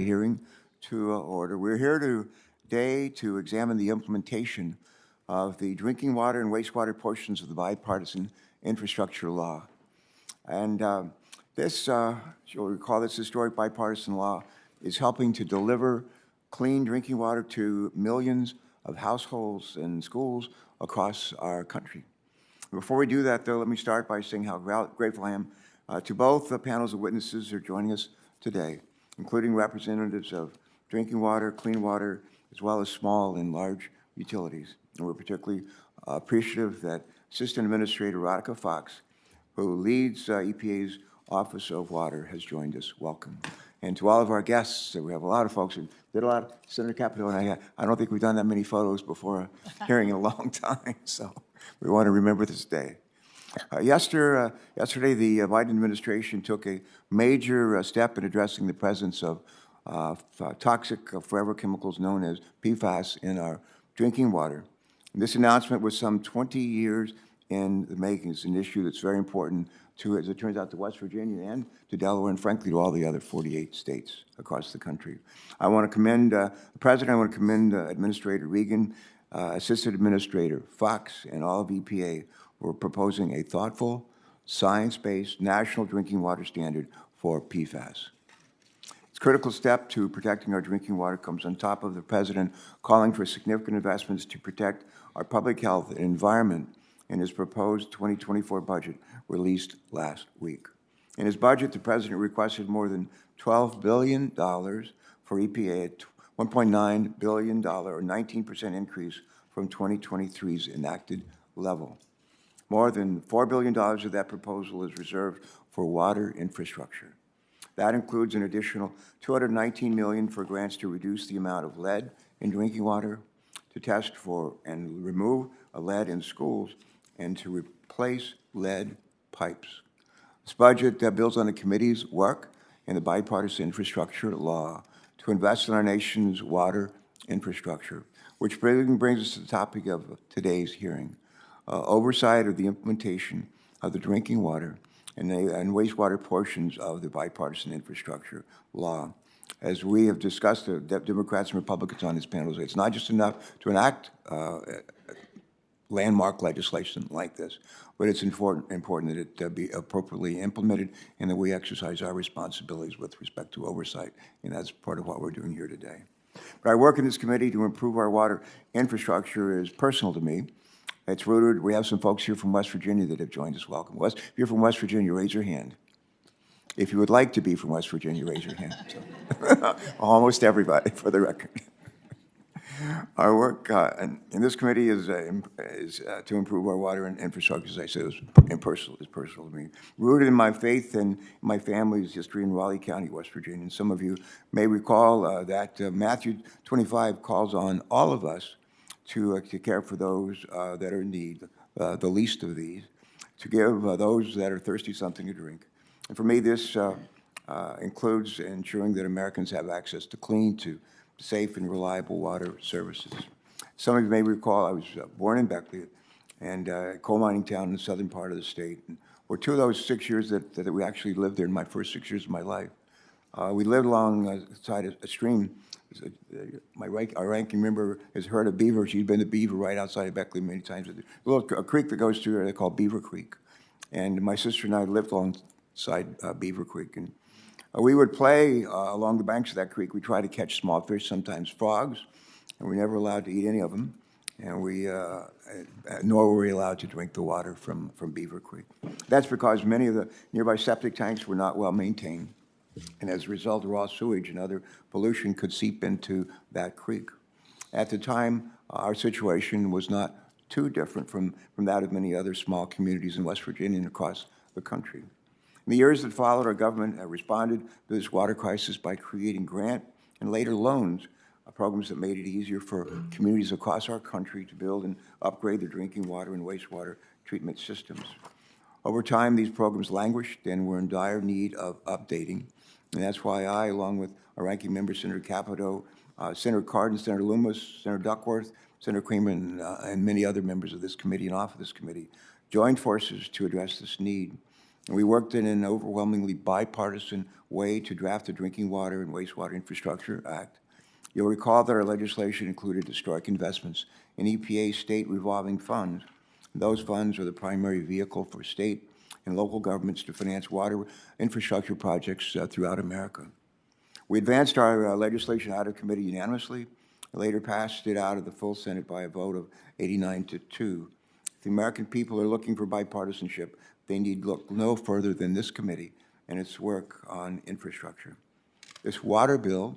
Hearing to order. We're here today to examine the implementation of the drinking water and wastewater portions of the bipartisan infrastructure law. And you'll recall this historic bipartisan law is helping to deliver clean drinking water to millions of households and schools across our country. Before we do that, though, let me start by saying how grateful I am to both the panels of witnesses who are joining us today, including representatives of drinking water, clean water, as well as small and large utilities. And we're particularly appreciative that Assistant Administrator Radhika Fox, who leads EPA's Office of Water, has joined us. Welcome. And to all of our guests, we have a lot of folks who did a lot. Senator Capito and I don't think we've done that many photos before a hearing in a long time, so we want to remember this day. Yesterday, the Biden administration took a major step in addressing the presence of toxic forever chemicals known as PFAS in our drinking water. And this announcement was some 20 years in the making. It's an issue that's very important to, as it turns out, to West Virginia and to Delaware, and frankly, to all the other 48 states across the country. I want to commend the President. I want to commend Administrator Regan, Assistant Administrator Fox, and all of EPA for proposing a thoughtful, science-based national drinking water standard for PFAS. It's a critical step to protecting our drinking water comes on top of the President calling for significant investments to protect our public health and environment in his proposed 2024 budget released last week. In his budget, the President requested more than $12 billion for EPA at $1.9 billion, or 19% increase from 2023's enacted level. More than $4 billion of that proposal is reserved for water infrastructure. That includes an additional $219 million for grants to reduce the amount of lead in drinking water, to test for and remove lead in schools, and to replace lead pipes. This budget builds on the committee's work in the bipartisan infrastructure law to invest in our nation's water infrastructure, which brings us to the topic of today's hearing. Oversight of the implementation of the drinking water and wastewater portions of the bipartisan infrastructure law. As we have discussed, the Democrats and Republicans on this panel, it's not just enough to enact landmark legislation like this, but it's important that it be appropriately implemented and that we exercise our responsibilities with respect to oversight, and that's part of what we're doing here today. But our work in this committee to improve our water infrastructure is personal to me. It's rooted, we have some folks here from West Virginia that have joined us. Welcome. If you're from West Virginia, raise your hand. If you would like to be from West Virginia, raise your hand. So, almost everybody, for the record. Our work in this committee is to improve our water and infrastructure, as I said, is personal to me. Rooted in my faith and my family's history in Raleigh County, West Virginia. And some of you may recall that Matthew 25 calls on all of us to care for those that are in need, the least of these, to give those that are thirsty something to drink. And for me, this includes ensuring that Americans have access to clean, to safe and reliable water services. Some of you may recall I was born in Beckley, and a coal mining town in the southern part of the state. And for 2 of those 6 years that we actually lived there, in my first 6 years of my life, we lived alongside a stream. Our ranking member has heard of Beaver. She's been to Beaver right outside of Beckley many times. A creek that goes through there, they call Beaver Creek. And my sister and I lived alongside Beaver Creek. And we would play along the banks of that creek. We tried to catch small fish, sometimes frogs, and we were never allowed to eat any of them. And nor were we allowed to drink the water from Beaver Creek. That's because many of the nearby septic tanks were not well maintained. And as a result, raw sewage and other pollution could seep into that creek. At the time, our situation was not too different from that of many other small communities in West Virginia and across the country. In the years that followed, our government responded to this water crisis by creating grant and later loans, programs that made it easier for communities across our country to build and upgrade their drinking water and wastewater treatment systems. Over time, these programs languished and were in dire need of updating. And that's why I, along with our ranking member, Senator Capito, Senator Cardin, Senator Loomis, Senator Duckworth, Senator Creamer, and many other members of this committee and off of this committee, joined forces to address this need. And we worked in an overwhelmingly bipartisan way to draft the Drinking Water and Wastewater Infrastructure Act. You'll recall that our legislation included historic investments in EPA state revolving funds. Those funds are the primary vehicle for state and local governments to finance water infrastructure projects throughout America. We advanced our legislation out of committee unanimously, later passed it out of the full Senate by a vote of 89-2. If the American people are looking for bipartisanship, they need look no further than this committee and its work on infrastructure. This water bill,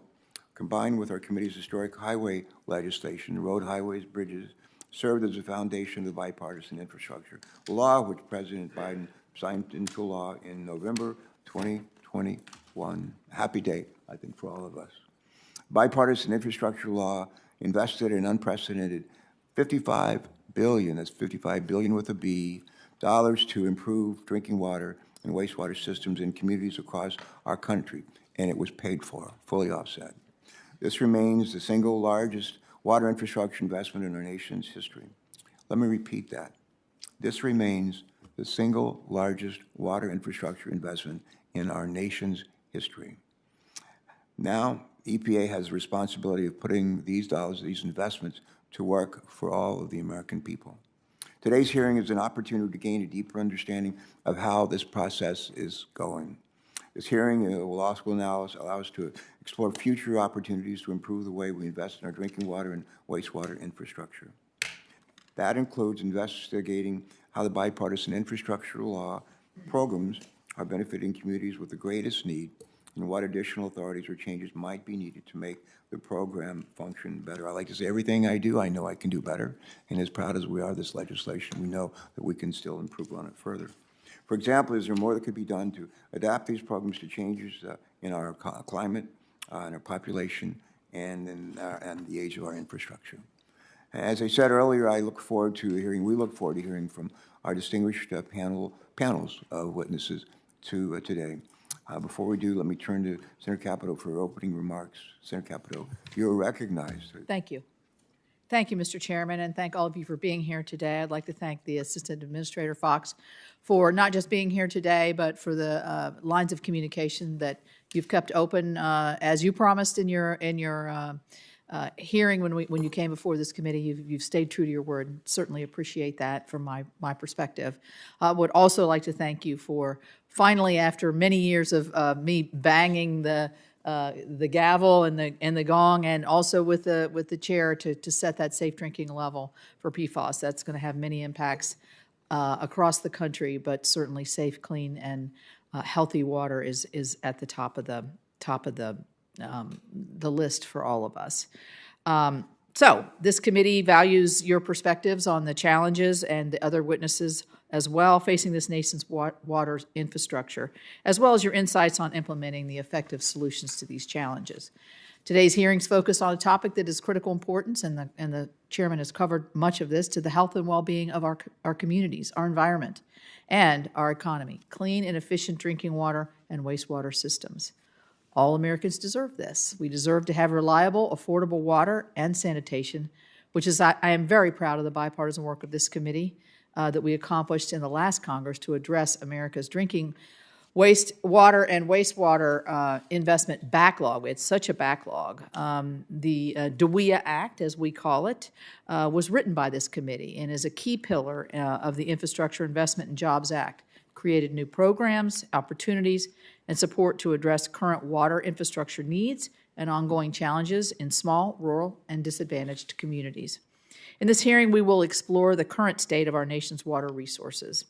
combined with our committee's historic highway legislation, road, highways, bridges, served as the foundation of the bipartisan infrastructure law, which President Biden signed into law in November 2021. Happy day, I think, for all of us. Bipartisan infrastructure law invested an unprecedented $55 billion, that's $55 billion with a B, dollars to improve drinking water and wastewater systems in communities across our country, and it was paid for, fully offset. This remains the single largest water infrastructure investment in our nation's history. Let me repeat that. This remains the single largest water infrastructure investment in our nation's history. Now, EPA has the responsibility of putting these dollars, these investments, to work for all of the American people. Today's hearing is an opportunity to gain a deeper understanding of how this process is going. This hearing will also allow us to explore future opportunities to improve the way we invest in our drinking water and wastewater infrastructure. That includes investigating how the bipartisan infrastructure law programs are benefiting communities with the greatest need and what additional authorities or changes might be needed to make the program function better. I like to say everything I do, I know I can do better, and as proud as we are of this legislation, we know that we can still improve on it further. For example, is there more that could be done to adapt these programs to changes in our climate, in our population, and in the age of our infrastructure? As I said earlier, we look forward to hearing from our distinguished panels of witnesses today. Before we do, let me turn to Senator Capito for opening remarks. Senator Capito, you're recognized. Thank you. Thank you, Mr. Chairman, and thank all of you for being here today. I'd like to thank the Assistant Administrator Fox for not just being here today, but for the lines of communication that you've kept open, as you promised in your hearing when you came before this committee. You've stayed true to your word, and certainly appreciate that from my perspective. I would also like to thank you for finally, after many years of me banging the gavel and the gong, and also with the chair to set that safe drinking level for PFAS. That's going to have many impacts across the country, but certainly safe, clean, and healthy water is at the top of the list for all of us. So this committee values your perspectives on the challenges and the other witnesses as well facing this nation's water infrastructure, as well as your insights on implementing the effective solutions to these challenges. Today's hearings focus on a topic that is critical importance, and the chairman has covered much of this, to the health and well-being of our communities, our environment, and our economy, clean and efficient drinking water and wastewater systems. All Americans deserve this. We deserve to have reliable, affordable water and sanitation, which is, I am very proud of the bipartisan work of this committee that we accomplished in the last Congress to address America's drinking water and wastewater investment backlog. We had such a backlog. The WEA Act, as we call it, was written by this committee and is a key pillar of the Infrastructure Investment and Jobs Act. Created new programs, opportunities, and support to address current water infrastructure needs and ongoing challenges in small, rural, and disadvantaged communities. In this hearing, we will explore the current state of our nation's water resources,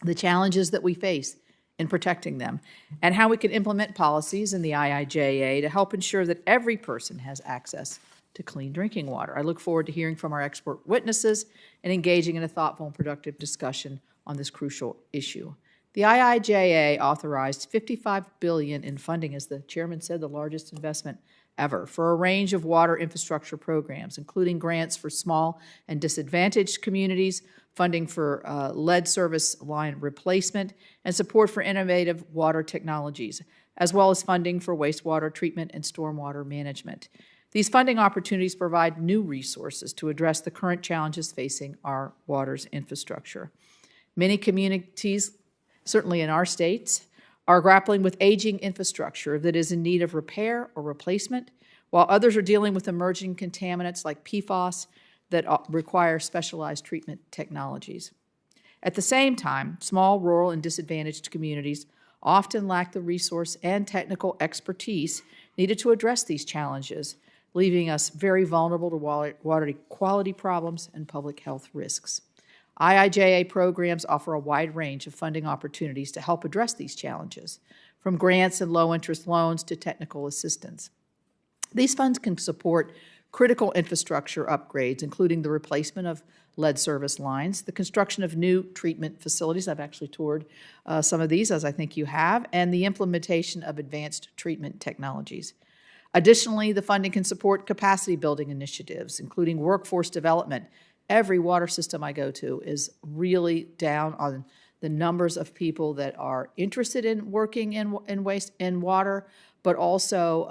the challenges that we face in protecting them, and how we can implement policies in the IIJA to help ensure that every person has access to clean drinking water. I look forward to hearing from our expert witnesses and engaging in a thoughtful and productive discussion on this crucial issue. The IIJA authorized $55 billion in funding, as the chairman said, the largest investment ever, for a range of water infrastructure programs, including grants for small and disadvantaged communities, funding for lead service line replacement, and support for innovative water technologies, as well as funding for wastewater treatment and stormwater management. These funding opportunities provide new resources to address the current challenges facing our water's infrastructure. Many communities certainly in our states, are grappling with aging infrastructure that is in need of repair or replacement, while others are dealing with emerging contaminants like PFAS that require specialized treatment technologies. At the same time, small, rural, and disadvantaged communities often lack the resource and technical expertise needed to address these challenges, leaving us very vulnerable to water quality problems and public health risks. IIJA programs offer a wide range of funding opportunities to help address these challenges, from grants and low-interest loans to technical assistance. These funds can support critical infrastructure upgrades, including the replacement of lead service lines, the construction of new treatment facilities — I've actually toured some of these, as I think you have — and the implementation of advanced treatment technologies. Additionally, the funding can support capacity building initiatives, including workforce development. Every water system I go to is really down on the numbers of people that are interested in working in water, but also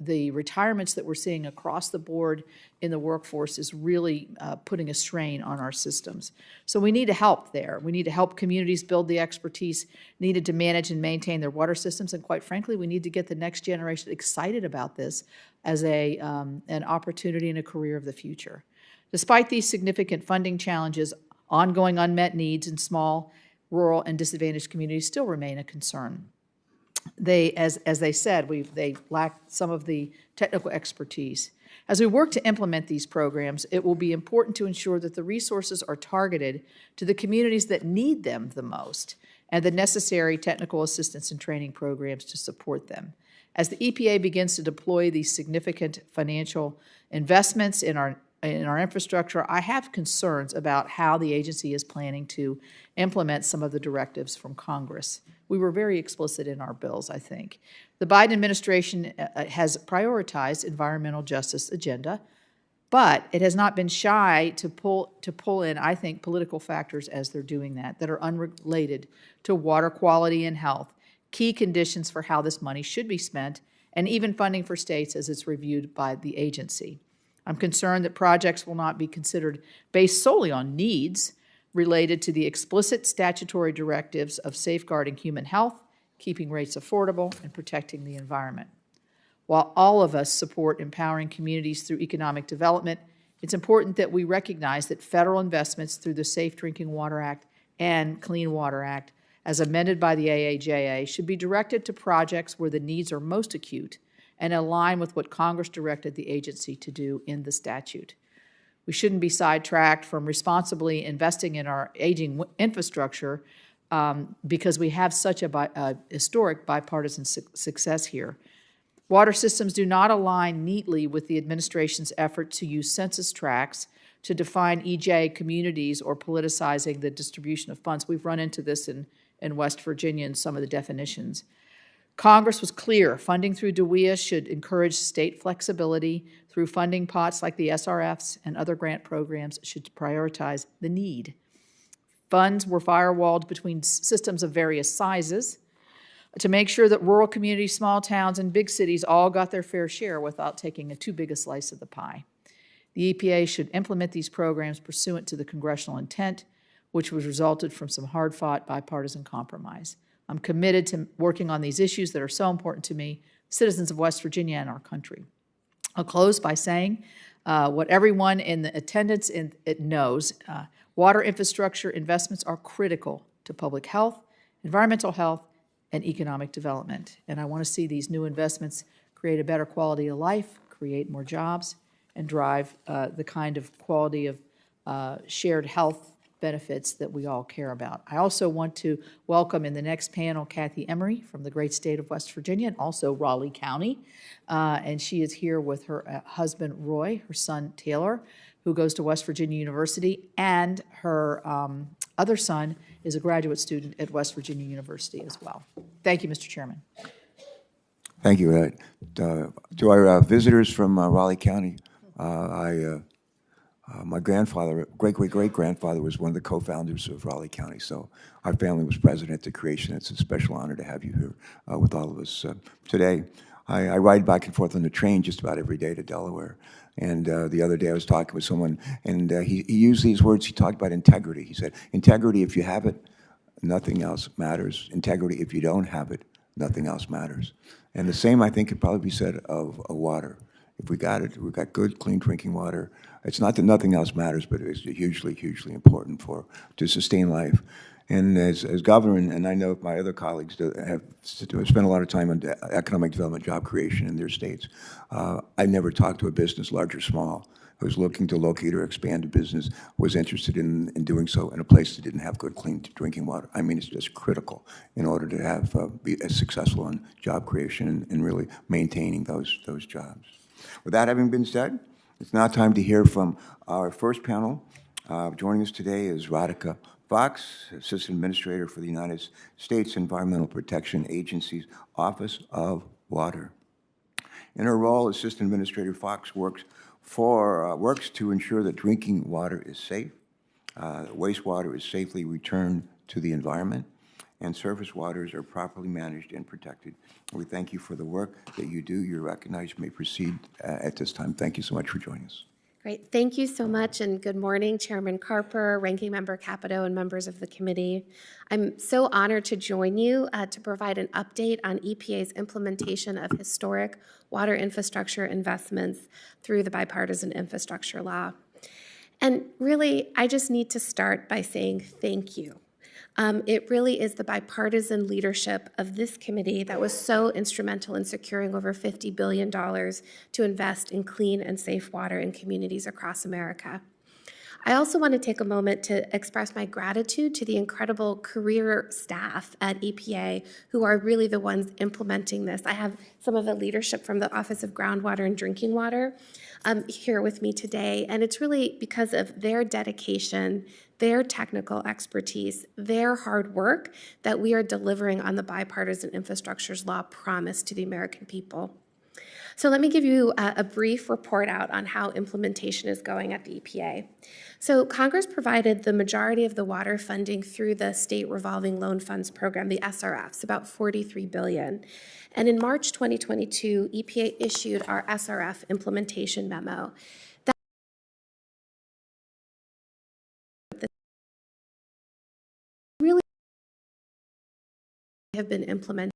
the retirements that we're seeing across the board in the workforce is really putting a strain on our systems. So we need to help there. We need to help communities build the expertise needed to manage and maintain their water systems, and quite frankly, we need to get the next generation excited about this as an opportunity and a career of the future. Despite these significant funding challenges, ongoing unmet needs in small, rural, and disadvantaged communities still remain a concern. As they said, they lack some of the technical expertise. As we work to implement these programs, it will be important to ensure that the resources are targeted to the communities that need them the most and the necessary technical assistance and training programs to support them. As the EPA begins to deploy these significant financial investments in our infrastructure, I have concerns about how the agency is planning to implement some of the directives from Congress. We were very explicit in our bills, I think. The Biden administration has prioritized environmental justice agenda, but it has not been shy to pull in, I think, political factors as they're doing that are unrelated to water quality and health, key conditions for how this money should be spent, and even funding for states as it's reviewed by the agency. I'm concerned that projects will not be considered based solely on needs related to the explicit statutory directives of safeguarding human health, keeping rates affordable, and protecting the environment. While all of us support empowering communities through economic development, it's important that we recognize that federal investments through the Safe Drinking Water Act and Clean Water Act, as amended by the IIJA, should be directed to projects where the needs are most acute and align with what Congress directed the agency to do in the statute. We shouldn't be sidetracked from responsibly investing in our aging infrastructure because we have such a historic bipartisan success here. Water systems do not align neatly with the administration's effort to use census tracts to define EJ communities or politicizing the distribution of funds. We've run into this in West Virginia in some of the definitions. Congress was clear. Funding through WOTUS should encourage state flexibility through funding pots like the SRFs, and other grant programs should prioritize the need. Funds were firewalled between systems of various sizes to make sure that rural communities, small towns, and big cities all got their fair share without taking a too big a slice of the pie. The EPA should implement these programs pursuant to the congressional intent, which was resulted from some hard-fought bipartisan compromise. I'm committed to working on these issues that are so important to me, citizens of West Virginia, and our country. I'll close by saying what everyone in the attendance knows. Water infrastructure investments are critical to public health, environmental health, and economic development. And I want to see these new investments create a better quality of life, create more jobs, and drive the kind of quality of shared health benefits that we all care about. I also want to welcome in the next panel Kathy Emery from the great state of West Virginia, and also Raleigh County. And she is here with her husband, Roy, her son, Taylor, who goes to West Virginia University, and her other son is a graduate student at West Virginia University as well. Thank you, Mr. Chairman. Thank you. To our visitors from Raleigh County, my grandfather, great-great-great-grandfather, was one of the co-founders of Raleigh County, so our family was present at the creation. It's a special honor to have you here with all of us today. I ride back and forth on the train just about every day to Delaware, and the other day I was talking with someone, and he used these words. He talked about integrity. He said, integrity, if you have it, nothing else matters. Integrity, if you don't have it, nothing else matters. And the same, I think, could probably be said of water. If we got it, we've got good, clean drinking water. It's not that nothing else matters, but it's hugely, hugely important to sustain life. And as governor, and I know my other colleagues have spent a lot of time on economic development, job creation in their states. I never talked to a business, large or small, who was looking to locate or expand a business, was interested in doing so in a place that didn't have good, clean drinking water. I mean, it's just critical in order to have be as successful in job creation and really maintaining those jobs. With that having been said, it's now time to hear from our first panel. Joining us today is Radhika Fox, Assistant Administrator for the United States Environmental Protection Agency's Office of Water. In her role, Assistant Administrator Fox works to ensure that drinking water is safe, wastewater is safely returned to the environment, and surface waters are properly managed and protected. We thank you for the work that you do. You're recognized. You may proceed at this time. Thank you so much for joining us. Great. Thank you so much, and good morning, Chairman Carper, Ranking Member Capito, and members of the committee. I'm so honored to join you to provide an update on EPA's implementation of historic water infrastructure investments through the Bipartisan Infrastructure Law. And really, I just need to start by saying thank you. It really is the bipartisan leadership of this committee that was so instrumental in securing over $50 billion to invest in clean and safe water in communities across America. I also want to take a moment to express my gratitude to the incredible career staff at EPA who are really the ones implementing this. I have some of the leadership from the Office of Groundwater and Drinking Water here with me today, and it's really because of their dedication, their technical expertise, their hard work that we are delivering on the Bipartisan Infrastructure's Law promise to the American people. So let me give you a brief report out on how implementation is going at the EPA. So Congress provided the majority of the water funding through the State Revolving Loan Funds Program, the SRFs, about $43 billion. And in March 2022, EPA issued our SRF implementation memo. That really have been implemented.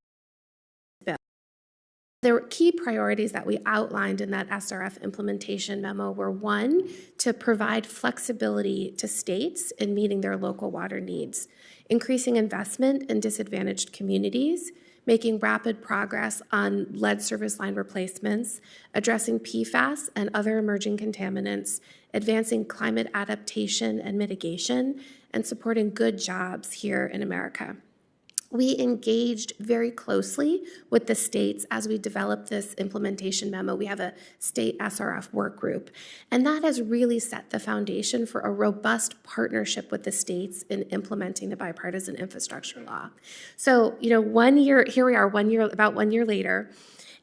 The key priorities that we outlined in that SRF implementation memo were, one, to provide flexibility to states in meeting their local water needs, increasing investment in disadvantaged communities, making rapid progress on lead service line replacements, addressing PFAS and other emerging contaminants, advancing climate adaptation and mitigation, and supporting good jobs here in America. We engaged very closely with the states as we developed this implementation memo. We have a state SRF work group, and that has really set the foundation for a robust partnership with the states in implementing the Bipartisan Infrastructure Law. So, here we are about 1 year later,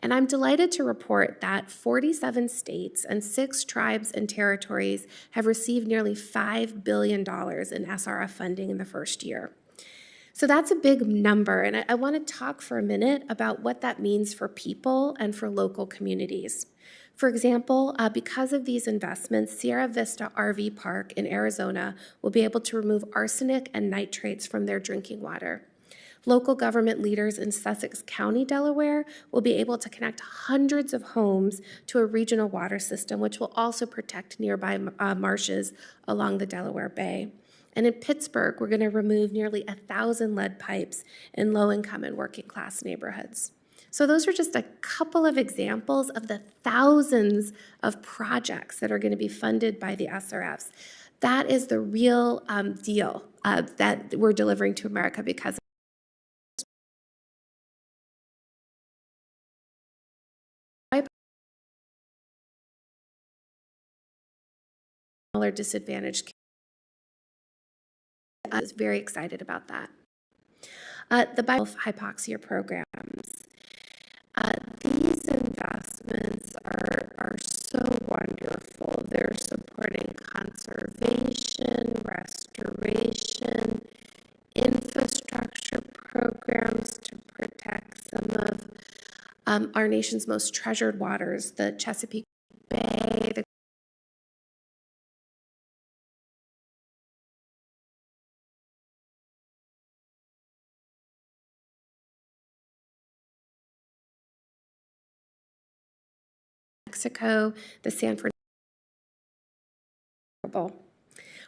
and I'm delighted to report that 47 states and 6 tribes and territories have received nearly $5 billion in SRF funding in the first year. So that's a big number, and I want to talk for a minute about what that means for people and for local communities. For example, because of these investments, Sierra Vista RV Park in Arizona will be able to remove arsenic and nitrates from their drinking water. Local government leaders in Sussex County, Delaware, will be able to connect hundreds of homes to a regional water system, which will also protect nearby marshes along the Delaware Bay. And in Pittsburgh, we're going to remove nearly 1,000 lead pipes in low-income and working-class neighborhoods. So those are just a couple of examples of the thousands of projects that are going to be funded by the SRFs. That is the real deal that we're delivering to America because of disadvantaged. I was very excited about that. The hypoxia programs. These investments are so wonderful. They're supporting conservation, restoration, infrastructure programs to protect some of our nation's most treasured waters, the Chesapeake Bay, the Mexico, the Sanford.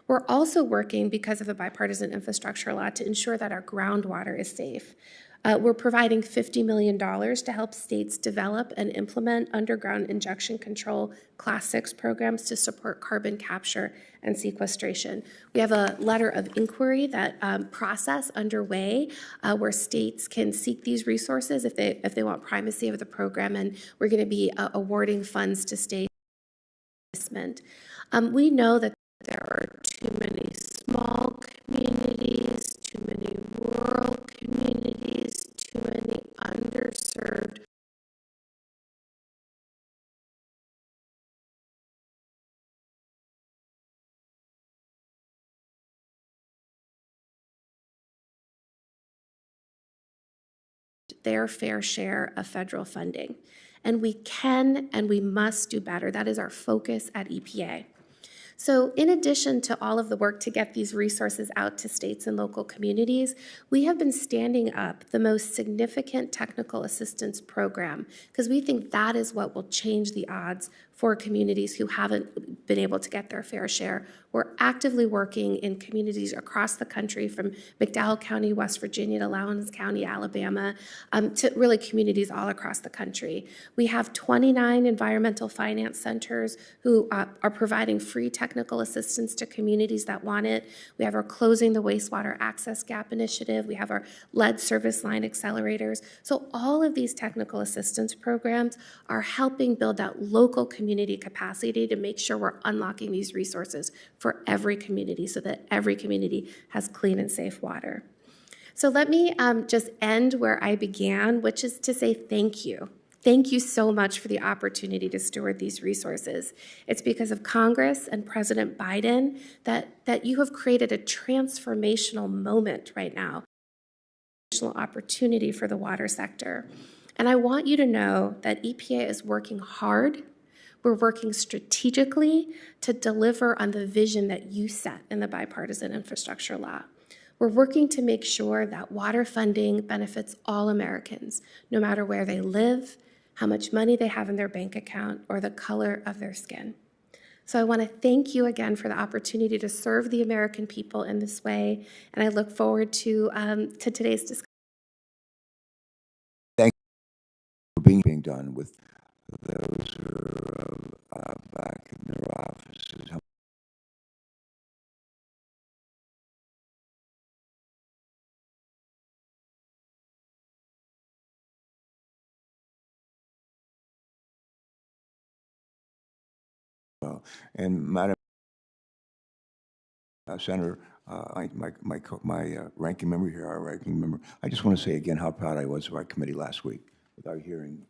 We're also working, because of the bipartisan infrastructure law, to ensure that our groundwater is safe. We're providing $50 million to help states develop and implement underground injection control Class 6 programs to support carbon capture and sequestration. We have a letter of inquiry that process underway where states can seek these resources if they want primacy of the program, and we're going to be awarding funds to states. We know that there are too many small communities, too many rural communities, too many underserved. Their fair share of federal funding. And we can and we must do better. That is our focus at EPA. So in addition to all of the work to get these resources out to states and local communities, we have been standing up the most significant technical assistance program because we think that is what will change the odds for communities who haven't been able to get their fair share. We're actively working in communities across the country, from McDowell County, West Virginia, to Lowndes County, Alabama, to really communities all across the country. We have 29 environmental finance centers who are providing free technical assistance to communities that want it. We have our Closing the Wastewater Access Gap initiative. We have our lead service line accelerators. So all of these technical assistance programs are helping build that local community capacity to make sure we're unlocking these resources for every community so that every community has clean and safe water. So let me just end where I began, which is to say thank you. Thank you so much for the opportunity to steward these resources. It's because of Congress and President Biden that you have created a transformational moment right now, opportunity for the water sector. And I want you to know that EPA is working hard. We're working strategically to deliver on the vision that you set in the bipartisan infrastructure law. We're working to make sure that water funding benefits all Americans, no matter where they live, how much money they have in their bank account, or the color of their skin. So I want to thank you again for the opportunity to serve the American people in this way, and I look forward to today's discussion. Thank you for being done with those who are back in their offices. And Madam Senator, my ranking member here, our ranking member, I just want to say again how proud I was of our committee last week with our hearing.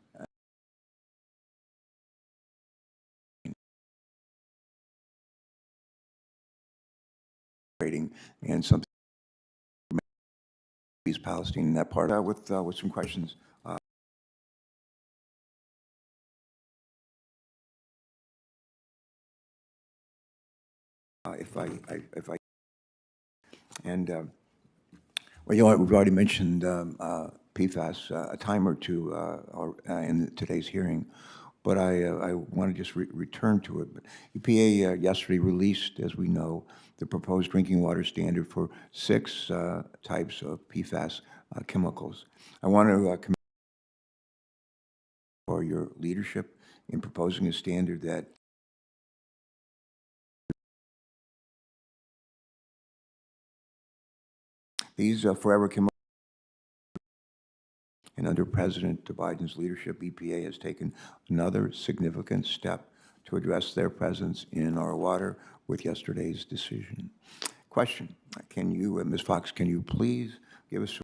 And something East Palestine in that part with some questions. If I and well, you know, we've already mentioned PFAS a time or two in today's hearing, but I want to just return to it. But EPA yesterday released, as we know, the proposed drinking water standard for 6 types of PFAS chemicals. I want to commend for your leadership in proposing a standard that these forever chemicals. And under President Biden's leadership, EPA has taken another significant step to address their presence in our water with yesterday's decision. Question, can you, Ms. Fox, can you please give us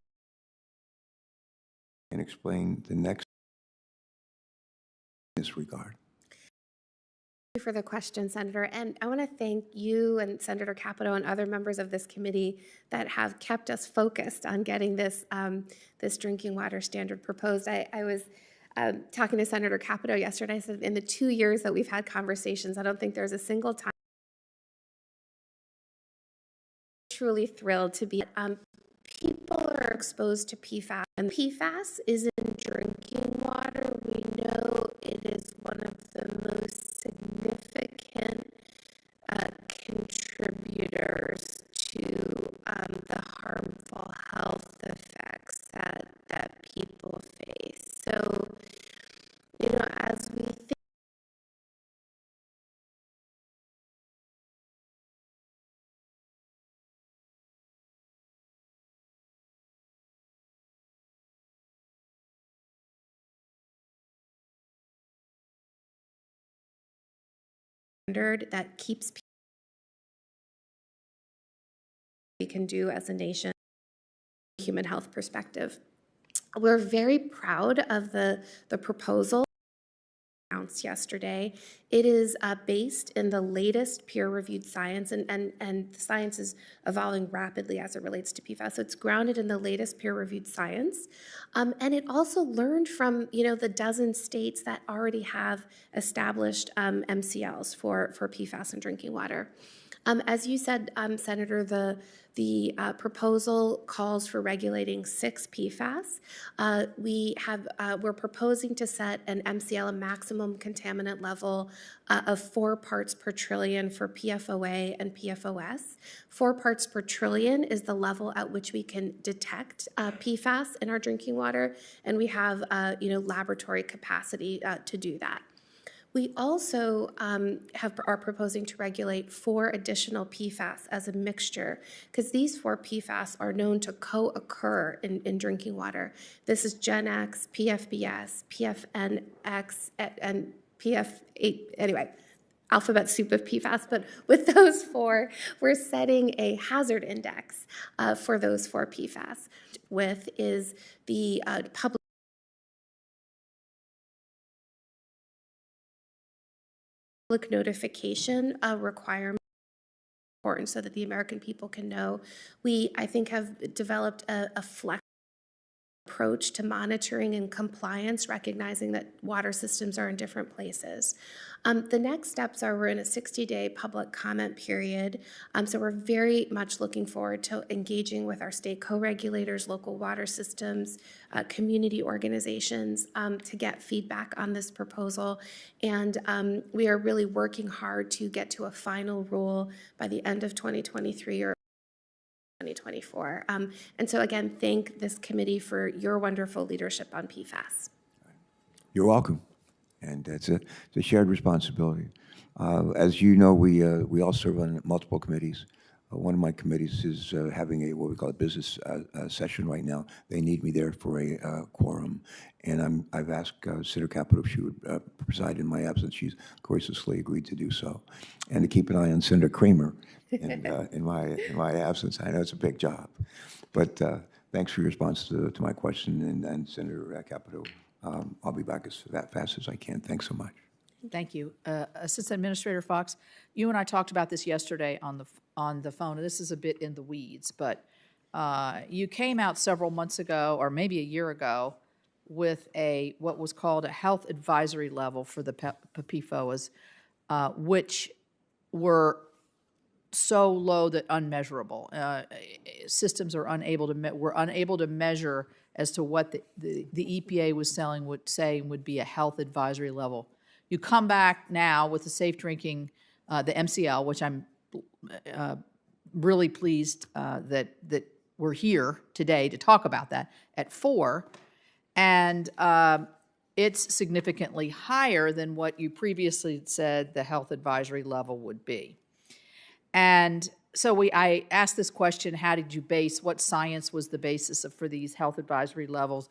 and explain the next in this regard? Thank you for the question, Senator. And I want to thank you and Senator Capito and other members of this committee that have kept us focused on getting this, this drinking water standard proposed. I was talking to Senator Capito yesterday. I said, in the 2 years that we've had conversations, I don't think there's a single time. Truly thrilled to be. People are exposed to PFAS, and PFAS is in drinking water. We know it is one of the standard that keeps people we can do as a nation from a human health perspective. We're very proud of the proposal announced yesterday. It is based in the latest peer-reviewed science, and science is evolving rapidly as it relates to PFAS. So it's grounded in the latest peer-reviewed science, and it also learned from the dozen states that already have established MCLs for PFAS in drinking water. As you said, Senator, the proposal calls for regulating 6 PFAS. We're proposing to set an MCL, a maximum contaminant level of 4 parts per trillion for PFOA and PFOS. 4 parts per trillion is the level at which we can detect PFAS in our drinking water, and we have laboratory capacity to do that. We also are proposing to regulate 4 additional PFAS as a mixture, because these 4 PFAS are known to co-occur in drinking water. This is Gen X, PFBS, PFNX, and PF8, anyway, alphabet soup of PFAS. But with those 4, we're setting a hazard index for those 4 PFAS. With is the public notification requirement, important so that the American people can know. We, I think, have developed a flexible approach to monitoring and compliance, recognizing that water systems are in different places. The next steps are we're in a 60-day public comment period, so we're very much looking forward to engaging with our state co-regulators, local water systems, community organizations to get feedback on this proposal. And we are really working hard to get to a final rule by the end of 2023 or 2024. And so again, thank this committee for your wonderful leadership on PFAS. You're welcome. And it's a shared responsibility. As you know, we all serve on multiple committees. One of my committees is having what we call a business session right now. They need me there for a quorum. And I've asked Senator Capito if she would preside in my absence. She's graciously agreed to do so. And to keep an eye on Senator Kramer in my absence. I know it's a big job. But thanks for your response to my question. And Senator Capito, I'll be back as fast as I can. Thanks so much. Thank you. Assistant Administrator Fox, you and I talked about this yesterday on the phone, and this is a bit in the weeds, but you came out several months ago, or maybe a year ago, with what was called a health advisory level for the PFOAs, which were so low that unmeasurable. Systems are unable to measure as to what the EPA was saying would be a health advisory level. You come back now with the safe drinking, the MCL, which I'm really pleased that we're here today to talk about that, at 4, and it's significantly higher than what you previously said the health advisory level would be. And so I asked this question, how did you what science was the basis for these health advisory levels?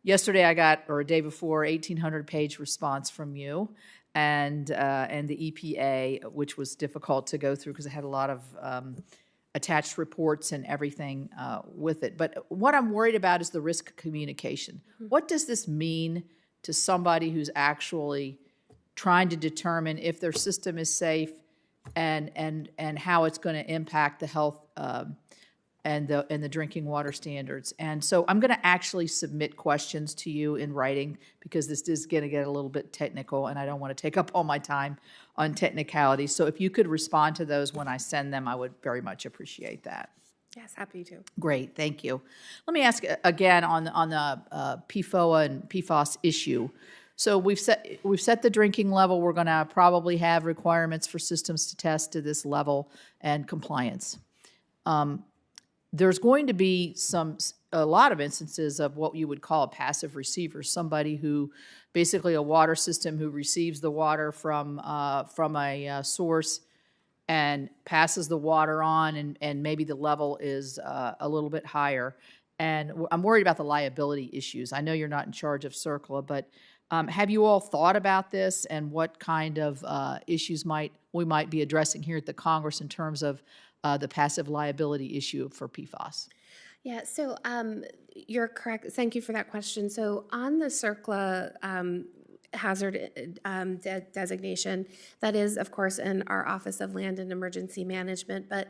Yesterday I got, or a day before, 1,800-page response from you and the EPA, which was difficult to go through because it had a lot of attached reports and everything with it. But what I'm worried about is the risk communication. What does this mean to somebody who's actually trying to determine if their system is safe and how it's going to impact the health and the drinking water standards? And so I'm going to actually submit questions to you in writing, because this is going to get a little bit technical and I don't want to take up all my time on technicalities. So if you could respond to those when I send them, I would very much appreciate that. Yes, happy to. Great, thank you. Let me ask again on the PFOA and PFOS issue. So we've set the drinking level. We're going to probably have requirements for systems to test to this level and compliance. There's going to be a lot of instances of what you would call a passive receiver, somebody who basically a water system who receives the water from a source and passes the water on, and maybe the level is a little bit higher. And I'm worried about the liability issues. I know you're not in charge of CERCLA, but Have you all thought about this and what kind of issues we might be addressing here at the Congress in terms of the passive liability issue for PFAS? Yeah, so you're correct. Thank you for that question. So on the CERCLA hazard designation, that is, of course, in our Office of Land and Emergency Management. But,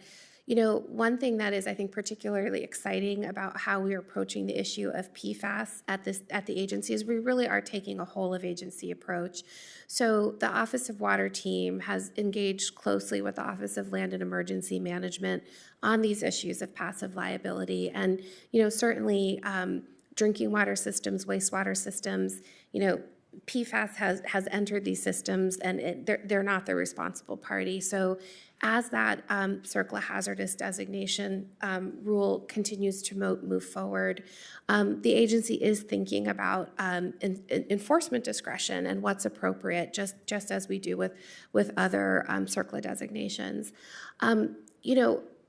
one thing that is, I think, particularly exciting about how we are approaching the issue of PFAS at the agency is we really are taking a whole of agency approach. So the Office of Water team has engaged closely with the Office of Land and Emergency Management on these issues of passive liability. And, certainly drinking water systems, wastewater systems, PFAS has entered these systems, and they're not the responsible party. So as that CERCLA hazardous designation rule continues to move forward, the agency is thinking about enforcement discretion and what's appropriate, just as we do with other CERCLA designations.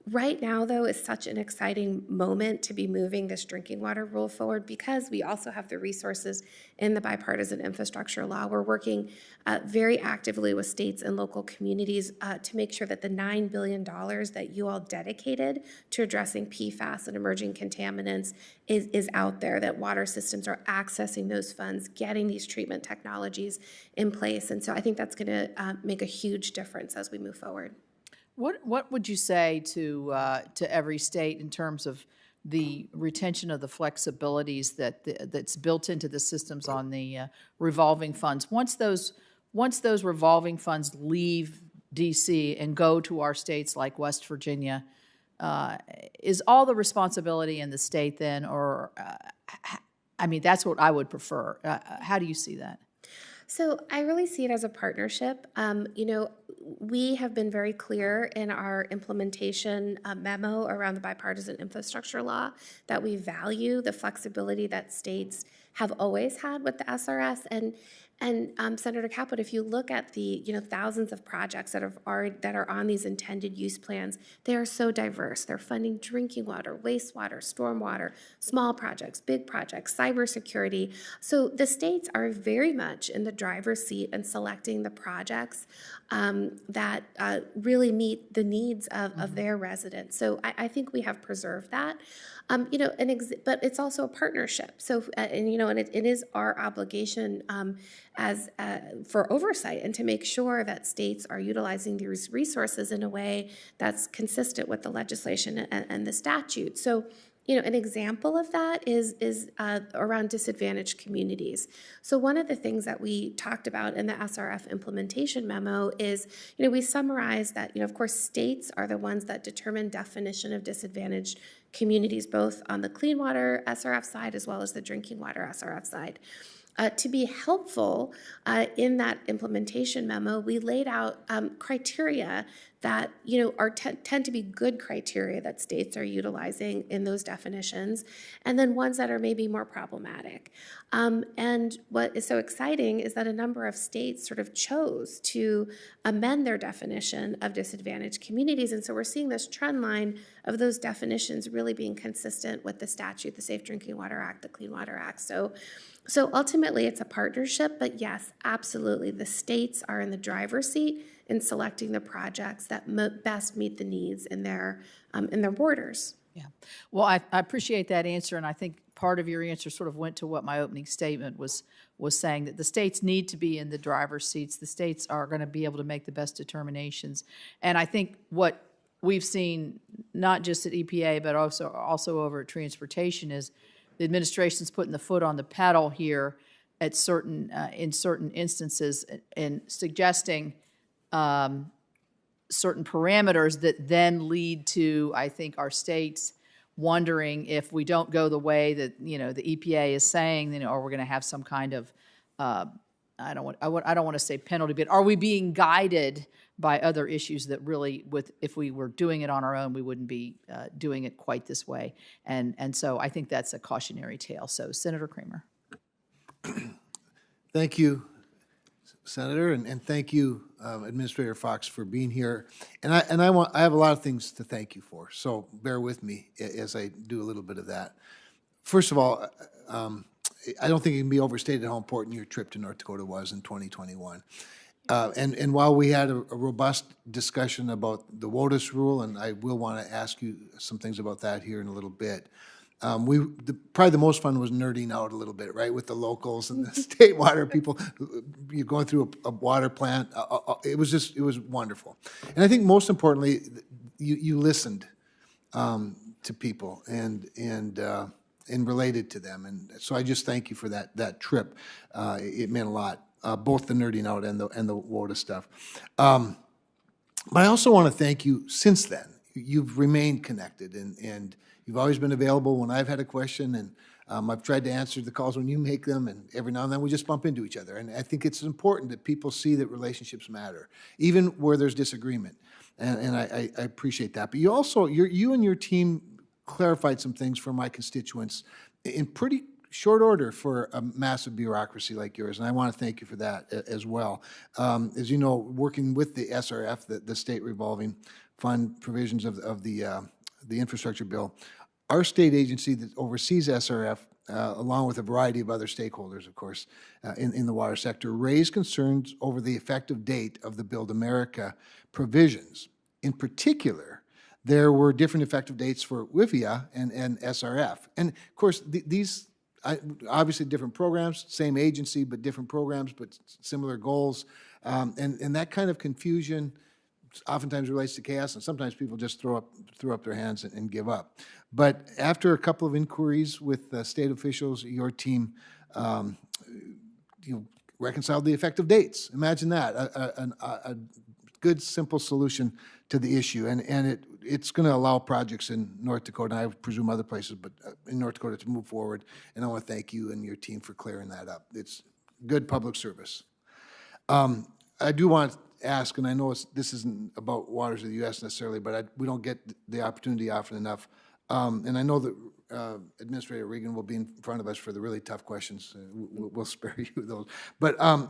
Right now, though, is such an exciting moment to be moving this drinking water rule forward because we also have the resources in the bipartisan infrastructure law. We're working very actively with states and local communities to make sure that the $9 billion that you all dedicated to addressing PFAS and emerging contaminants is out there, that water systems are accessing those funds, getting these treatment technologies in place. And so I think that's going to make a huge difference as we move forward. What would you say to every state in terms of the retention of the flexibilities that's built into the systems on the revolving funds? Once those revolving funds leave DC and go to our states like West Virginia, is all the responsibility in the state then, or that's what I would prefer. How do you see that? So I really see it as a partnership. We have been very clear in our implementation memo around the bipartisan infrastructure law that we value the flexibility that states have always had with the SRS. And Senator Caput, if you look at the thousands of projects that are on these intended use plans, they are so diverse. They're funding drinking water, wastewater, stormwater, small projects, big projects, cybersecurity. So the states are very much in the driver's seat in selecting the projects that really meet the needs of their residents. So I think we have preserved that. But it's also a partnership. So, and it is our obligation as for oversight and to make sure that states are utilizing these resources in a way that's consistent with the legislation and the statute. So, an example of that is around disadvantaged communities. So one of the things that we talked about in the SRF implementation memo is, we summarized that, of course, states are the ones that determine definition of disadvantaged communities, both on the clean water SRF side as well as the drinking water SRF side. To be helpful in that implementation memo, we laid out criteria that tend to be good criteria that states are utilizing in those definitions, and then ones that are maybe more problematic. And what is so exciting is that a number of states sort of chose to amend their definition of disadvantaged communities, and so we're seeing this trend line of those definitions really being consistent with the statute, the Safe Drinking Water Act, the Clean Water Act. So ultimately, it's a partnership, but yes, absolutely, the states are in the driver's seat in selecting the projects that best meet the needs in their borders. Yeah. Well, I appreciate that answer, and I think part of your answer sort of went to what my opening statement was saying, that the states need to be in the driver's seats. The states are going to be able to make the best determinations. And I think what we've seen, not just at EPA, but also over at transportation, is the administration's putting the foot on the pedal here at in certain instances and suggesting certain parameters that then lead to, I think, our states wondering if we don't go the way that the EPA is saying, or we're going to have some kind of I don't want to say penalty, but are we being guided by other issues that really, if we were doing it on our own, we wouldn't be doing it quite this way. And so I think that's a cautionary tale. So, Senator Kramer. Thank you, Senator, and thank you, Administrator Fox, for being here. And I have a lot of things to thank you for. So bear with me as I do a little bit of that. First of all, I don't think it can be overstated how important your trip to North Dakota was in 2021. And while we had a robust discussion about the WOTUS rule, and I will want to ask you some things about that here in a little bit, probably the most fun was nerding out a little bit, right, with the locals and the state water people. You're going through a water plant. It was wonderful. And I think most importantly, you listened to people and related to them. And so I just thank you for that trip. It meant a lot. Both the nerding out and the WOTUS stuff. But I also want to thank you since then. You've remained connected and you've always been available when I've had a question, and I've tried to answer the calls when you make them, and every now and then we just bump into each other. And I think it's important that people see that relationships matter, even where there's disagreement. And I appreciate that. But you and your team clarified some things for my constituents in pretty short order for a massive bureaucracy like yours, and I want to thank you for that as well. As you know, working with the SRF, the state revolving fund provisions of the infrastructure bill, our state agency that oversees SRF, along with a variety of other stakeholders, of course, in the water sector, raised concerns over the effective date of the Build America provisions. In particular, there were different effective dates for WIFIA and SRF. And of course, these obviously different programs, same agency, but different programs, but similar goals. And that kind of confusion oftentimes relates to chaos, and sometimes people just throw up their hands and give up. But after a couple of inquiries with state officials, your team reconciled the effective dates. Imagine that, a good, simple solution to the issue. And it's going to allow projects in North Dakota, and I presume other places, but in North Dakota to move forward. And I want to thank you and your team for clearing that up. It's good public service. I do want to ask, and I know this isn't about waters of the U.S. necessarily, but we don't get the opportunity often enough. And I know that Administrator Regan will be in front of us for the really tough questions. We'll spare you those. But I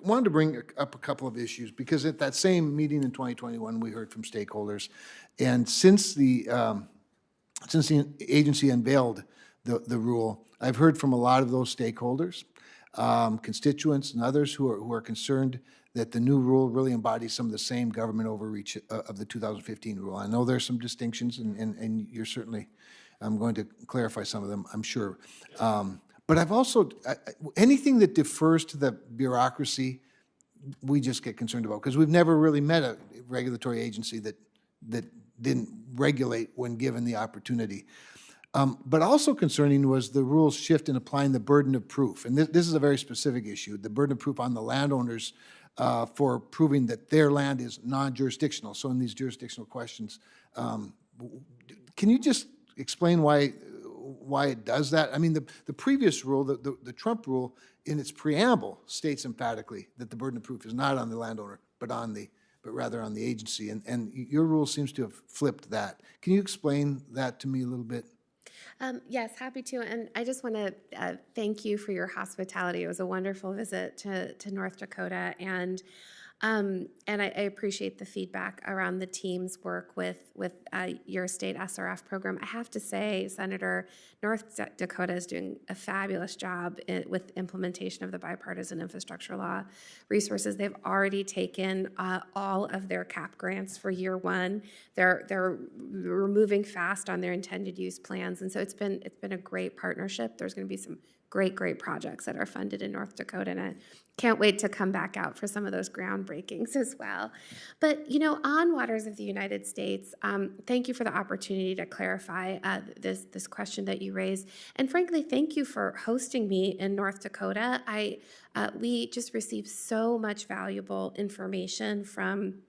wanted to bring up a couple of issues, because at that same meeting in 2021, we heard from stakeholders. And since the agency unveiled the rule, I've heard from a lot of those stakeholders, constituents and others who are concerned that the new rule really embodies some of the same government overreach of the 2015 rule. I know there's some distinctions, and you're certainly going to clarify some of them, I'm sure. But I've also, anything that defers to the bureaucracy, we just get concerned about, because we've never really met a regulatory agency that didn't regulate when given the opportunity. But also concerning was the rule's shift in applying the burden of proof. And this is a very specific issue, the burden of proof on the landowners for proving that their land is non-jurisdictional. So in these jurisdictional questions, can you just explain why it does that? I mean, the previous rule, the Trump rule, in its preamble states emphatically that the burden of proof is not on the landowner, but rather on the agency. And your rule seems to have flipped that. Can you explain that to me a little bit? Yes, happy to. And I just want to thank you for your hospitality. It was a wonderful visit to North Dakota, and I appreciate the feedback around the team's work with your state SRF program. I have to say, Senator, North Dakota is doing a fabulous job with implementation of the bipartisan infrastructure law resources. They've already taken all of their CAP grants for year one. They're moving fast on their intended use plans, and so it's been a great partnership. There's going to be some great projects that are funded in North Dakota, and I can't wait to come back out for some of those groundbreakings as well. But, on waters of the United States, thank you for the opportunity to clarify this question that you raised. And frankly, thank you for hosting me in North Dakota. We just received so much valuable information from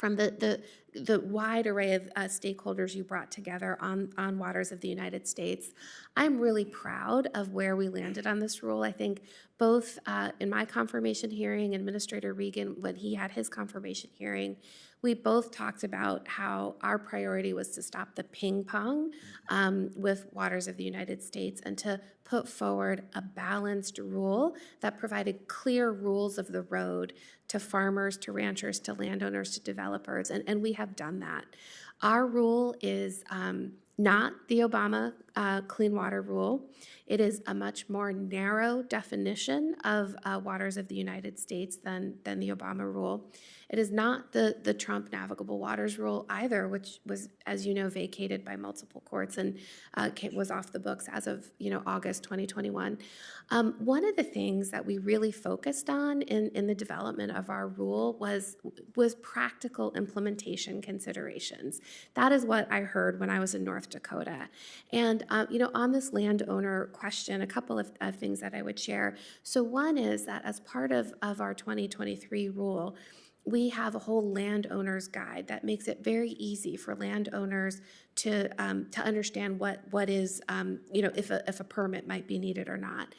the wide array of stakeholders you brought together on waters of the United States. I'm really proud of where we landed on this rule. I think both in my confirmation hearing, Administrator Regan, when he had his confirmation hearing, we both talked about how our priority was to stop the ping pong with waters of the United States and to put forward a balanced rule that provided clear rules of the road to farmers, to ranchers, to landowners, to developers, and we have done that. Our rule is not the Obama Clean Water Rule. It is a much more narrow definition of waters of the United States than the Obama rule. It is not the Trump Navigable Waters Rule either, which was, as you know, vacated by multiple courts and was off the books as of August 2021. One of the things that we really focused on in the development of our rule was practical implementation considerations. That is what I heard when I was in North Dakota. And on this landowner question, a couple of things that I would share. So one is that as part of our 2023 rule, we have a whole landowner's guide that makes it very easy for landowners to understand what is, if a permit might be needed or not.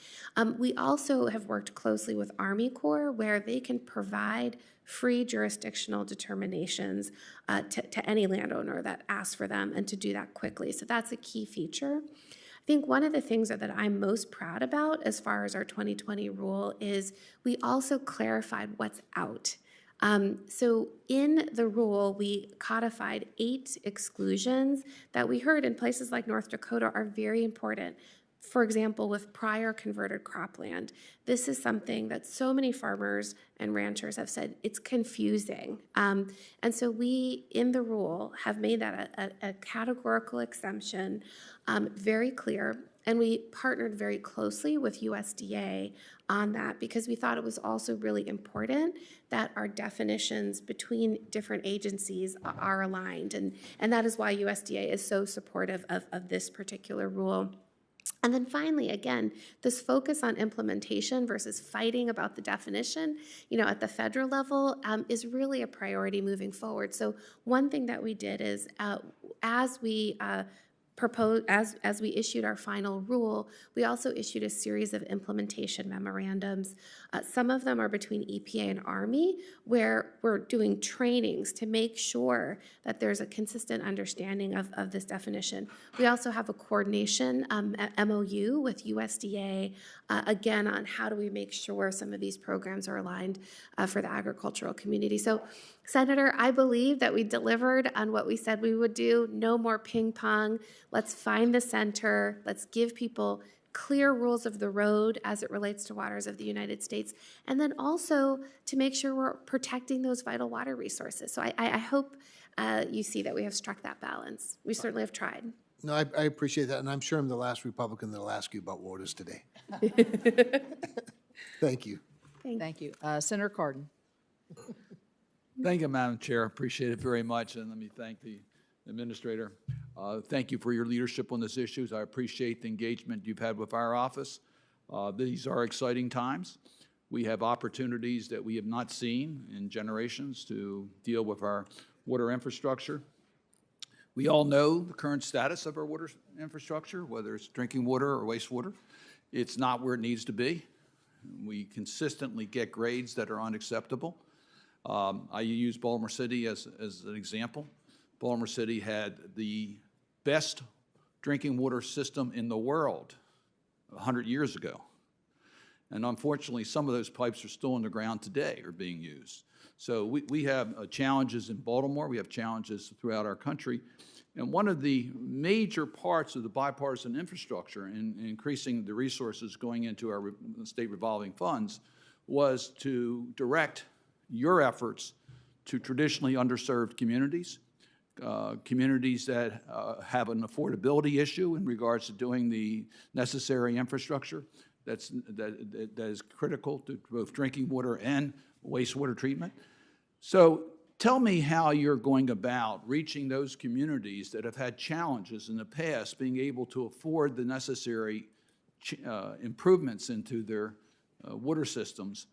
We also have worked closely with Army Corps where they can provide free jurisdictional determinations to any landowner that asks for them, and to do that quickly. So that's a key feature. I think one of the things that I'm most proud about as far as our 2020 rule is we also clarified what's out. So in the rule, we codified 8 exclusions that we heard in places like North Dakota are very important. For example, with prior converted cropland, this is something that so many farmers and ranchers have said it's confusing. And so we, in the rule, have made that a categorical exemption, very clear. And we partnered very closely with USDA on that because we thought it was also really important that our definitions between different agencies are aligned. And that is why USDA is so supportive of this particular rule. And then finally, again, this focus on implementation versus fighting about the definition, at the federal level is really a priority moving forward. So one thing that we did is as we issued our final rule, we also issued a series of implementation memorandums. Some of them are between EPA and Army, where we're doing trainings to make sure that there's a consistent understanding of this definition. We also have a coordination MOU with USDA, again, on how do we make sure some of these programs are aligned for the agricultural community. So, Senator, I believe that we delivered on what we said we would do. No more ping pong. Let's find the center. Let's give people clear rules of the road as it relates to waters of the United States, and then also to make sure we're protecting those vital water resources. So I hope you see that we have struck that balance. We certainly have tried. No, I appreciate that, and I'm sure I'm the last Republican that'll ask you about WOTUS today. Thank you. Thank you. Senator Cardin. Thank you, Madam Chair. Appreciate it very much, and let me thank the Administrator. Thank you for your leadership on these issues. I appreciate the engagement you've had with our office. These are exciting times. We have opportunities that we have not seen in generations to deal with our water infrastructure. We all know the current status of our water infrastructure, whether it's drinking water or wastewater. It's not where it needs to be. We consistently get grades that are unacceptable. I use Baltimore City as an example. Baltimore City had the best drinking water system in the world 100 years ago. And unfortunately, some of those pipes are still in the ground today or being used. So we have challenges in Baltimore. We have challenges throughout our country. And one of the major parts of the bipartisan infrastructure in increasing the resources going into our state revolving funds was to direct your efforts to traditionally underserved communities, communities that have an affordability issue in regards to doing the necessary infrastructure that is critical to both drinking water and wastewater treatment. So tell me how you're going about reaching those communities that have had challenges in the past, being able to afford the necessary improvements into their water systems,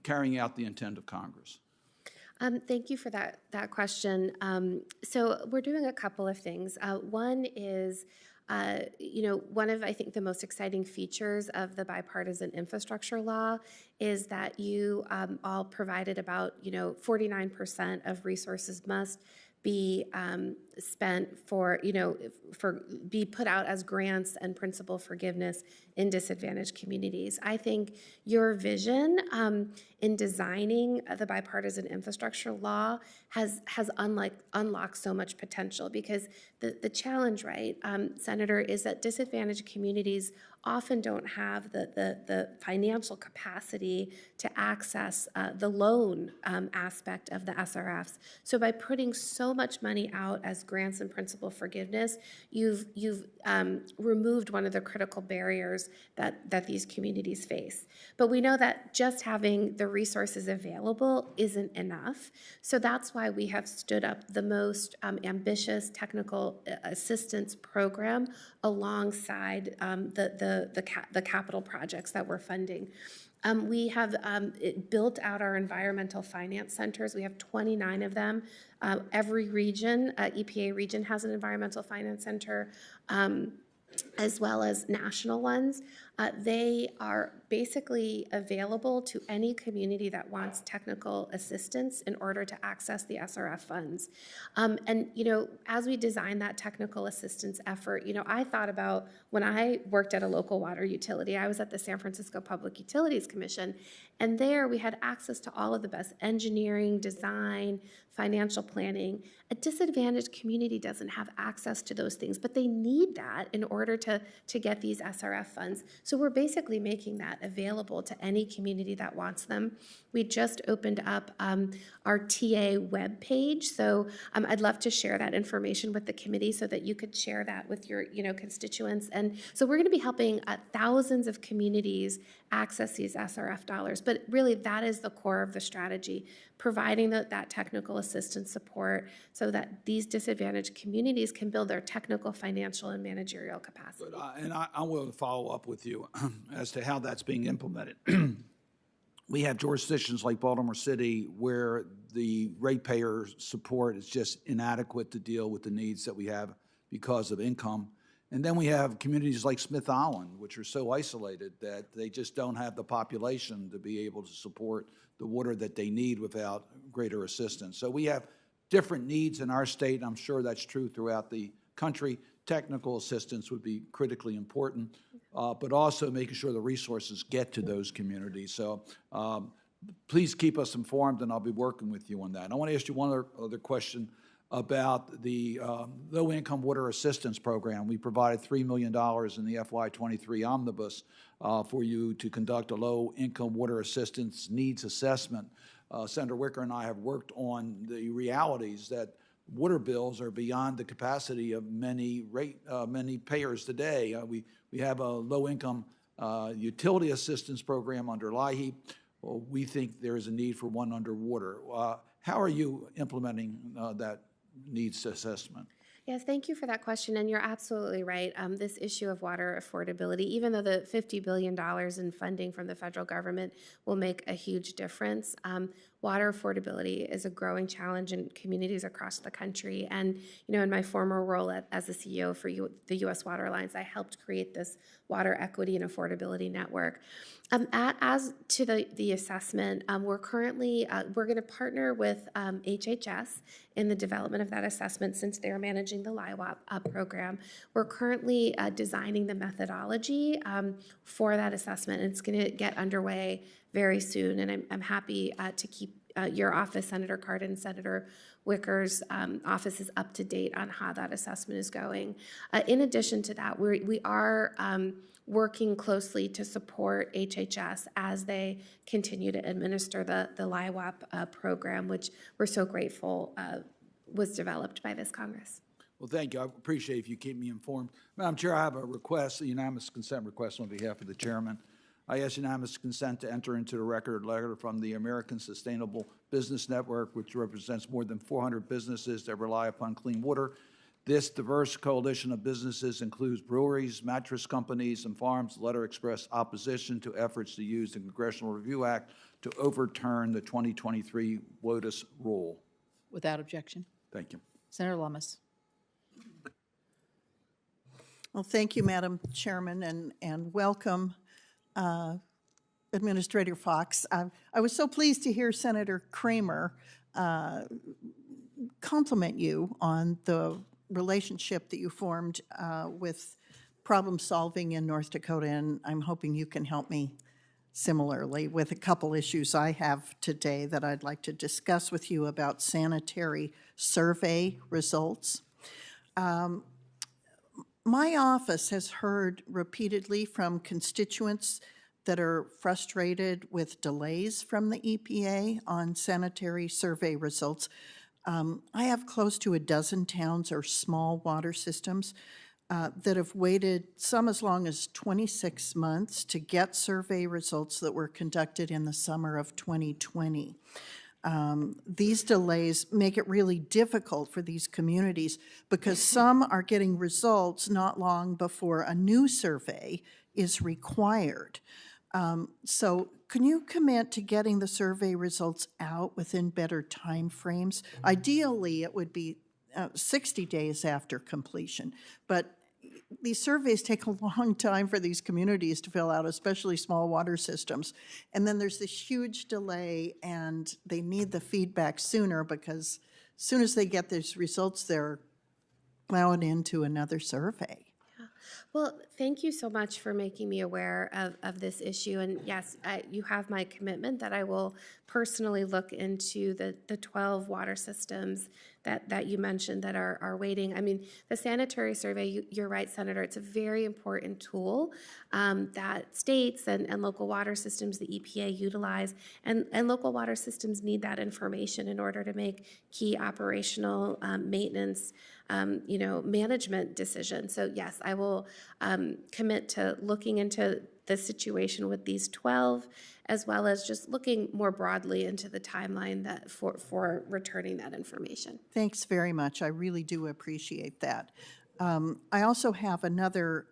carrying out the intent of Congress. Thank you for that question. So we're doing a couple of things. One is, one of, I think, the most exciting features of the bipartisan infrastructure law is that you all provided about, 49% of resources must be spent for, be put out as grants and principal forgiveness in disadvantaged communities. I think your vision in designing the bipartisan infrastructure law has unlocked so much potential, because the challenge, right, Senator, is that disadvantaged communities often don't have the financial capacity to access the loan aspect of the SRFs. So by putting so much money out as grants and principal forgiveness, you've removed one of the critical barriers that these communities face. But we know that just having the resources available isn't enough. So that's why we have stood up the most ambitious technical assistance program alongside the capital projects that we're funding. We have built out our environmental finance centers. We have 29 of them. Every region, EPA region, has an environmental finance center, as well as national ones. They are basically available to any community that wants technical assistance in order to access the SRF funds. And, as we design that technical assistance effort, I thought about when I worked at a local water utility. I was at the San Francisco Public Utilities Commission, and there we had access to all of the best engineering, design, financial planning. A disadvantaged community doesn't have access to those things, but they need that in order to get these SRF funds. So we're basically making that available to any community that wants them. We just opened up our TA webpage, so I'd love to share that information with the committee so that you could share that with your constituents. And so we're going to be helping thousands of communities access these SRF dollars. But really, that is the core of the strategy, providing that technical assistance support so that these disadvantaged communities can build their technical, financial, and managerial capacity. And I will follow up with you as to how that's being implemented. We have jurisdictions like Baltimore City where the ratepayer support is just inadequate to deal with the needs that we have because of income. And then we have communities like Smith Island, which are so isolated that they just don't have the population to be able to support the water that they need without greater assistance. So we have different needs in our state, and I'm sure that's true throughout the country. Technical assistance would be critically important, but also making sure the resources get to those communities. So please keep us informed, and I'll be working with you on that. And I want to ask you one other question about the low-income water assistance program. We provided $3 million in the FY23 omnibus for you to conduct a low-income water assistance needs assessment. Senator Wicker and I have worked on the realities that water bills are beyond the capacity of many payers today. We have a low-income utility assistance program under LIHEAP. Well, we think there is a need for one under water. How are you implementing that needs assessment? Yes, thank you for that question, and you're absolutely right. This issue of water affordability, even though the $50 billion in funding from the federal government will make a huge difference, water affordability is a growing challenge in communities across the country. And, in my former role as the CEO for the U.S. Water Alliance, I helped create this water equity and affordability network. As to the assessment, we're currently, we're going to partner with HHS in the development of that assessment since they're managing the LIWAP program. We're currently designing the methodology for that assessment, and it's going to get underway very soon. And I'm happy to keep your office, Senator Cardin, Senator Wicker's office is up to date on how that assessment is going. In addition to that, we are working closely to support HHS as they continue to administer the LIWAP program, which we're so grateful was developed by this Congress. Well, thank you. I appreciate if you keep me informed. Madam Chair, I have a request, a unanimous consent request on behalf of the chairman. I ask unanimous consent to enter into the record a letter from the American Sustainable Business Network, which represents more than 400 businesses that rely upon clean water. This diverse coalition of businesses includes breweries, mattress companies, and farms. The letter expressed opposition to efforts to use the Congressional Review Act to overturn the 2023 WOTUS rule. Without objection. Thank you. Senator Lummis. Well, thank you, Madam Chairman, and welcome, Administrator Fox. I was so pleased to hear Senator Kramer compliment you on the relationship that you formed with problem solving in North Dakota, and I'm hoping you can help me similarly with a couple issues I have today that I'd like to discuss with you about sanitary survey results. My office has heard repeatedly from constituents that are frustrated with delays from the EPA on sanitary survey results. I have close to a dozen towns or small water systems that have waited some as long as 26 months to get survey results that were conducted in the summer of 2020. These delays make it really difficult for these communities because some are getting results not long before a new survey is required. So can you commit to getting the survey results out within better timeframes? Ideally, it would be 60 days after completion, but these surveys take a long time for these communities to fill out, especially small water systems. And then there's this huge delay, and they need the feedback sooner because as soon as they get these results, they're plowing into another survey. Well, thank you so much for making me aware of this issue. And yes, you have my commitment that I will personally look into the 12 water systems that you mentioned that are waiting. I mean, the sanitary survey, you're right, Senator, it's a very important tool that states and local water systems, the EPA, utilize. And local water systems need that information in order to make key operational maintenance management decisions. So yes, I will commit to looking into the situation with these 12, as well as just looking more broadly into the timeline that for returning that information. Thanks very much. I really do appreciate that. I also have another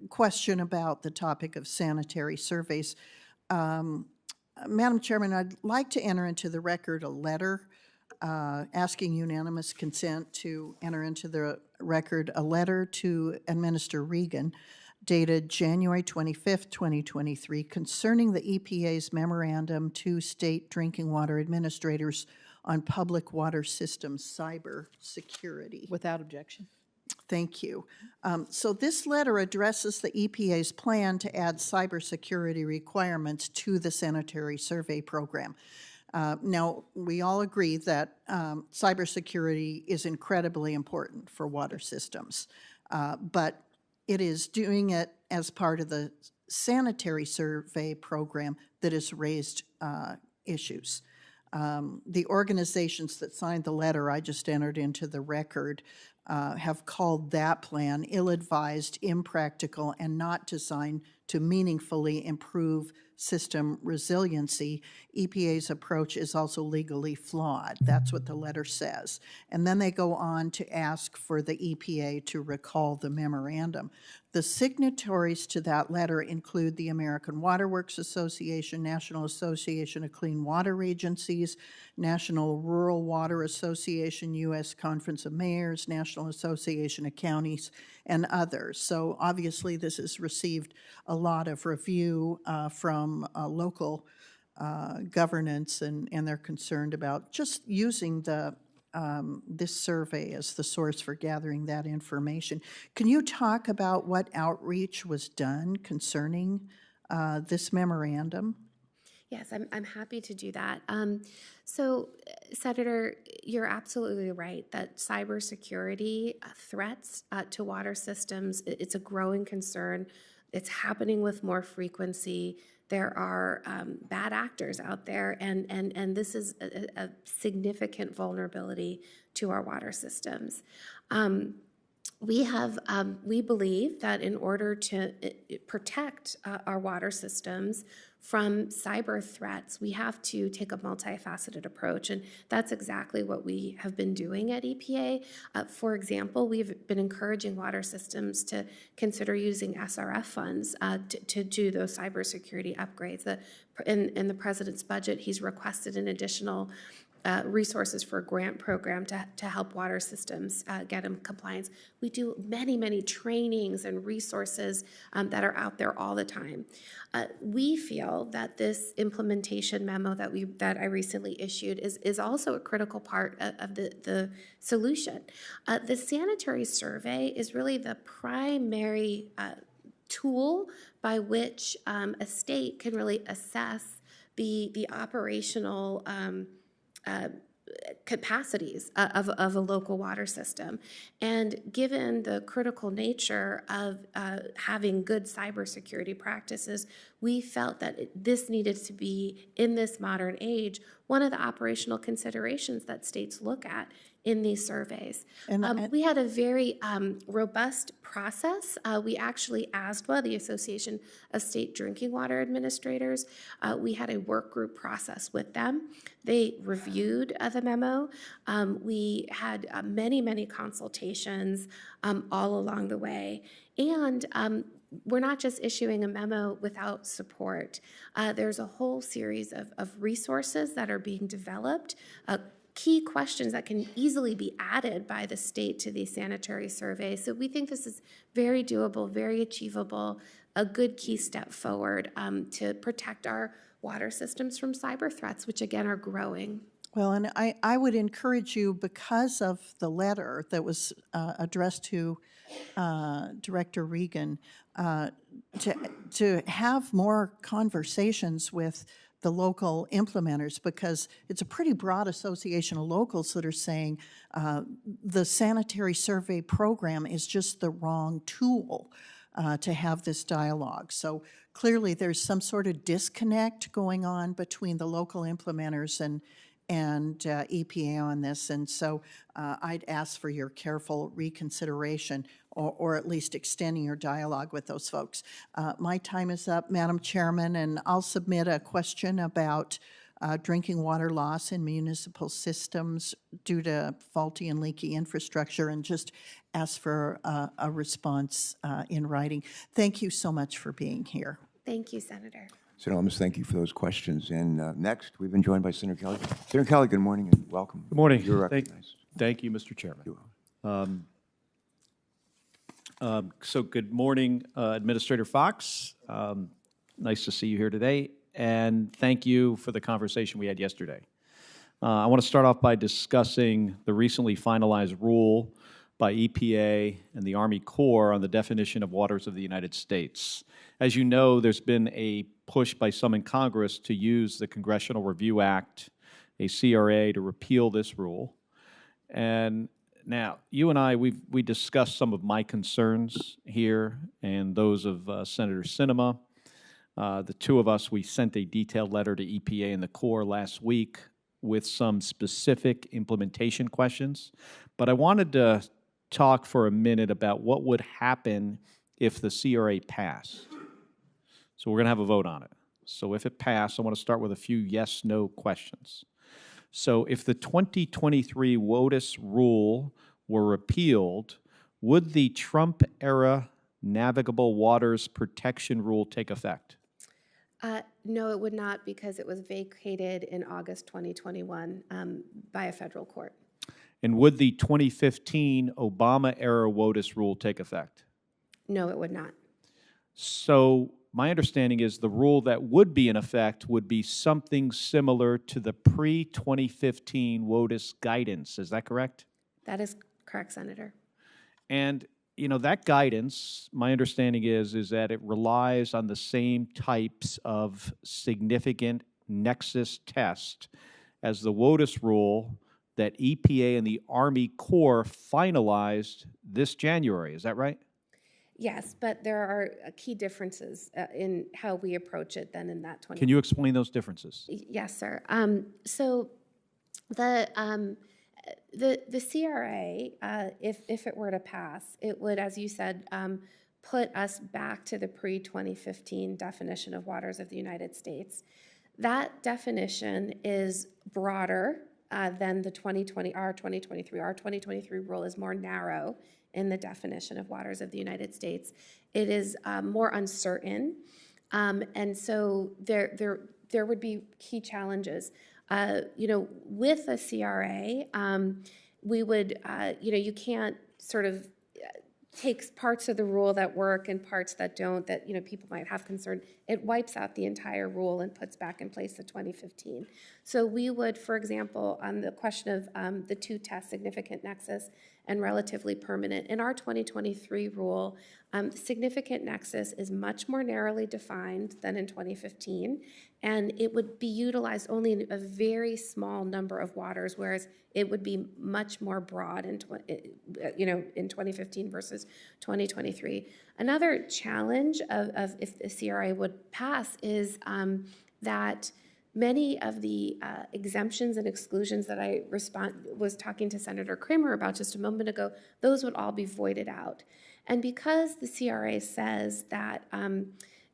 question about the topic of sanitary surveys. Madam Chairman, I'd like to enter into the record a letter asking unanimous consent to enter into the record a letter to Administrator Regan dated January 25th, 2023, concerning the EPA's memorandum to state drinking water administrators on public water systems cyber security. Without objection. Thank you. So this letter addresses the EPA's plan to add cybersecurity requirements to the sanitary survey program. Now, we all agree that cybersecurity is incredibly important for water systems, but it is doing it as part of the sanitary survey program that has raised issues. The organizations that signed the letter I just entered into the record have called that plan ill-advised, impractical, and not designed to meaningfully improve system resiliency. EPA's approach is also legally flawed. That's what the letter says. And then they go on to ask for the EPA to recall the memorandum. The signatories to that letter include the American Water Works Association, National Association of Clean Water Agencies, National Rural Water Association, U.S. Conference of Mayors, National Association of Counties, and others. So obviously this has received a lot of review from local governance, and they're concerned about just using the this survey as the source for gathering that information. Can you talk about what outreach was done concerning this memorandum? Yes, I'm happy to do that. So, Senator, you're absolutely right that cybersecurity threats to water systems, it's a growing concern. It's happening with more frequency. There are bad actors out there, and this is a significant vulnerability to our water systems. We believe that in order to protect our water systems from cyber threats, we have to take a multifaceted approach, and that's exactly what we have been doing at EPA. For example, we've been encouraging water systems to consider using SRF funds to do those cybersecurity upgrades. In the President's budget, he's requested an additional resources for a grant program to help water systems get in compliance. We do many trainings and resources that are out there all the time. We feel feel that this implementation memo that I recently issued is also a critical part of the solution. The sanitary survey is really the primary tool by which a state can really assess the operational capacities of a local water system. And given the critical nature of having good cybersecurity practices, we felt that this needed to be, in this modern age, one of the operational considerations that states look at in these surveys. We had a very robust process. We actually, ASBA, the Association of State Drinking Water Administrators, we had a work group process with them. They reviewed the memo. We had many consultations all along the way. And we're not just issuing a memo without support. There's a whole series of resources that are being developed, key questions that can easily be added by the state to the sanitary survey. So we think this is very doable, very achievable, a good key step forward to protect our water systems from cyber threats, which again are growing. Well, and I would encourage you, because of the letter that was addressed to Director Regan, to have more conversations with the local implementers, because it's a pretty broad association of locals that are saying the sanitary survey program is just the wrong tool to have this dialogue. So clearly there's some sort of disconnect going on between the local implementers and EPA on this, and so I'd ask for your careful reconsideration or at least extending your dialogue with those folks. My time is up, Madam Chairman, and I'll submit a question about drinking water loss in municipal systems due to faulty and leaky infrastructure, and just ask for a response in writing. Thank you so much for being here. Thank you, Senator. Senator Lummis, thank you for those questions. And next, we've been joined by Senator Kelly. Senator Kelly, good morning and welcome. Good morning. You're recognized. Thank you, Mr. Chairman. So good morning, Administrator Fox. Nice to see you here today, and thank you for the conversation we had yesterday. I want to start off by discussing the recently finalized rule by EPA and the Army Corps on the definition of waters of the United States. As you know, there's been a push by some in Congress to use the Congressional Review Act, a CRA, to repeal this rule. And now, you and I, we discussed some of my concerns here and those of Senator Sinema. The two of us, we sent a detailed letter to EPA and the Corps last week with some specific implementation questions. But I wanted to talk for a minute about what would happen if the CRA passed. So we're going to have a vote on it. So if it passed, I want to start with a few yes-no questions. So if the 2023 WOTUS rule were repealed, would the Trump-era navigable waters protection rule take effect? No, it would not, because it was vacated in August 2021 by a federal court. And would the 2015 Obama-era WOTUS rule take effect? No, it would not. So my understanding is the rule that would be in effect would be something similar to the pre-2015 WOTUS guidance. Is that correct? That is correct, Senator. And, you know, that guidance, my understanding is that it relies on the same types of significant nexus test as the WOTUS rule that EPA and the Army Corps finalized this January. Is that right? Yes, but there are key differences in how we approach it than in that 20. Can you explain those differences? Yes, sir. So the CRA, if it were to pass, it would, as you said, put us back to the pre-2015 definition of waters of the United States. That definition is broader than the 2020, our 2023. Our 2023 rule is more narrow in the definition of waters of the United States. It is more uncertain, and so there would be key challenges. With a CRA, we would, you can't sort of takes parts of the rule that work and parts that don't, that, you know, people might have concern. It wipes out the entire rule and puts back in place the 2015. So we would, for example, on the question of the two tests, significant nexus and relatively permanent, in our 2023 rule, significant nexus is much more narrowly defined than in 2015, and it would be utilized only in a very small number of waters, whereas it would be much more broad in, in 2015 versus 2023. Another challenge of if the CRA would pass is that many of the exemptions and exclusions that I was talking to Senator Kramer about just a moment ago, those would all be voided out. And because the CRA says that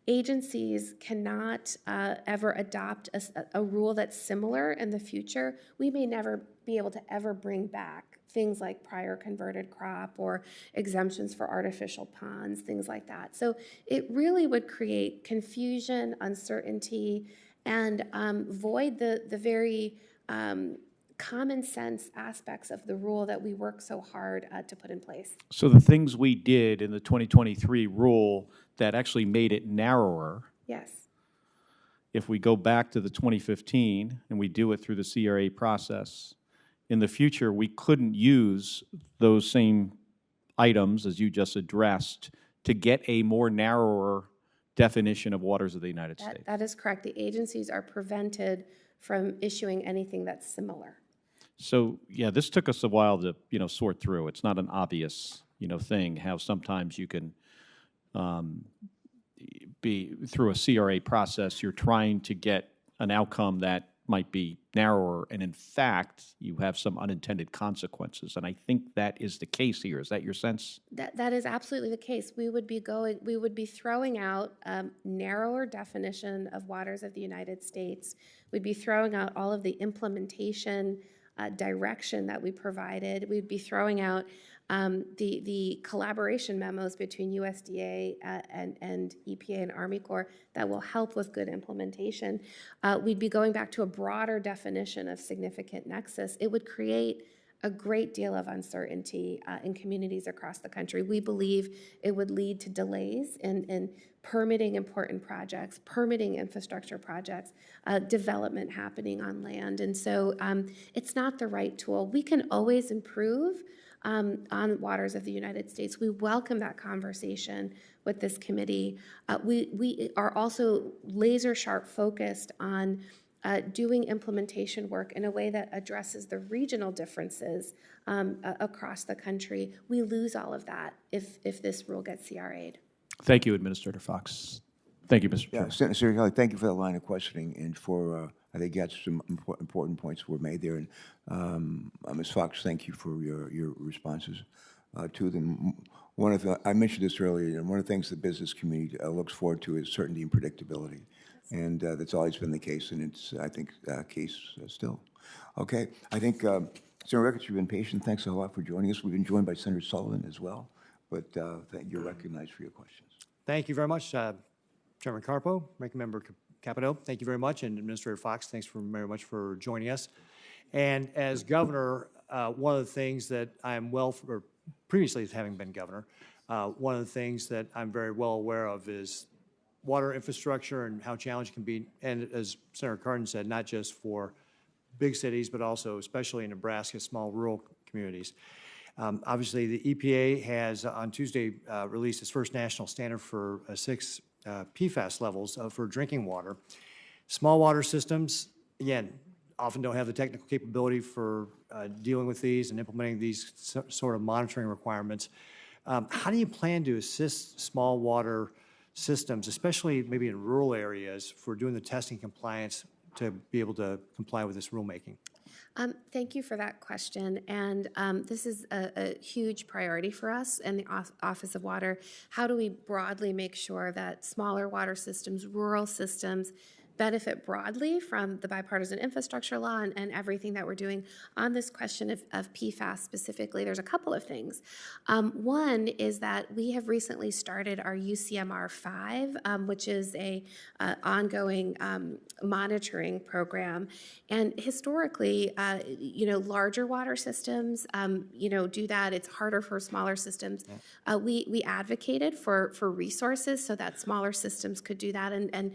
agencies cannot ever adopt a rule that's similar in the future, we may never be able to ever bring back things like prior converted crop or exemptions for artificial ponds, things like that. So it really would create confusion, uncertainty, and void the very common sense aspects of the rule that we work so hard to put in place. So the things we did in the 2023 rule that actually made it narrower, Yes. if we go back to the 2015 and we do it through the CRA process, in the future, we couldn't use those same items, as you just addressed, to get a more narrower definition of waters of the United States. That is correct. The agencies are prevented from issuing anything that's similar. So, yeah, this took us a while to, sort through. It's not an obvious, thing, how sometimes you can be, through a CRA process, you're trying to get an outcome that might be narrower, and in fact, you have some unintended consequences. And I think that is the case here. Is that your sense? That is absolutely the case. We would be throwing out narrower definition of waters of the United States. We'd be throwing out all of the implementation direction that we provided. We'd be throwing out the collaboration memos between USDA and EPA and Army Corps that will help with good implementation. We'd be going back to a broader definition of significant nexus. It would create a great deal of uncertainty in communities across the country. We believe it would lead to delays in permitting important projects, permitting infrastructure projects, development happening on land. And so it's not the right tool. We can always improve on waters of the United States. We welcome that conversation with this committee. We are also laser sharp focused on doing implementation work in a way that addresses the regional differences across the country. We lose all of that if this rule gets CRA'd. Thank you, Administrator Fox. Thank you, Mr. Chair. Yeah, Senator Kelly, thank you for that line of questioning and for, I think that's some important points were made there. And Ms. Fox, thank you for your responses to them. I mentioned this earlier, and one of the things the business community looks forward to is certainty and predictability. And that's always been the case, and it's, I think, case still. Okay, I think, Senator Ricketts, you've been patient. Thanks a lot for joining us. We've been joined by Senator Sullivan as well, but you're recognized for your questions. Thank you very much, Chairman Carpo, Ranking Member Capito. Thank you very much, and Administrator Fox, thanks very much for joining us. And as governor, one of the things that I'm previously having been governor, one of the things that I'm very well aware of is water infrastructure and how challenging it can be. And as Senator Cardin said, not just for big cities, but also, especially in Nebraska, small rural communities. Obviously, the EPA has on Tuesday released its first national standard for 6 PFAS levels for drinking water. Small water systems, again, often don't have the technical capability for dealing with these and implementing these sort of monitoring requirements. How do you plan to assist small water systems, especially maybe in rural areas, for doing the testing compliance to be able to comply with this rulemaking? Thank you for that question. And this is a huge priority for us in the Office of Water. How do we broadly make sure that smaller water systems, rural systems, benefit broadly from the bipartisan infrastructure law and everything that we're doing on this question of PFAS specifically? There's a couple of things. One is that we have recently started our UCMR 5, which is a ongoing monitoring program. And historically, larger water systems, do that. It's harder for smaller systems. We advocated for resources so that smaller systems could do that. And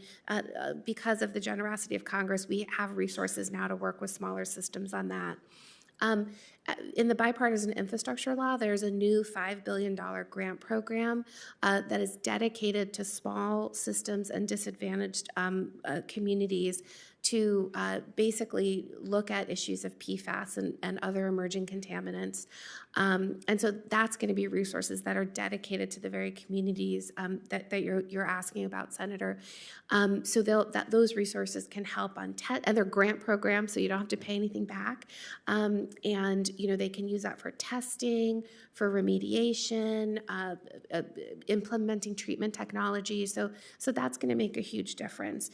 because of the generosity of Congress, we have resources now to work with smaller systems on that. In the bipartisan infrastructure law, there's a new $5 billion grant program that is dedicated to small systems and disadvantaged communities to basically look at issues of PFAS and other emerging contaminants. And so that's going to be resources that are dedicated to the very communities that you're asking about, Senator. So those resources can help on and they're grant programs, so you don't have to pay anything back. And they can use that for testing, for remediation, implementing treatment technology. So that's going to make a huge difference.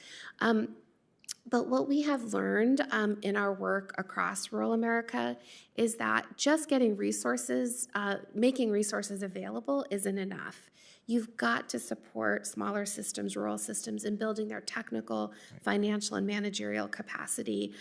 But what we have learned in our work across rural America is that just getting resources, making resources available isn't enough. You've got to support smaller systems, rural systems, in building their technical, financial, and managerial capacity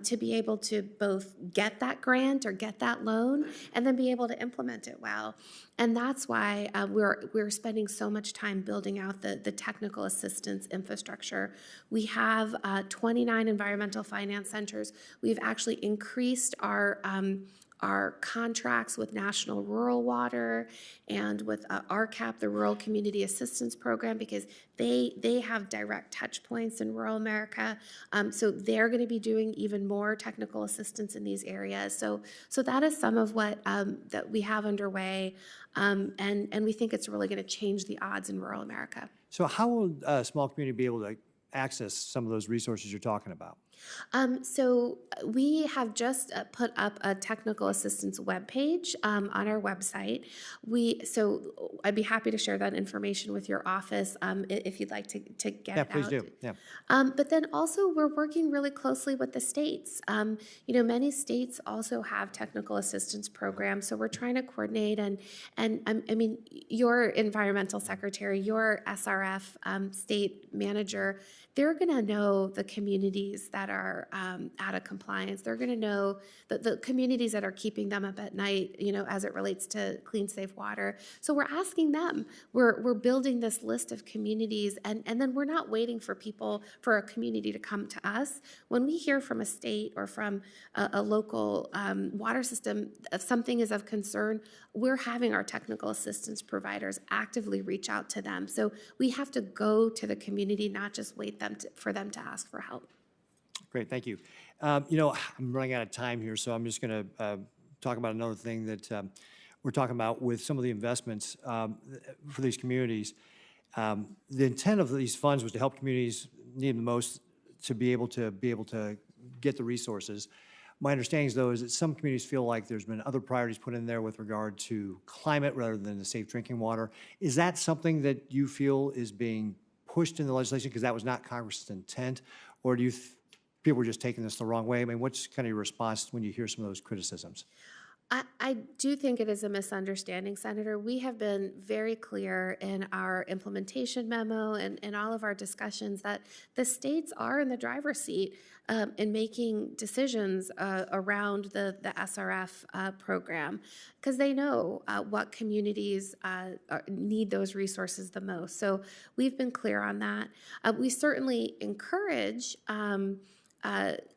to be able to both get that grant or get that loan and then be able to implement it well. And that's why we're spending so much time building out the technical assistance infrastructure. We have 29 environmental finance centers. We've actually increased our contracts with National Rural Water and with RCAP, the Rural Community Assistance Program, because they have direct touch points in rural America. So they're going to be doing even more technical assistance in these areas. So that is some of what that we have underway, and we think it's really going to change the odds in rural America. So how will a small community be able to access some of those resources you're talking about? So we have just put up a technical assistance webpage on our website. So I'd be happy to share that information with your office if you'd like to get it out. Please do. Yeah. But then also we're working really closely with the states. Many states also have technical assistance programs, so we're trying to coordinate and I mean, your environmental secretary, your SRF state manager, they're going to know the communities that are out of compliance. They're going to know the communities that are keeping them up at night, as it relates to clean, safe water. So we're asking them. We're building this list of communities, and then we're not waiting for a community to come to us. When we hear from a state or from a local water system, if something is of concern, we're having our technical assistance providers actively reach out to them. So we have to go to the community, not just wait for them to ask for help. Great, thank you. I'm running out of time here, so I'm just going to talk about another thing that we're talking about with some of the investments for these communities. The intent of these funds was to help communities need the most to be able to get the resources. My understanding, though, is that some communities feel like there's been other priorities put in there with regard to climate rather than the safe drinking water. Is that something that you feel is being pushed in the legislation because that was not Congress's intent, or do you people are just taking this the wrong way? I mean, what's kind of your response when you hear some of those criticisms? I do think it is a misunderstanding, Senator. We have been very clear in our implementation memo and in all of our discussions that the states are in the driver's seat in making decisions around the SRF program because they know what communities need those resources the most. So we've been clear on that. We certainly encourage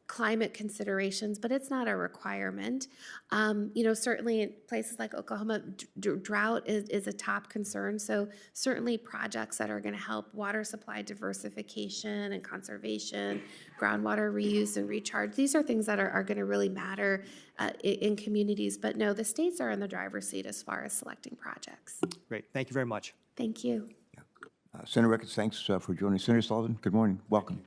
climate considerations, but it's not a requirement. Certainly in places like Oklahoma, drought is a top concern. So certainly projects that are going to help water supply diversification and conservation, groundwater reuse and recharge, these are things that are going to really matter in communities. But no, the states are in the driver's seat as far as selecting projects. Great, thank you very much. Thank you. Senator Ricketts, thanks for joining. Senator Sullivan, good morning. Welcome.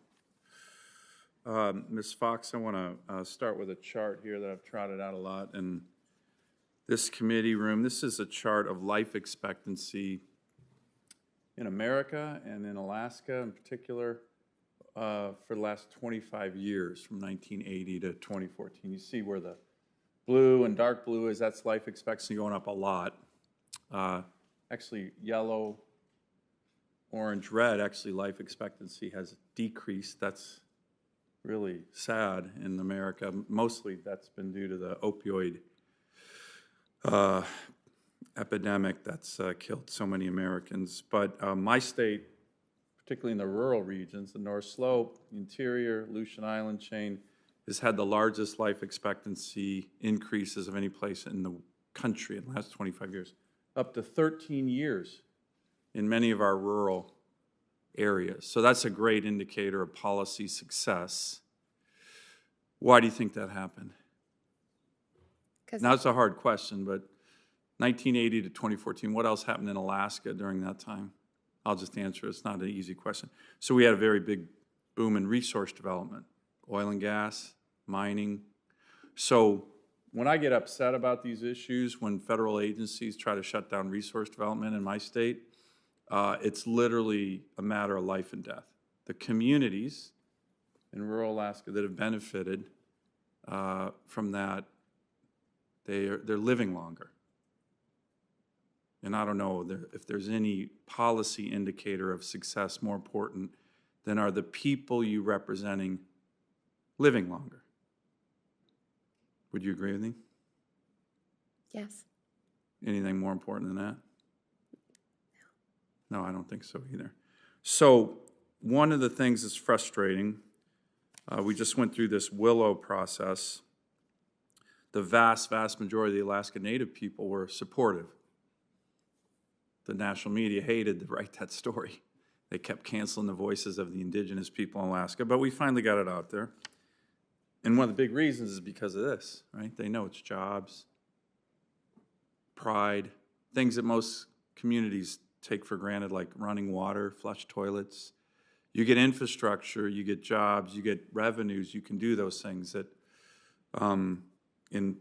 Ms. Fox, I want to start with a chart here that I've trotted out a lot. And this committee room, this is a chart of life expectancy in America and in Alaska in particular for the last 25 years, from 1980 to 2014. You see where the blue and dark blue is, that's life expectancy going up a lot. Actually, yellow, orange, red, actually life expectancy has decreased. That's really sad in America. Mostly that's been due to the opioid epidemic that's killed so many Americans. But my state, particularly in the rural regions, the North Slope, the interior, Aleutian Island chain, has had the largest life expectancy increases of any place in the country in the last 25 years, up to 13 years in many of our rural areas. So that's a great indicator of policy success. Why do you think that happened? Now, it's a hard question, but 1980 to 2014, what else happened in Alaska during that time? I'll just answer it. It's not an easy question. So we had a very big boom in resource development, oil and gas, mining. So when I get upset about these issues, when federal agencies try to shut down resource development in my state, it's literally a matter of life and death. The communities in rural Alaska that have benefited from that, they're living longer. And I don't know if there's any policy indicator of success more important than are the people you representing living longer. Would you agree with me? Yes. Anything more important than that? No, I don't think so either. So one of the things that's frustrating, we just went through this Willow process. The vast majority of the Alaska Native people were supportive. The national media hated to write that story. They kept canceling the voices of the indigenous people in Alaska, but we finally got it out there. And one of the big reasons is because of this, right? They know it's jobs, pride, things that most communities take for granted, like running water, flush toilets. You get infrastructure, you get jobs, you get revenues, you can do those things that in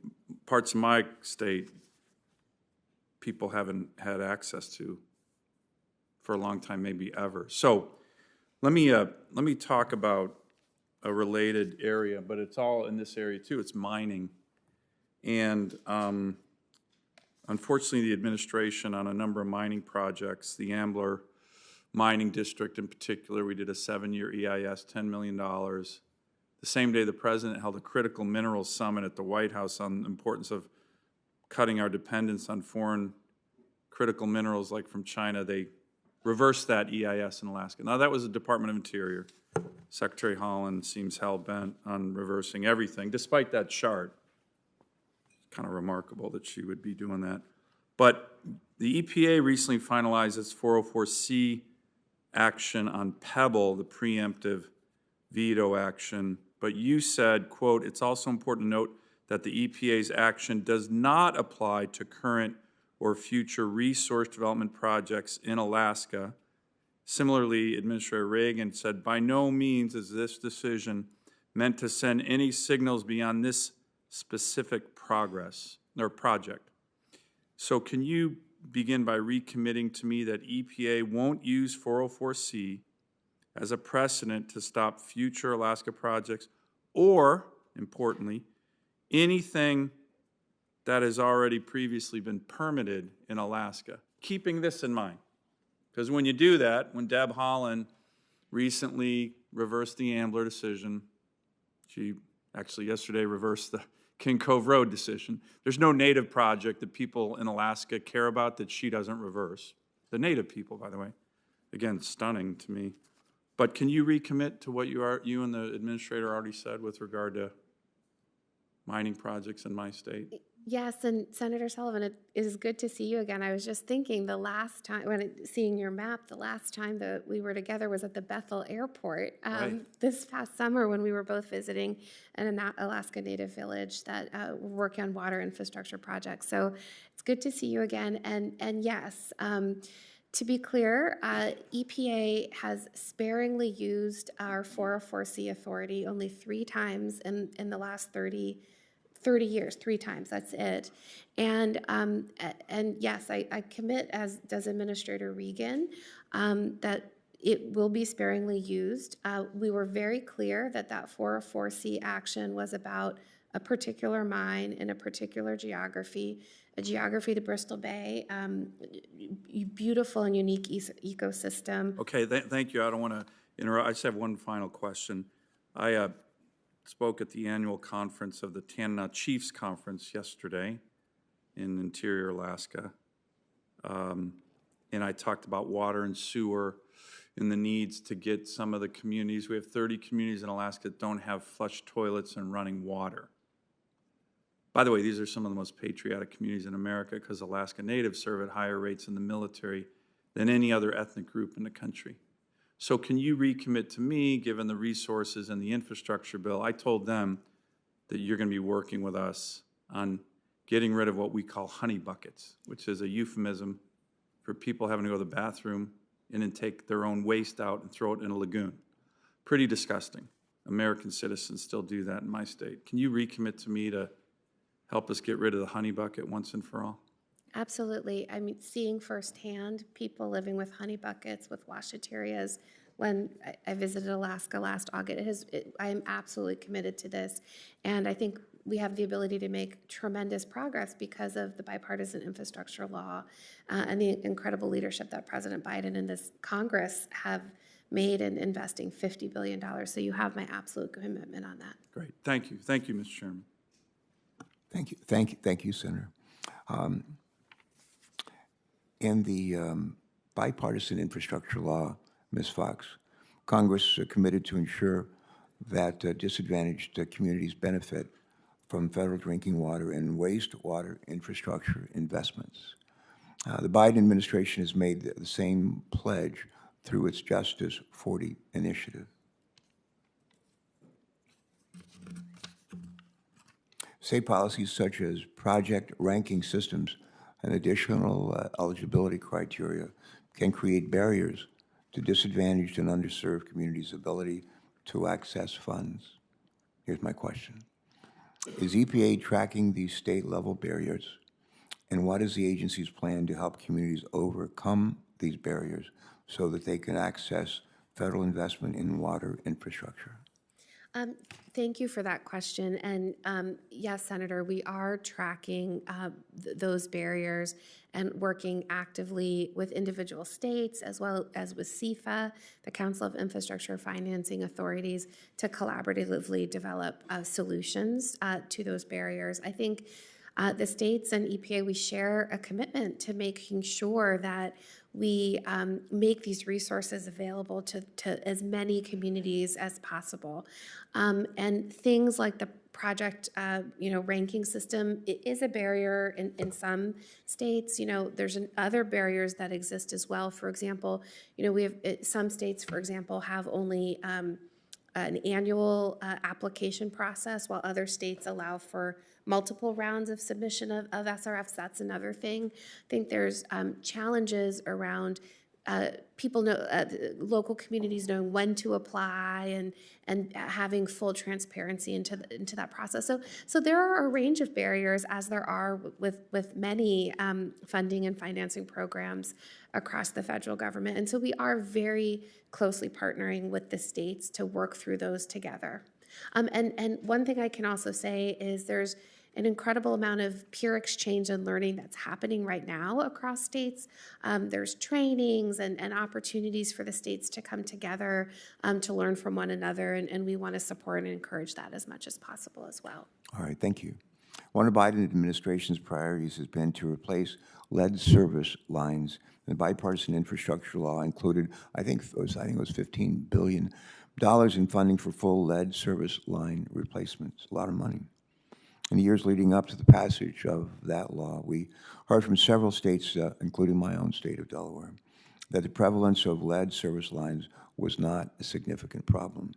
parts of my state, people haven't had access to for a long time, maybe ever. So let me talk about a related area, but it's all in this area too. It's mining. And unfortunately, the administration on a number of mining projects, the Ambler Mining District in particular, we did a 7-year EIS, $10 million. The same day the president held a critical minerals summit at the White House on the importance of cutting our dependence on foreign critical minerals like from China, they reversed that EIS in Alaska. Now that was the Department of Interior. Secretary Holland seems hell-bent on reversing everything, despite that chart. Kind of remarkable that she would be doing that. But the EPA recently finalized its 404C action on Pebble, the preemptive veto action. But you said, quote, it's also important to note that the EPA's action does not apply to current or future resource development projects in Alaska. Similarly, Administrator Reagan said, by no means is this decision meant to send any signals beyond this specific project. So can you begin by recommitting to me that EPA won't use 404C as a precedent to stop future Alaska projects or, importantly, anything that has already previously been permitted in Alaska, keeping this in mind? Because when you do that, when Deb Haaland recently reversed the Ambler decision, she actually yesterday reversed the King Cove Road decision. There's no native project that people in Alaska care about that she doesn't reverse. The native people, by the way. Again, stunning to me. But can you recommit to what you and the administrator already said with regard to mining projects in my state? Yes, and Senator Sullivan, it is good to see you again. I was just thinking the last time, seeing your map, the last time that we were together was at the Bethel Airport this past summer when we were both visiting an Alaska Native village that were working on water infrastructure projects. So it's good to see you again. And yes, to be clear, EPA has sparingly used our 404C authority only 3 times in the last 30 years, 3 times, that's it. And yes, I commit, as does Administrator Regan, that it will be sparingly used. We were very clear that 404C action was about a particular mine in a particular geography, the Bristol Bay, beautiful and unique ecosystem. Okay, thank you. I don't want to interrupt. I just have one final question. I spoke at the annual conference of the Tanana Chiefs Conference yesterday in Interior Alaska. And I talked about water and sewer and the needs to get some of the communities. We have 30 communities in Alaska that don't have flush toilets and running water. By the way, these are some of the most patriotic communities in America because Alaska Natives serve at higher rates in the military than any other ethnic group in the country. So can you recommit to me, given the resources and the infrastructure bill? I told them that you're going to be working with us on getting rid of what we call honey buckets, which is a euphemism for people having to go to the bathroom and then take their own waste out and throw it in a lagoon. Pretty disgusting. American citizens still do that in my state. Can you recommit to me to help us get rid of the honey bucket once and for all? Absolutely. I mean, seeing firsthand people living with honey buckets, with washaterias. When I visited Alaska last August, I am absolutely committed to this. And I think we have the ability to make tremendous progress because of the bipartisan infrastructure law and the incredible leadership that President Biden and this Congress have made in investing $50 billion. So you have my absolute commitment on that. Great. Thank you. Thank you, Mr. Chairman. Thank you. Thank you, Senator. In the bipartisan infrastructure law, Ms. Fox, Congress committed to ensure that disadvantaged communities benefit from federal drinking water and wastewater infrastructure investments. The Biden administration has made the same pledge through its Justice 40 initiative. State policies such as project ranking systems and additional eligibility criteria can create barriers to disadvantaged and underserved communities' ability to access funds. Here's my question. Is EPA tracking these state-level barriers? And what is the agency's plan to help communities overcome these barriers so that they can access federal investment in water infrastructure? Thank you for that question. And yes, Senator, we are tracking those barriers and working actively with individual states as well as with CFA, the Council of Infrastructure Financing Authorities, to collaboratively develop solutions to those barriers. I think the states and EPA, we share a commitment to making sure that we make these resources available to as many communities as possible. And things like the project ranking system, it is a barrier in some states. There's other barriers that exist as well. For example, we have some states, for example, have only an annual application process, while other states allow for multiple rounds of submission of SRFs. That's another thing. I think there's challenges around people local communities knowing when to apply and having full transparency into that process. So there are a range of barriers, as there are with many funding and financing programs across the federal government. And so we are very closely partnering with the states to work through those together. And one thing I can also say is there's an incredible amount of peer exchange and learning that's happening right now across states. There's trainings and opportunities for the states to come together to learn from one another, and we want to support and encourage that as much as possible as well. All right, thank you. One of the Biden administration's priorities has been to replace lead service lines. The bipartisan infrastructure law included, I think it was $15 billion in funding for full lead service line replacements. A lot of money. In the years leading up to the passage of that law, we heard from several states, including my own state of Delaware, that the prevalence of lead service lines was not a significant problem.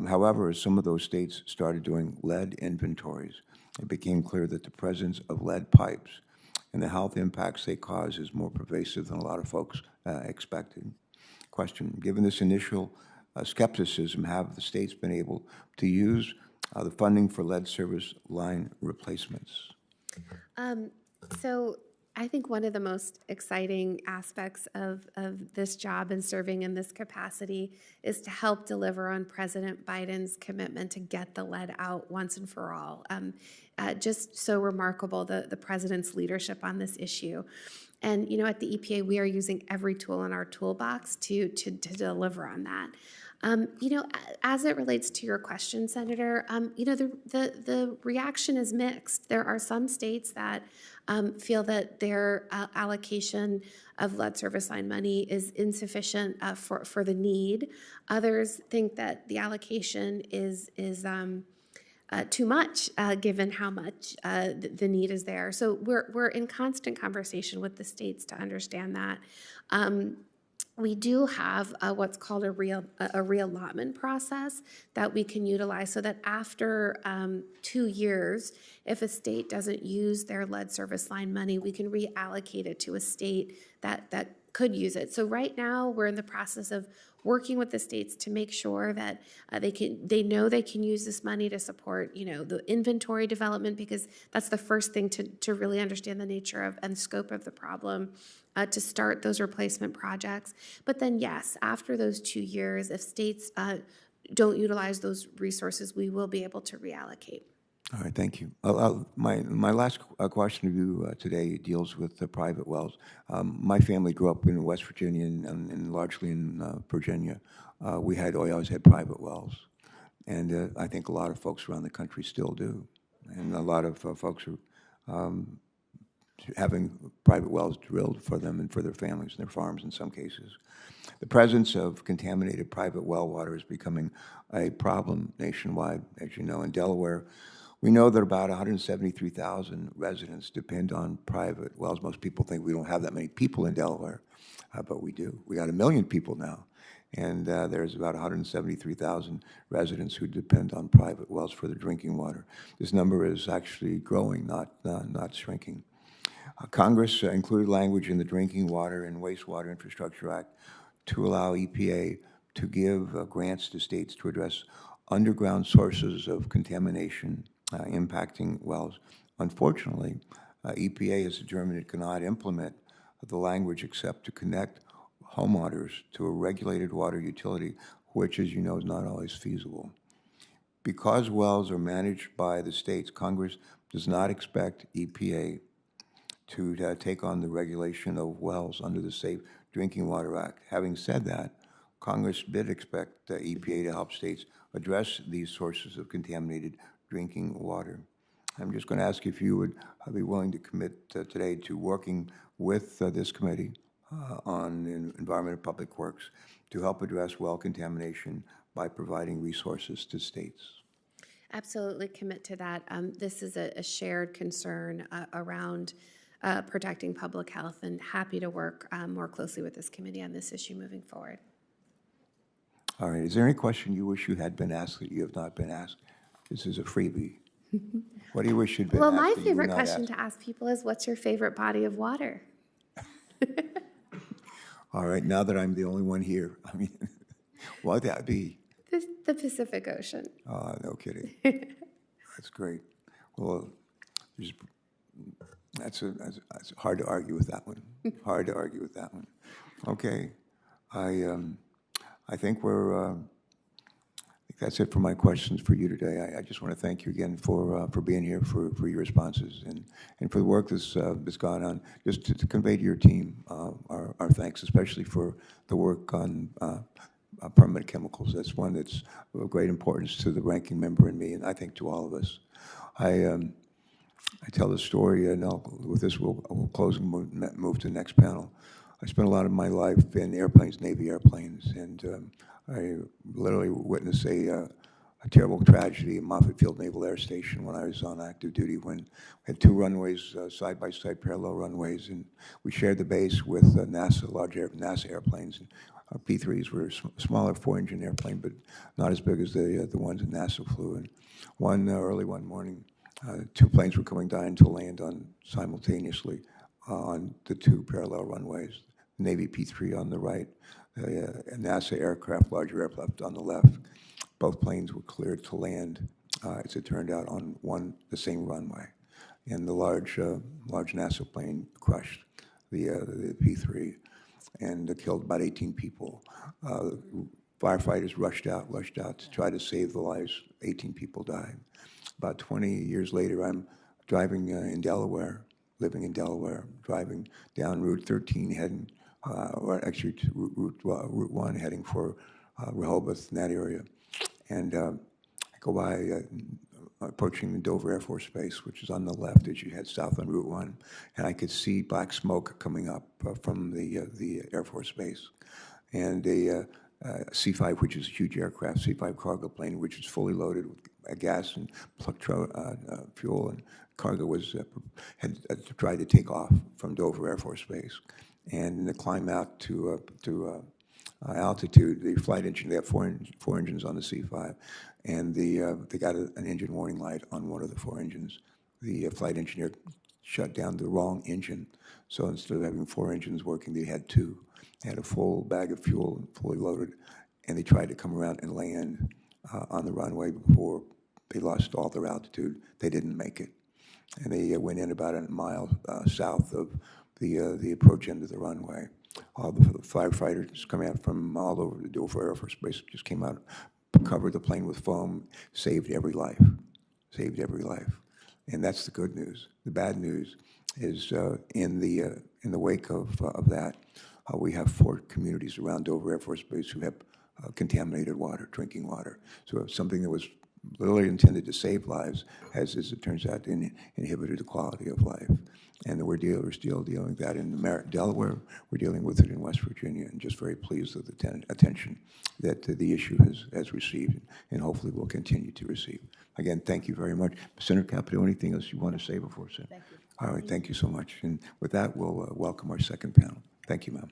However, as some of those states started doing lead inventories, it became clear that the presence of lead pipes and the health impacts they cause is more pervasive than a lot of folks expected. Question, given this initial skepticism, have the states been able to use the funding for lead service line replacements? So I think one of the most exciting aspects of this job and serving in this capacity is to help deliver on President Biden's commitment to get the lead out once and for all. Just so remarkable, the president's leadership on this issue. And, at the EPA, we are using every tool in our toolbox to deliver on that. As it relates to your question, Senator, the reaction is mixed. There are some states that feel that their allocation of lead service line money is insufficient for the need. Others think that the allocation is too much, given how much the need is there. So we're in constant conversation with the states to understand that. We do have what's called a reallotment process that we can utilize, so that after 2 years, if a state doesn't use their lead service line money, we can reallocate it to a state that could use it. So right now, we're in the process of working with the states to make sure that they know they can use this money to support, the inventory development, because that's the first thing to really understand the nature of and scope of the problem, to start those replacement projects. But then, yes, after those 2 years, if states don't utilize those resources, we will be able to reallocate. All right, thank you. My last question to you today deals with the private wells. My family grew up in West Virginia and largely in Virginia. We always had private wells, and I think a lot of folks around the country still do. And a lot of folks are having private wells drilled for them and for their families and their farms in some cases. The presence of contaminated private well water is becoming a problem nationwide, as you know. In Delaware, we know that about 173,000 residents depend on private wells. Most people think we don't have that many people in Delaware, but we do. We got 1 million people now, and there's about 173,000 residents who depend on private wells for their drinking water. This number is actually growing, not shrinking. Congress included language in the Drinking Water and Wastewater Infrastructure Act to allow EPA to give grants to states to address underground sources of contamination impacting wells. Unfortunately, EPA has determined it cannot implement the language except to connect homeowners to a regulated water utility, which, as you know, is not always feasible. Because wells are managed by the states, Congress does not expect EPA to take on the regulation of wells under the Safe Drinking Water Act. Having said that, Congress did expect the EPA to help states address these sources of contaminated drinking water. I'm just going to ask if you would be willing to commit today to working with this committee on Environment and Public Works to help address well contamination by providing resources to states. Absolutely commit to that. This is a shared concern around protecting public health, and happy to work more closely with this committee on this issue moving forward. All right. Is there any question you wish you had been asked that you have not been asked? This is a freebie. What do you wish you'd been asked? Well, my favorite question to ask people is, what's your favorite body of water? All right. Now that I'm the only one here, what would that be? The Pacific Ocean. Oh, no kidding. That's great. Well, that's hard to argue with that one. Hard to argue with that one. Okay. I think that's it for my questions for you today. I just want to thank you again for being here, for your responses, and for the work that's gone on. Just to convey to your team our thanks, especially for the work on permanent chemicals. That's one that's of great importance to the ranking member and me, and I think to all of us. I tell the story, and with this we'll close and move to the next panel. I spent a lot of my life in airplanes, Navy airplanes, and I literally witnessed a terrible tragedy at Moffett Field Naval Air Station when I was on active duty, when we had 2 runways, side-by-side parallel runways, and we shared the base with NASA airplanes. And our P-3s were a smaller 4-engine airplane, but not as big as the ones that NASA flew. And early one morning, 2 planes were coming down to land simultaneously on the 2 parallel runways. Navy P-3 on the right, a NASA aircraft, larger aircraft on the left. Both planes were cleared to land, as it turned out, on the same runway. And the large NASA plane crushed the P-3 and killed about 18 people. Firefighters rushed out to try to save the lives. 18 people died. About 20 years later, I'm driving in Delaware, living in Delaware, driving down Route 13, heading, or actually to Route 1, heading for Rehoboth, in that area. And I go by approaching the Dover Air Force Base, which is on the left as you head south on Route 1, and I could see black smoke coming up from the Air Force Base. And a C-5, which is a huge aircraft, C-5 cargo plane, which is fully loaded with gas and fuel and cargo, had tried to take off from Dover Air Force Base. And in the climb out to altitude, the flight engine, they have four engines on the C-5, and they got an engine warning light on one of the 4 engines. The flight engineer shut down the wrong engine, so instead of having 4 engines working, they had 2. They had a full bag of fuel, fully loaded, and they tried to come around and land on the runway before they lost all their altitude. They didn't make it, and they went in about a mile south of the approach end of the runway. All the firefighters coming out from all over the Dover Air Force Base just came out, covered the plane with foam, saved every life, and that's the good news. The bad news is in the wake of that, we have 4 communities around Dover Air Force Base who have contaminated water, drinking water. So something that was literally intended to save lives has, as it turns out, inhibited the quality of life. And we're still dealing with that in Delaware. We're dealing with it in West Virginia, and just very pleased with the attention that the issue has received, and hopefully will continue to receive. Again, thank you very much. Senator Capito, anything else you want to say before, sir? Thank you. All right, thank you so much. And with that, we'll welcome our second panel. Thank you, ma'am.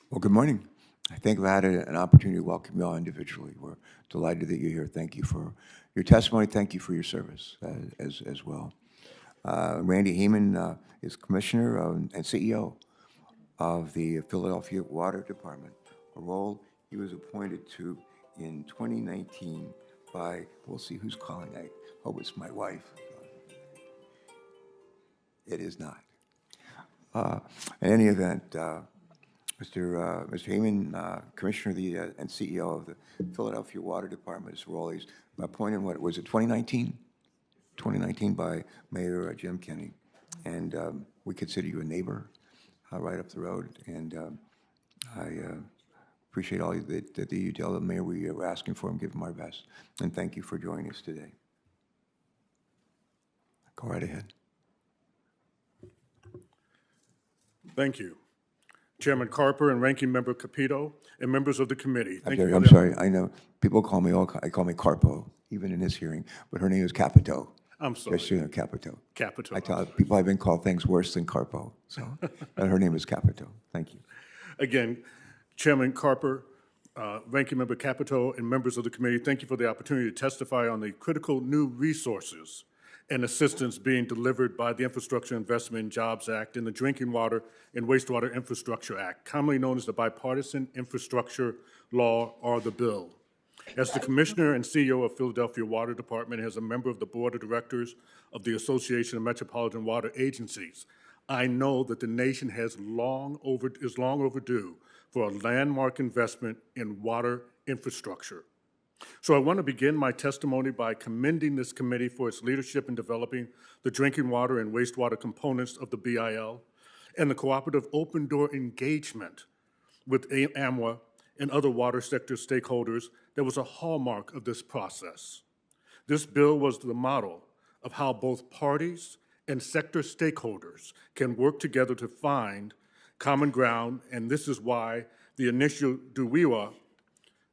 Well, good morning. I think we had an opportunity to welcome you all individually. We're delighted that you're here. Thank you for your testimony. Thank you for your service as well. Randy Heeman is Commissioner and CEO of the Philadelphia Water Department, a role he was appointed to in 2019 by, we'll see who's calling. I hope it's my wife. It is not. In any event, Mr. Heeman, Commissioner and CEO of the Philadelphia Water Department, his role is appointed, what was it, 2019? 2019 by Mayor Jim Kenney. And we consider you a neighbor right up the road. And I appreciate all that you tell the mayor we are asking for and give him our best. And thank you for joining us today. Go right ahead. Thank you. Chairman Carper and Ranking Member Capito and members of the committee. I'm sorry. I know people call me Carpo, even in this hearing, but her name is Capito. I'm sorry. Just so you know, Capito. Capito. I tell people I've been called things worse than Carpo, so but her name is Capito. Thank you. Again, Chairman Carper, Ranking Member Capito, and members of the committee, thank you for the opportunity to testify on the critical new resources and assistance being delivered by the Infrastructure Investment and Jobs Act and the Drinking Water and Wastewater Infrastructure Act, commonly known as the Bipartisan Infrastructure Law, or the bill. As the Commissioner and CEO of Philadelphia Water Department and as a member of the Board of Directors of the Association of Metropolitan Water Agencies, I know that the nation is long overdue for a landmark investment in water infrastructure. So I want to begin my testimony by commending this committee for its leadership in developing the drinking water and wastewater components of the BIL and the cooperative open door engagement with AMWA and other water sector stakeholders that was a hallmark of this process. This bill was the model of how both parties and sector stakeholders can work together to find common ground, and this is why the initial DWIWA,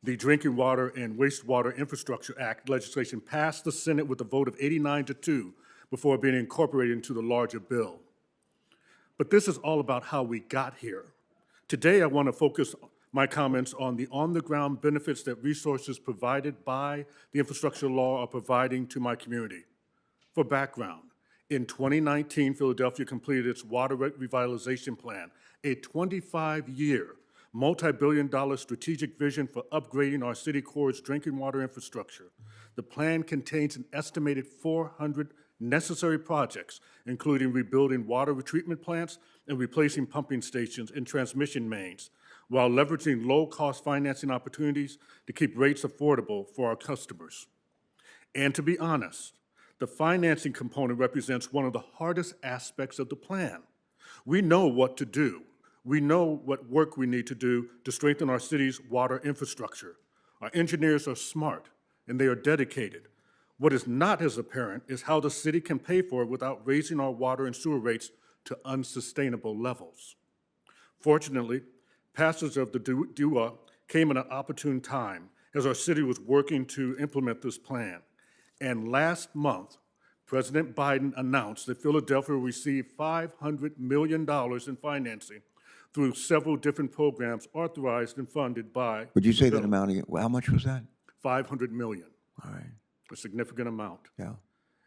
the Drinking Water and Wastewater Infrastructure Act legislation, passed the Senate with a vote of 89-2 before being incorporated into the larger bill. But this is all about how we got here. Today, I want to focus my comments on the on-the-ground benefits that resources provided by the infrastructure law are providing to my community. For background, in 2019, Philadelphia completed its water revitalization plan, a 25-year, multi-billion-dollar strategic vision for upgrading our city core's drinking water infrastructure. The plan contains an estimated 400 necessary projects, including rebuilding water treatment plants and replacing pumping stations and transmission mains, while leveraging low-cost financing opportunities to keep rates affordable for our customers. And to be honest, the financing component represents one of the hardest aspects of the plan. We know what to do. We know what work we need to do to strengthen our city's water infrastructure. Our engineers are smart, and they are dedicated. What is not as apparent is how the city can pay for it without raising our water and sewer rates to unsustainable levels. Fortunately, passage of the DUA came at an opportune time as our city was working to implement this plan. And last month, President Biden announced that Philadelphia will receive $500 million in financing through several different programs authorized and funded by— Would you say that amount again? How much was that? $500 million. All right. A significant amount. Yeah.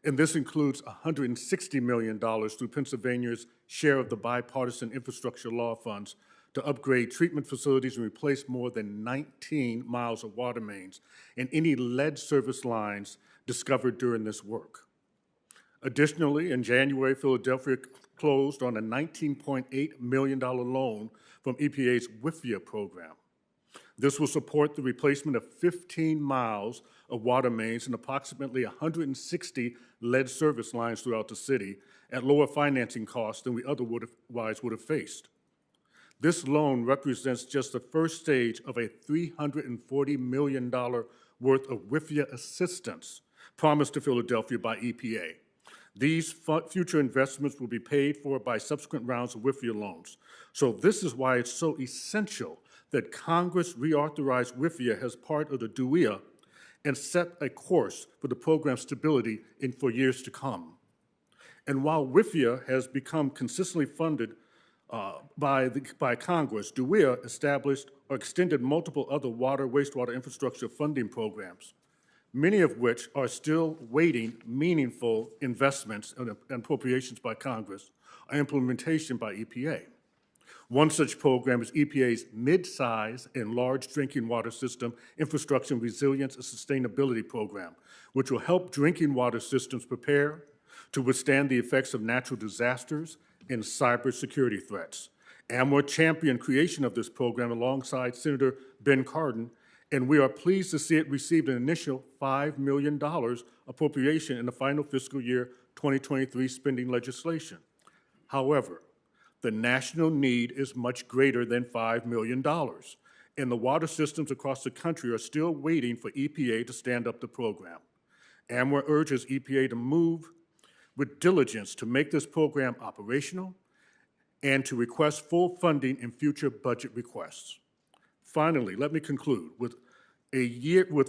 And this includes $160 million through Pennsylvania's share of the bipartisan infrastructure law funds to upgrade treatment facilities and replace more than 19 miles of water mains and any lead service lines discovered during this work. Additionally, in January, Philadelphia closed on a $19.8 million loan from EPA's WIFIA program. This will support the replacement of 15 miles of water mains and approximately 160 lead service lines throughout the city at lower financing costs than we otherwise would have faced. This loan represents just the first stage of a $340 million worth of WIFIA assistance promised to Philadelphia by EPA. These future investments will be paid for by subsequent rounds of WIFIA loans. So this is why it's so essential that Congress reauthorize WIFIA as part of the DUIA and set a course for the program's stability for years to come. And while WIFIA has become consistently funded by Congress, DUIA established or extended multiple other water, wastewater infrastructure funding programs, many of which are still waiting meaningful investments and appropriations by Congress or implementation by EPA. One such program is EPA's mid-size and large drinking water system infrastructure resilience and sustainability program, which will help drinking water systems prepare to withstand the effects of natural disasters and cybersecurity threats. AMWA championed creation of this program alongside Senator Ben Cardin, and we are pleased to see it received an initial $5 million appropriation in the final fiscal year 2023 spending legislation. However, the national need is much greater than $5 million, and the water systems across the country are still waiting for EPA to stand up the program. AMWA urges EPA to move with diligence to make this program operational and to request full funding in future budget requests. Finally, let me conclude with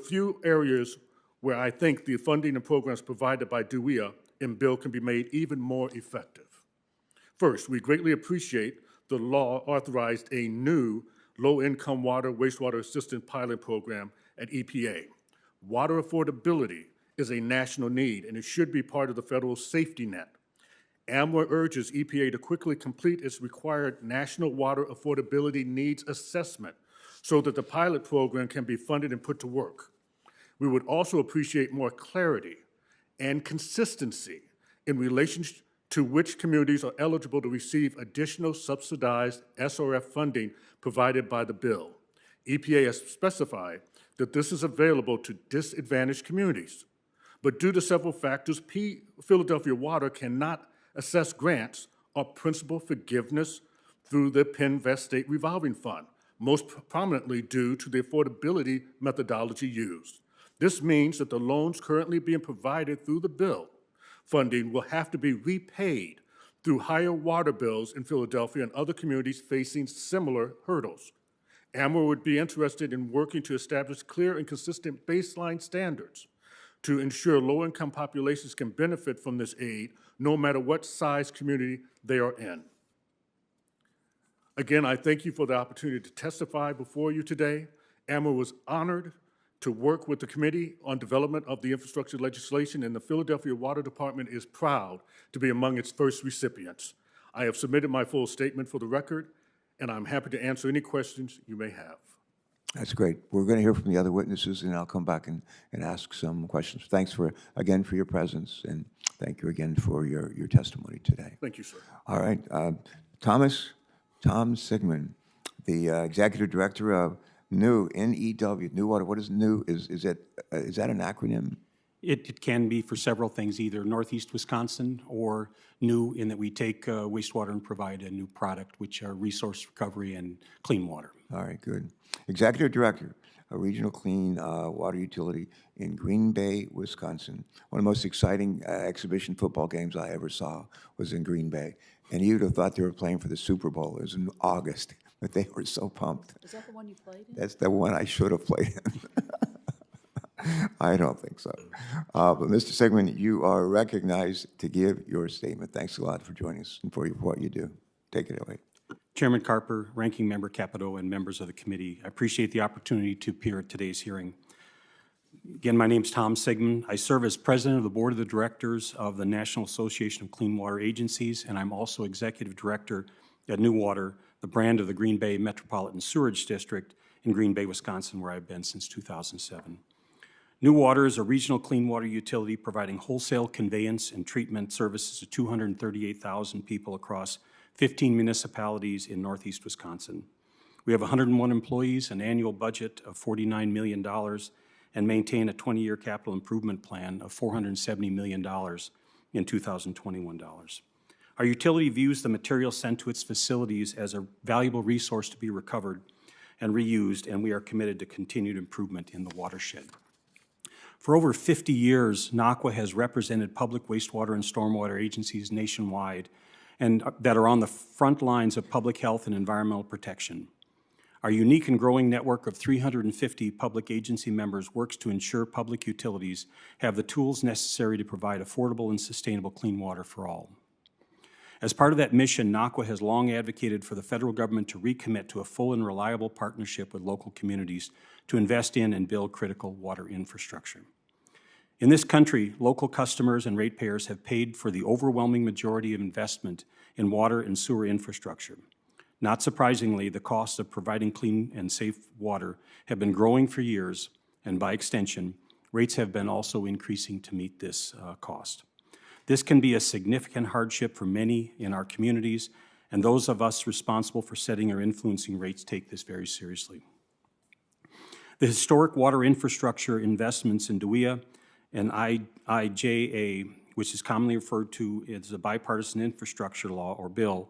few areas where I think the funding and programs provided by DUIA and bill can be made even more effective. First, we greatly appreciate the law authorized a new low-income water wastewater assistance pilot program at EPA. Water affordability is a national need, and it should be part of the federal safety net. AMWA urges EPA to quickly complete its required national water affordability needs assessment so that the pilot program can be funded and put to work. We would also appreciate more clarity and consistency in relation to which communities are eligible to receive additional subsidized SRF funding provided by the bill. EPA has specified that this is available to disadvantaged communities. But due to several factors, Philadelphia Water cannot assess grants or principal forgiveness through the Penn-Vest State Revolving Fund, most prominently due to the affordability methodology used. This means that the loans currently being provided through the bill funding will have to be repaid through higher water bills in Philadelphia and other communities facing similar hurdles. AMWA would be interested in working to establish clear and consistent baseline standards to ensure low-income populations can benefit from this aid, no matter what size community they are in. Again, I thank you for the opportunity to testify before you today. AMER was honored to work with the committee on development of the infrastructure legislation, and the Philadelphia Water Department is proud to be among its first recipients. I have submitted my full statement for the record, and I'm happy to answer any questions you may have. That's great. We're going to hear from the other witnesses, and I'll come back and ask some questions. Thanks again for your presence, and thank you again for your testimony today. Thank you, sir. All right. Tom Sigmund, the Executive Director of NEW, N-E-W, New Water. What is NEW? Is that an acronym? It can be for several things, either Northeast Wisconsin or new in that we take wastewater and provide a new product, which are resource recovery and clean water. All right, good. Executive Director, a regional clean water utility in Green Bay, Wisconsin. One of the most exciting exhibition football games I ever saw was in Green Bay. And you'd have thought they were playing for the Super Bowl. It was in August, but they were so pumped. Is that the one you played in? That's the one I should have played in. I don't think so. But Mr. Sigmund, you are recognized to give your statement. Thanks a lot for joining us and for what you do. Take it away. Chairman Carper, Ranking Member Capito, and members of the committee, I appreciate the opportunity to appear at today's hearing. Again, my name is Tom Sigmund. I serve as President of the Board of Directors of the National Association of Clean Water Agencies, and I'm also Executive Director at New Water, the brand of the Green Bay Metropolitan Sewerage District in Green Bay, Wisconsin, where I've been since 2007. New Water is a regional clean water utility providing wholesale conveyance and treatment services to 238,000 people across 15 municipalities in Northeast Wisconsin. We have 101 employees, an annual budget of $49 million, and maintain a 20-year capital improvement plan of $470 million in 2021 dollars. Our utility views the material sent to its facilities as a valuable resource to be recovered and reused, and we are committed to continued improvement in the watershed. For over 50 years, NACWA has represented public wastewater and stormwater agencies nationwide and that are on the front lines of public health and environmental protection. Our unique and growing network of 350 public agency members works to ensure public utilities have the tools necessary to provide affordable and sustainable clean water for all. As part of that mission, NACWA has long advocated for the federal government to recommit to a full and reliable partnership with local communities to invest in and build critical water infrastructure. In this country, local customers and ratepayers have paid for the overwhelming majority of investment in water and sewer infrastructure. Not surprisingly, the costs of providing clean and safe water have been growing for years, and by extension, rates have been also increasing to meet this cost. This can be a significant hardship for many in our communities, and those of us responsible for setting or influencing rates take this very seriously. The historic water infrastructure investments in WEA and IIJA, which is commonly referred to as the Bipartisan Infrastructure Law, or bill,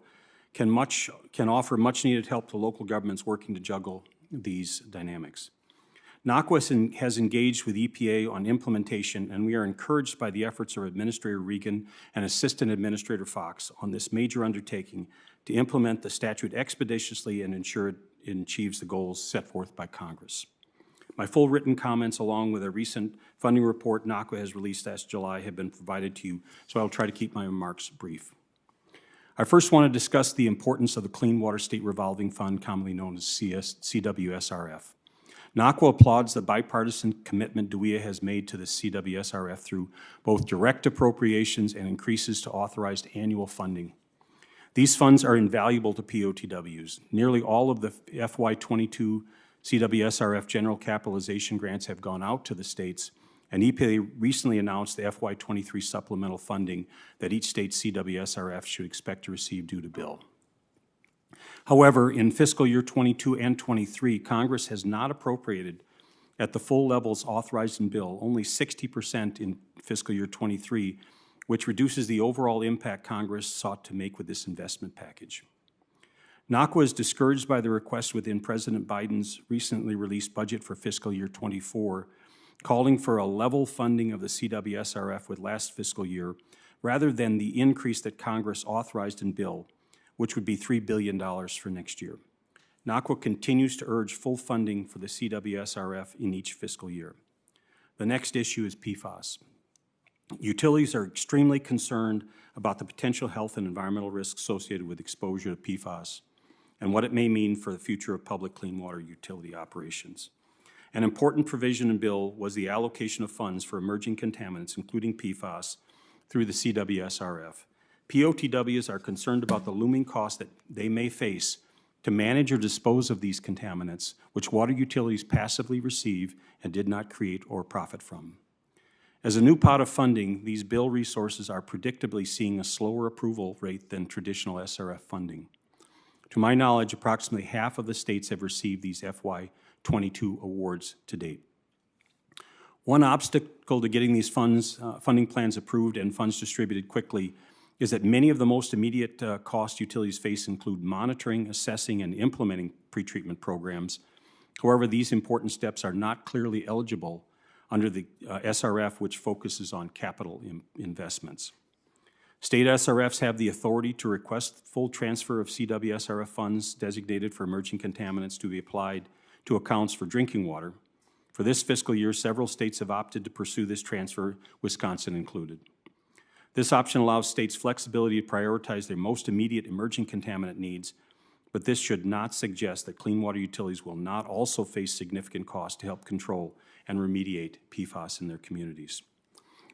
can offer much-needed help to local governments working to juggle these dynamics. NACWA has engaged with EPA on implementation, and we are encouraged by the efforts of Administrator Regan and Assistant Administrator Fox on this major undertaking to implement the statute expeditiously and ensure it achieves the goals set forth by Congress. My full written comments, along with a recent funding report NACWA has released last July, have been provided to you, so I'll try to keep my remarks brief. I first want to discuss the importance of the Clean Water State Revolving Fund, commonly known as CWSRF. NACWA applauds the bipartisan commitment WEA has made to the CWSRF through both direct appropriations and increases to authorized annual funding. These funds are invaluable to POTWs. Nearly all of the FY22 CWSRF general capitalization grants have gone out to the states, and EPA recently announced the FY23 supplemental funding that each state's CWSRF should expect to receive due to bill. However, in fiscal year 22 and 23, Congress has not appropriated at the full levels authorized in bill, only 60% in fiscal year 23, which reduces the overall impact Congress sought to make with this investment package. NACWA is discouraged by the request within President Biden's recently released budget for fiscal year 24, calling for a level funding of the CWSRF with last fiscal year, rather than the increase that Congress authorized in bill, which would be $3 billion for next year. NACWA continues to urge full funding for the CWSRF in each fiscal year. The next issue is PFAS. Utilities are extremely concerned about the potential health and environmental risks associated with exposure to PFAS. and what it may mean for the future of public clean water utility operations. An important provision in bill was the allocation of funds for emerging contaminants, including PFAS, through the CWSRF. POTWs are concerned about the looming cost that they may face to manage or dispose of these contaminants, which water utilities passively receive and did not create or profit from. As a new pot of funding, these bill resources are predictably seeing a slower approval rate than traditional SRF funding. To my knowledge, approximately half of the states have received these FY22 awards to date. One obstacle to getting these funding plans approved and funds distributed quickly is that many of the most immediate cost utilities face include monitoring, assessing, and implementing pretreatment programs. However, these important steps are not clearly eligible under the SRF, which focuses on capital investments. State SRFs have the authority to request full transfer of CWSRF funds designated for emerging contaminants to be applied to accounts for drinking water. For this fiscal year, several states have opted to pursue this transfer, Wisconsin included. This option allows states flexibility to prioritize their most immediate emerging contaminant needs, but this should not suggest that clean water utilities will not also face significant costs to help control and remediate PFAS in their communities.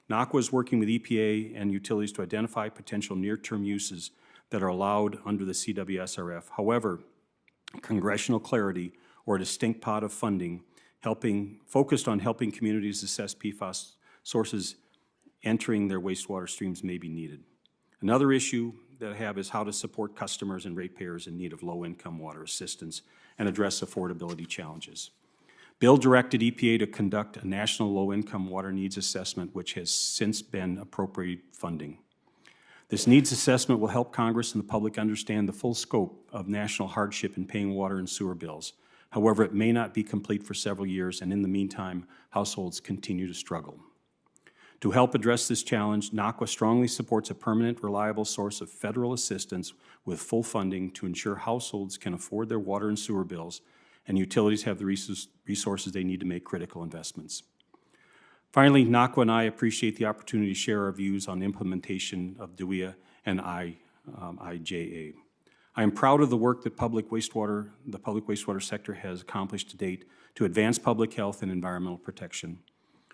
NACWA is working with EPA and utilities to identify potential near-term uses that are allowed under the CWSRF. However, congressional clarity or a distinct pot of funding focused on helping communities assess PFAS sources entering their wastewater streams may be needed. Another issue that I have is how to support customers and ratepayers in need of low-income water assistance and address affordability challenges. Bill directed EPA to conduct a national low-income water needs assessment, which has since been appropriated funding. This needs assessment will help Congress and the public understand the full scope of national hardship in paying water and sewer bills. However, it may not be complete for several years, and in the meantime, households continue to struggle. To help address this challenge, NACWA strongly supports a permanent, reliable source of federal assistance with full funding to ensure households can afford their water and sewer bills and utilities have the resources they need to make critical investments. Finally, NACWA and I appreciate the opportunity to share our views on implementation of WIA and IIJA. I am proud of the work that the public wastewater sector has accomplished to date to advance public health and environmental protection.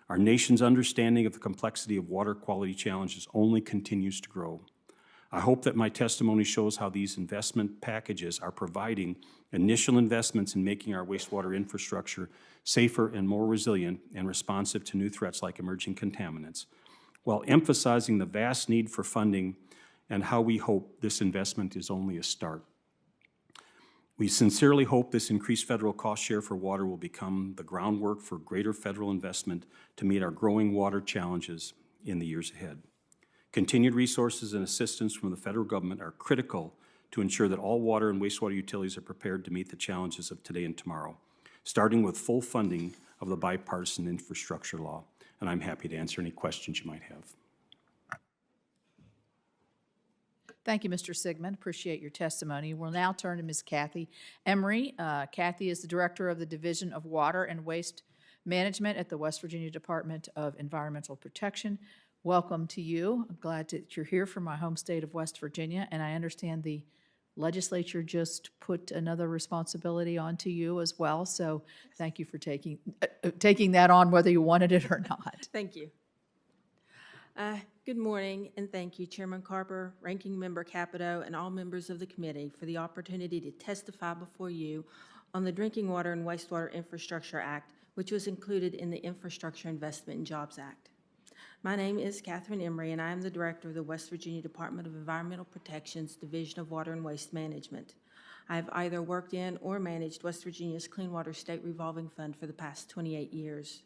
Our nation's understanding of the complexity of water quality challenges only continues to grow. I hope that my testimony shows how these investment packages are providing initial investments in making our wastewater infrastructure safer and more resilient and responsive to new threats like emerging contaminants, while emphasizing the vast need for funding and how we hope this investment is only a start. We sincerely hope this increased federal cost share for water will become the groundwork for greater federal investment to meet our growing water challenges in the years ahead. Continued resources and assistance from the federal government are critical to ensure that all water and wastewater utilities are prepared to meet the challenges of today and tomorrow, starting with full funding of the bipartisan infrastructure law. And I'm happy to answer any questions you might have. Thank you, Mr. Sigmund. Appreciate your testimony. We'll now turn to Ms. Kathy Emery. Kathy is the Director of the Division of Water and Waste Management at the West Virginia Department of Environmental Protection. Welcome to you. I'm glad that you're here from my home state of West Virginia, and I understand the legislature just put another responsibility onto you as well, so thank you for taking that on, whether you wanted it or not. Thank you. Good morning, and thank you, Chairman Carper, Ranking Member Capito, and all members of the committee for the opportunity to testify before you on the Drinking Water and Wastewater Infrastructure Act, which was included in the Infrastructure Investment and Jobs Act. My name is Catherine Emery, and I am the Director of the West Virginia Department of Environmental Protection's Division of Water and Waste Management. I have either worked in or managed West Virginia's Clean Water State Revolving Fund for the past 28 years.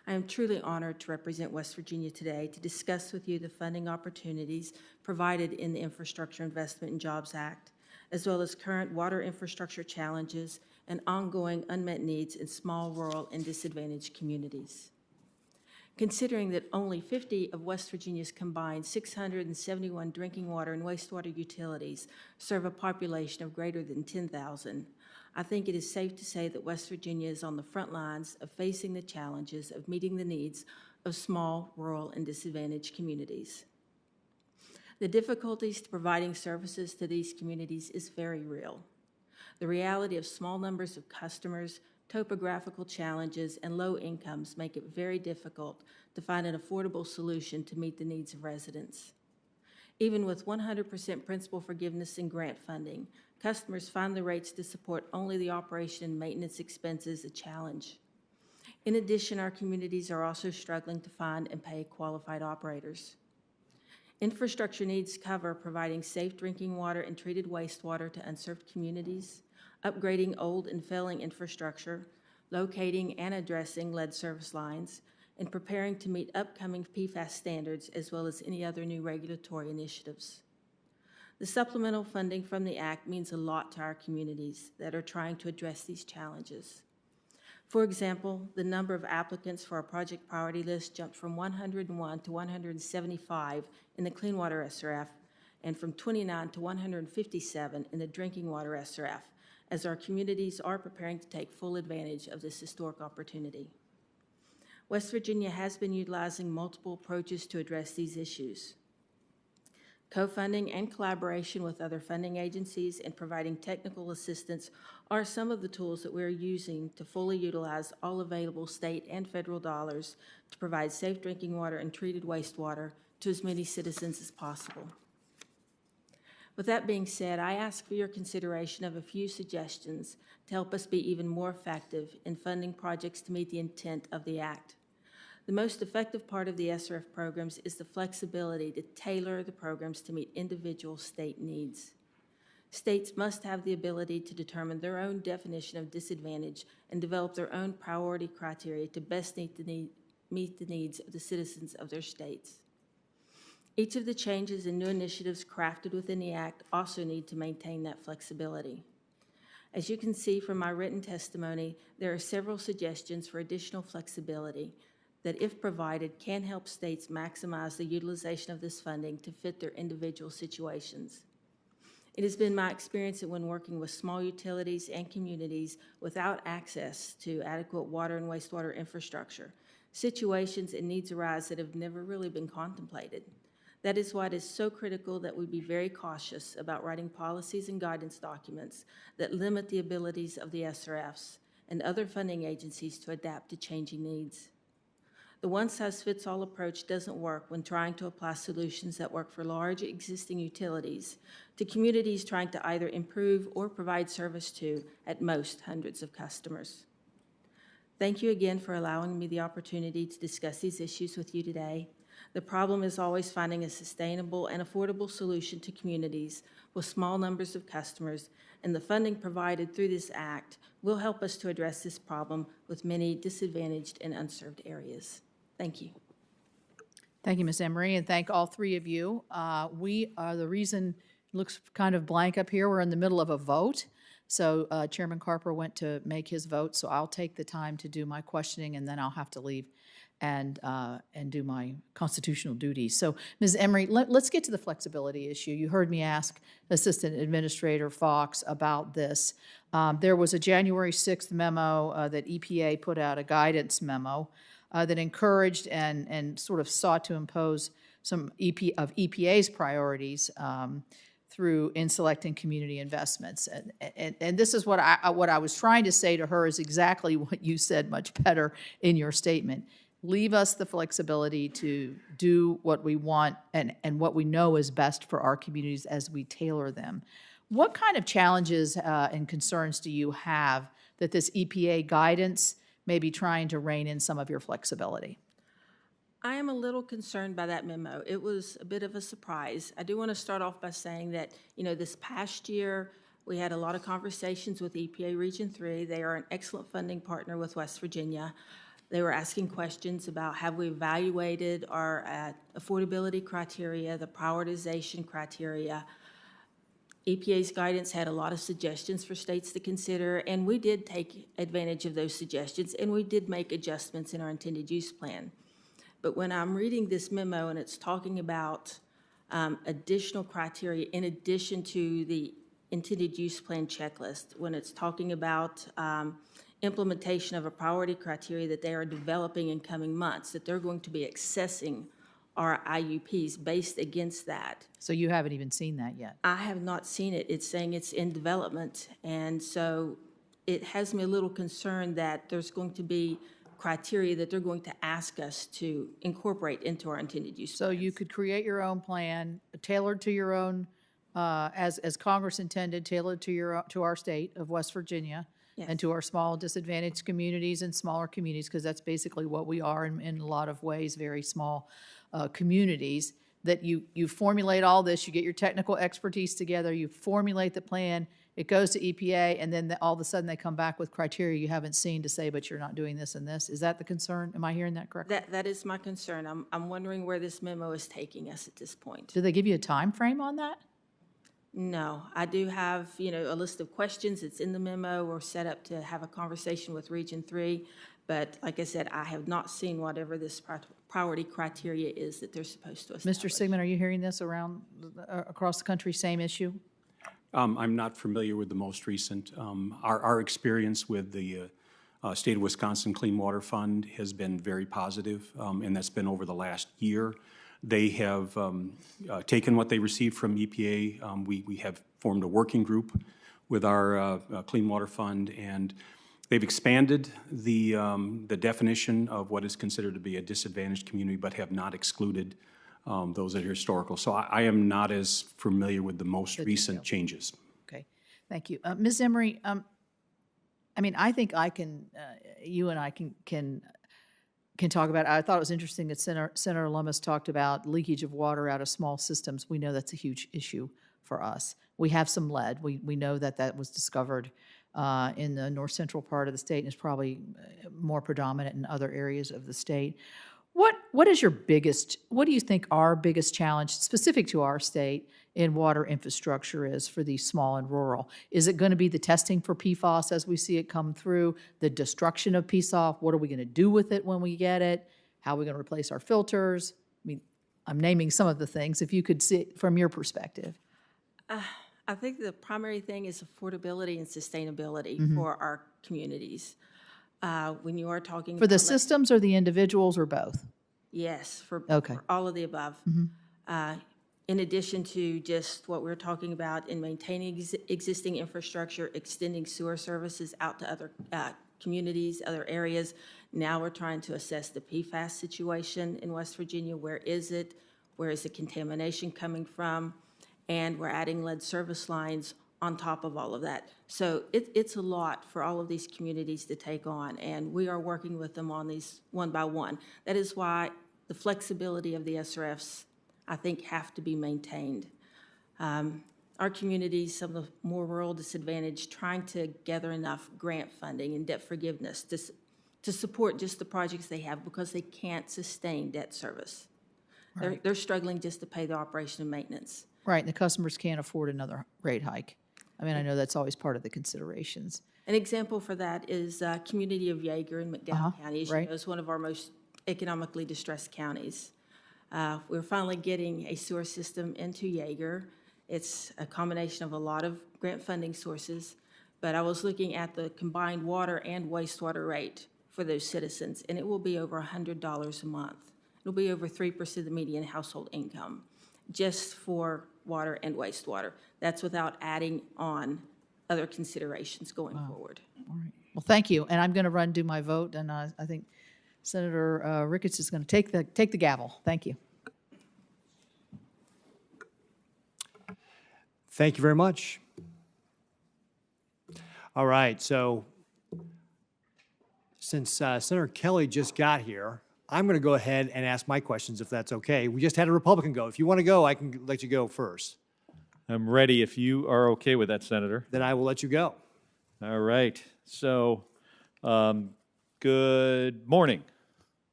I am truly honored to represent West Virginia today to discuss with you the funding opportunities provided in the Infrastructure Investment and Jobs Act, as well as current water infrastructure challenges and ongoing unmet needs in small, rural, and disadvantaged communities. Considering that only 50 of West Virginia's combined 671 drinking water and wastewater utilities serve a population of greater than 10,000, I think it is safe to say that West Virginia is on the front lines of facing the challenges of meeting the needs of small, rural, and disadvantaged communities. The difficulties to providing services to these communities is very real. the reality of small numbers of customers, topographical challenges, and low incomes make it very difficult to find an affordable solution to meet the needs of residents. Even with 100% principal forgiveness and grant funding, customers find the rates to support only the operation and maintenance expenses a challenge. In addition, our communities are also struggling to find and pay qualified operators. Infrastructure needs cover providing safe drinking water and treated wastewater to unserved communities, upgrading old and failing infrastructure, locating and addressing lead service lines, and preparing to meet upcoming PFAS standards as well as any other new regulatory initiatives. The supplemental funding from the Act means a lot to our communities that are trying to address these challenges. For example, the number of applicants for our project priority list jumped from 101 to 175 in the Clean Water SRF and from 29 to 157 in the Drinking Water SRF, as our communities are preparing to take full advantage of this historic opportunity. West Virginia has been utilizing multiple approaches to address these issues. Co-funding and collaboration with other funding agencies and providing technical assistance are some of the tools that we're using to fully utilize all available state and federal dollars to provide safe drinking water and treated wastewater to as many citizens as possible. With that being said, I ask for your consideration of a few suggestions to help us be even more effective in funding projects to meet the intent of the Act. The most effective part of the SRF programs is the flexibility to tailor the programs to meet individual state needs. States must have the ability to determine their own definition of disadvantage and develop their own priority criteria to best meet the needs of the citizens of their states. Each of the changes and new initiatives crafted within the Act also need to maintain that flexibility. As you can see from my written testimony, there are several suggestions for additional flexibility that, if provided, can help states maximize the utilization of this funding to fit their individual situations. It has been my experience that when working with small utilities and communities without access to adequate water and wastewater infrastructure, situations and needs arise that have never really been contemplated. That is why it is so critical that we be very cautious about writing policies and guidance documents that limit the abilities of the SRFs and other funding agencies to adapt to changing needs. The one-size-fits-all approach doesn't work when trying to apply solutions that work for large existing utilities to communities trying to either improve or provide service to, at most, hundreds of customers. Thank you again for allowing me the opportunity to discuss these issues with you today. The problem is always finding a sustainable and affordable solution to communities with small numbers of customers, and the funding provided through this Act will help us to address this problem with many disadvantaged and unserved areas. Thank you. Thank you, Ms. Emery, and thank all three of you. We are the reason it looks kind of blank up here. We're in the middle of a vote. So Chairman Carper went to make his vote, so I'll take the time to do my questioning, and then I'll have to leave and do my constitutional duties. So, Ms. Emery, let's get to the flexibility issue. You heard me ask Assistant Administrator Fox about this. There was a January 6th memo that EPA put out, a guidance memo, that encouraged and sort of sought to impose some EPA's priorities in selecting community investments. And this is what I was trying to say to her is exactly what you said much better in your statement. Leave us the flexibility to do what we want and what we know is best for our communities as we tailor them. What kind of challenges and concerns do you have that this EPA guidance may be trying to rein in some of your flexibility? I am a little concerned by that memo. It was a bit of a surprise. I do want to start off by saying that, this past year, we had a lot of conversations with EPA Region 3. They are an excellent funding partner with West Virginia. They were asking questions about have we evaluated our affordability criteria, the prioritization criteria. EPA's guidance had a lot of suggestions for states to consider, and we did take advantage of those suggestions, and we did make adjustments in our intended use plan. But when I'm reading this memo and it's talking about additional criteria in addition to the intended use plan checklist, when it's talking about implementation of a priority criteria that they are developing in coming months, that they're going to be accessing our IUPs based against that. So you haven't even seen that yet? I have not seen it. It's saying it's in development, and so it has me a little concerned that there's going to be criteria that they're going to ask us to incorporate into our intended use So plans. you could create your own plan, tailored to your own, as Congress intended, tailored to our state of West Virginia, and to our small disadvantaged communities and smaller communities, because that's basically what we are in a lot of ways, very small communities, that you formulate all this, you get your technical expertise together, you formulate the plan, it goes to EPA, and then all of a sudden they come back with criteria you haven't seen to say, but you're not doing this and this. Is that the concern? Am I hearing that correctly? That is my concern. I'm wondering where this memo is taking us at this point. Do they give you a time frame on that? No, I do have, a list of questions. It's in the memo. We're set up to have a conversation with Region 3. But like I said, I have not seen whatever this priority criteria is that they're supposed to establish. Mr. Sigmund, are you hearing this around, across the country, same issue? I'm not familiar with the most recent. Our experience with the State of Wisconsin Clean Water Fund has been very positive, and that's been over the last year. They have taken what they received from EPA. We have formed a working group with our Clean Water Fund, and they've expanded the definition of what is considered to be a disadvantaged community, but have not excluded those that are historical. So I am not as familiar with the most recent changes. Okay, thank you. Ms. Emery, I think you and I can talk about it. I thought it was interesting that Senator Lummis talked about leakage of water out of small systems. We know that's a huge issue for us. We have some lead. We know that was discovered in the north central part of the state and is probably more predominant in other areas of the state. What do you think our biggest challenge, specific to our state, in water infrastructure is for these small and rural? Is it going to be the testing for PFAS as we see it come through, the destruction of PFAS? What are we going to do with it when we get it? How are we going to replace our filters? I'm naming some of the things, if you could see it from your perspective. I think the primary thing is affordability and sustainability for our communities. When you are talking For the about systems or the individuals or both? Yes, for Okay. all of the above. In addition to just what we're talking about in maintaining existing infrastructure, extending sewer services out to other communities, other areas. Now we're trying to assess the PFAS situation in West Virginia. Where is it? Where is the contamination coming from? And we're adding lead service lines on top of all of that. So it's a lot for all of these communities to take on, and we are working with them on these one by one. That is why the flexibility of the SRFs, I think, have to be maintained. Our communities, some of the more rural disadvantaged, trying to gather enough grant funding and debt forgiveness to support just the projects they have because they can't sustain debt service. Right. They're struggling just to pay the operation and maintenance. Right, and the customers can't afford another rate hike. I know that's always part of the considerations. An example for that is community of Yeager in McDowell County. As you know, is one of our most economically distressed counties. We're finally getting a sewer system into Yeager. It's a combination of a lot of grant funding sources, but I was looking at the combined water and wastewater rate for those citizens, and it will be over $100 a month. It'll be over 3% of the median household income just for water and wastewater. That's without adding on other considerations going forward. All right. Well, thank you. And I'm going to do my vote, and I think Senator Ricketts is going to take the gavel. Thank you. Thank you very much. All right, so since Senator Kelly just got here, I'm going to go ahead and ask my questions, if that's okay. We just had a Republican go. If you want to go, I can let you go first. I'm ready if you are okay with that, Senator. Then I will let you go. All right. So, good morning.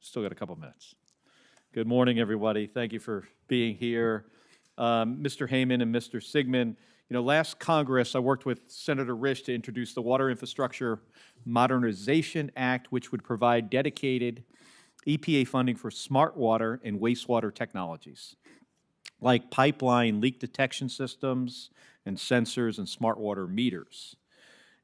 Still got a couple minutes. Good morning, everybody. Thank you for being here. Mr. Heyman and Mr. Sigmund, last Congress, I worked with Senator Risch to introduce the Water Infrastructure Modernization Act, which would provide dedicated EPA funding for smart water and wastewater technologies, like pipeline leak detection systems and sensors and smart water meters.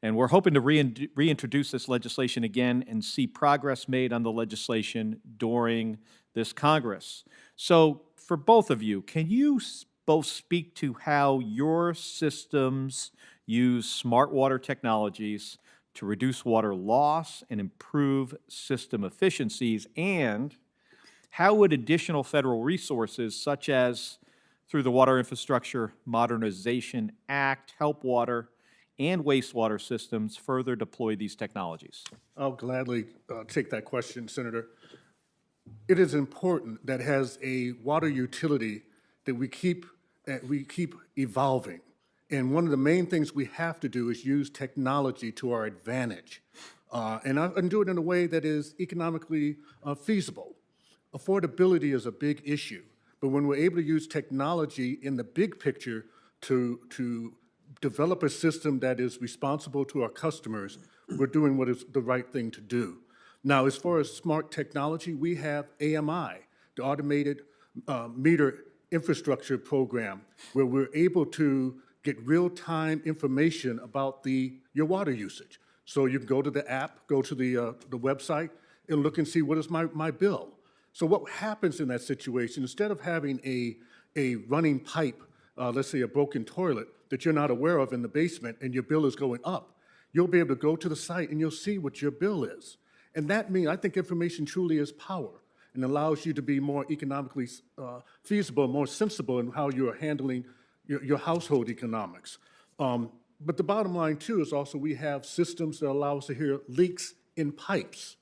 And we're hoping to reintroduce this legislation again and see progress made on the legislation during this Congress. So for both of you, can you both speak to how your systems use smart water technologies to reduce water loss and improve system efficiencies, and how would additional federal resources such as through the Water Infrastructure Modernization Act help water and wastewater systems further deploy these technologies? I'll gladly take that question, Senator. It is important that as a water utility that we keep evolving. And one of the main things we have to do is use technology to our advantage and do it in a way that is economically feasible. Affordability is a big issue, but when we're able to use technology in the big picture to develop a system that is responsible to our customers, we're doing what is the right thing to do. Now, as far as smart technology, we have AMI, the Automated Meter Infrastructure Program, where we're able to get real-time information about your water usage. So you can go to the app, go to the website, and look and see what is my bill. So what happens in that situation, instead of having a running pipe, let's say a broken toilet, that you're not aware of in the basement and your bill is going up, you'll be able to go to the site and you'll see what your bill is. And that means, I think information truly is power and allows you to be more economically feasible, more sensible in how you're handling your household economics. But the bottom line, too, is also we have systems that allow us to hear leaks in pipes.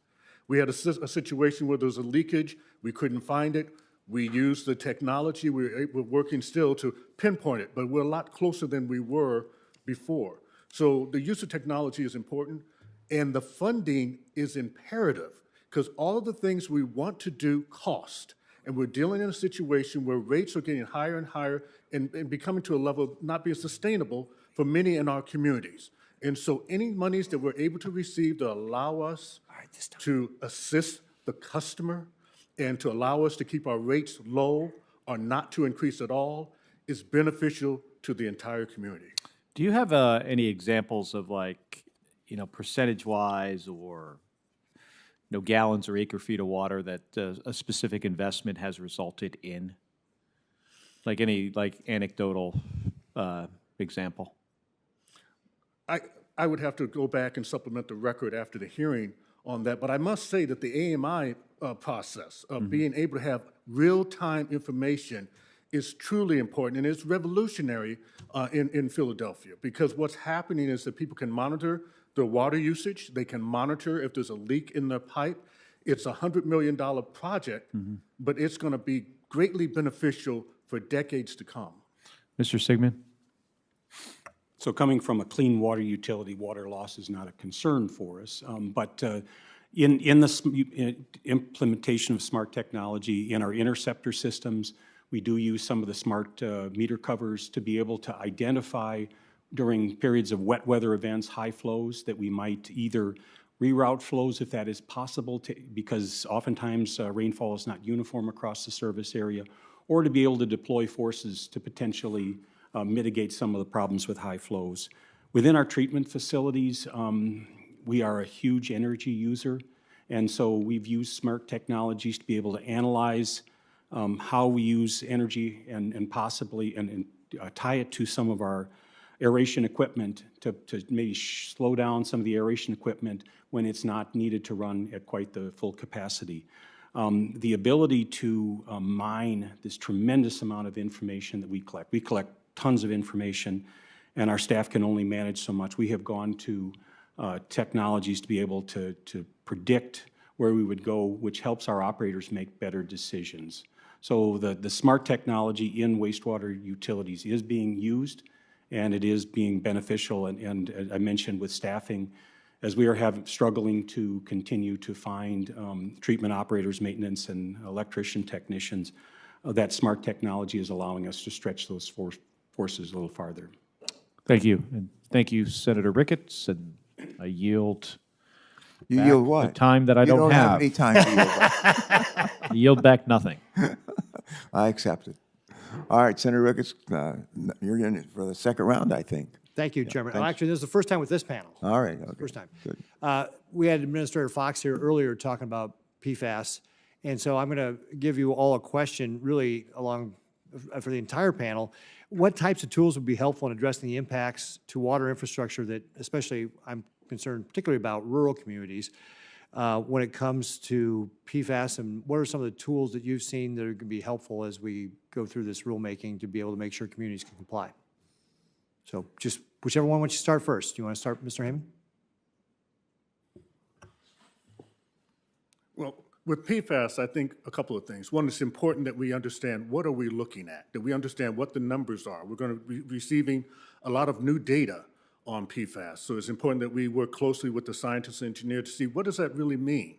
We had a situation where there was a leakage, we couldn't find it. We used the technology, we're working still to pinpoint it, but we're a lot closer than we were before. So the use of technology is important, and the funding is imperative, because all of the things we want to do cost. And we're dealing in a situation where rates are getting higher and higher and becoming to a level of not being sustainable for many in our communities. And so any monies that we're able to receive to allow us to assist the customer and to allow us to keep our rates low or not to increase at all is beneficial to the entire community. Do you have any examples of, like, percentage-wise or gallons or acre-feet of water that a specific investment has resulted in? Like any anecdotal example? I would have to go back and supplement the record after the hearing on that, but I must say that the AMI process of being able to have real-time information is truly important, and it's revolutionary in Philadelphia, because what's happening is that people can monitor their water usage, they can monitor if there's a leak in their pipe. It's a $100 million project, but it's going to be greatly beneficial for decades to come. Mr. Sigmund? So coming from a clean water utility, water loss is not a concern for us. But in the implementation of smart technology in our interceptor systems, we do use some of the smart meter covers to be able to identify during periods of wet weather events, high flows, that we might either reroute flows if that is possible, because oftentimes rainfall is not uniform across the service area, or to be able to deploy forces to potentially mitigate some of the problems with high flows. Within our treatment facilities, we are a huge energy user, and so we've used smart technologies to be able to analyze how we use energy and possibly tie it to some of our aeration equipment to maybe slow down some of the aeration equipment when it's not needed to run at quite the full capacity. The ability to mine this tremendous amount of information that we collect tons of information, and our staff can only manage so much. We have gone to technologies to be able to predict where we would go, which helps our operators make better decisions. So the smart technology in wastewater utilities is being used, and it is being beneficial. And I mentioned with staffing, as we are struggling to continue to find treatment operators, maintenance, and electrician technicians, that smart technology is allowing us to stretch those forces a little farther. Thank you. And thank you, Senator Ricketts. And I yield. You yield what? The time that I don't You don't have any time to yield back. I yield back nothing. I accept it. All right, Senator Ricketts, you're in it for the second round, I think. Thank you, Chairman. thanks. Actually, this is the first time with this panel. All right, okay. First time. Good. We had Administrator Fox here earlier talking about PFAS, and so I'm going to give you all a question really along for the entire panel. What types of tools would be helpful in addressing the impacts to water infrastructure that, especially I'm concerned particularly about rural communities, when it comes to PFAS, and what are some of the tools that you've seen that are going to be helpful as we go through this rulemaking to be able to make sure communities can comply? So just whichever one wants you to start first. Do you want to start, Mr. Heyman? Well, with PFAS, I think a couple of things. One, it's important that we understand what are we looking at, that we understand what the numbers are. We're going to be receiving a lot of new data on PFAS, so it's important that we work closely with the scientists and engineers to see what does that really mean.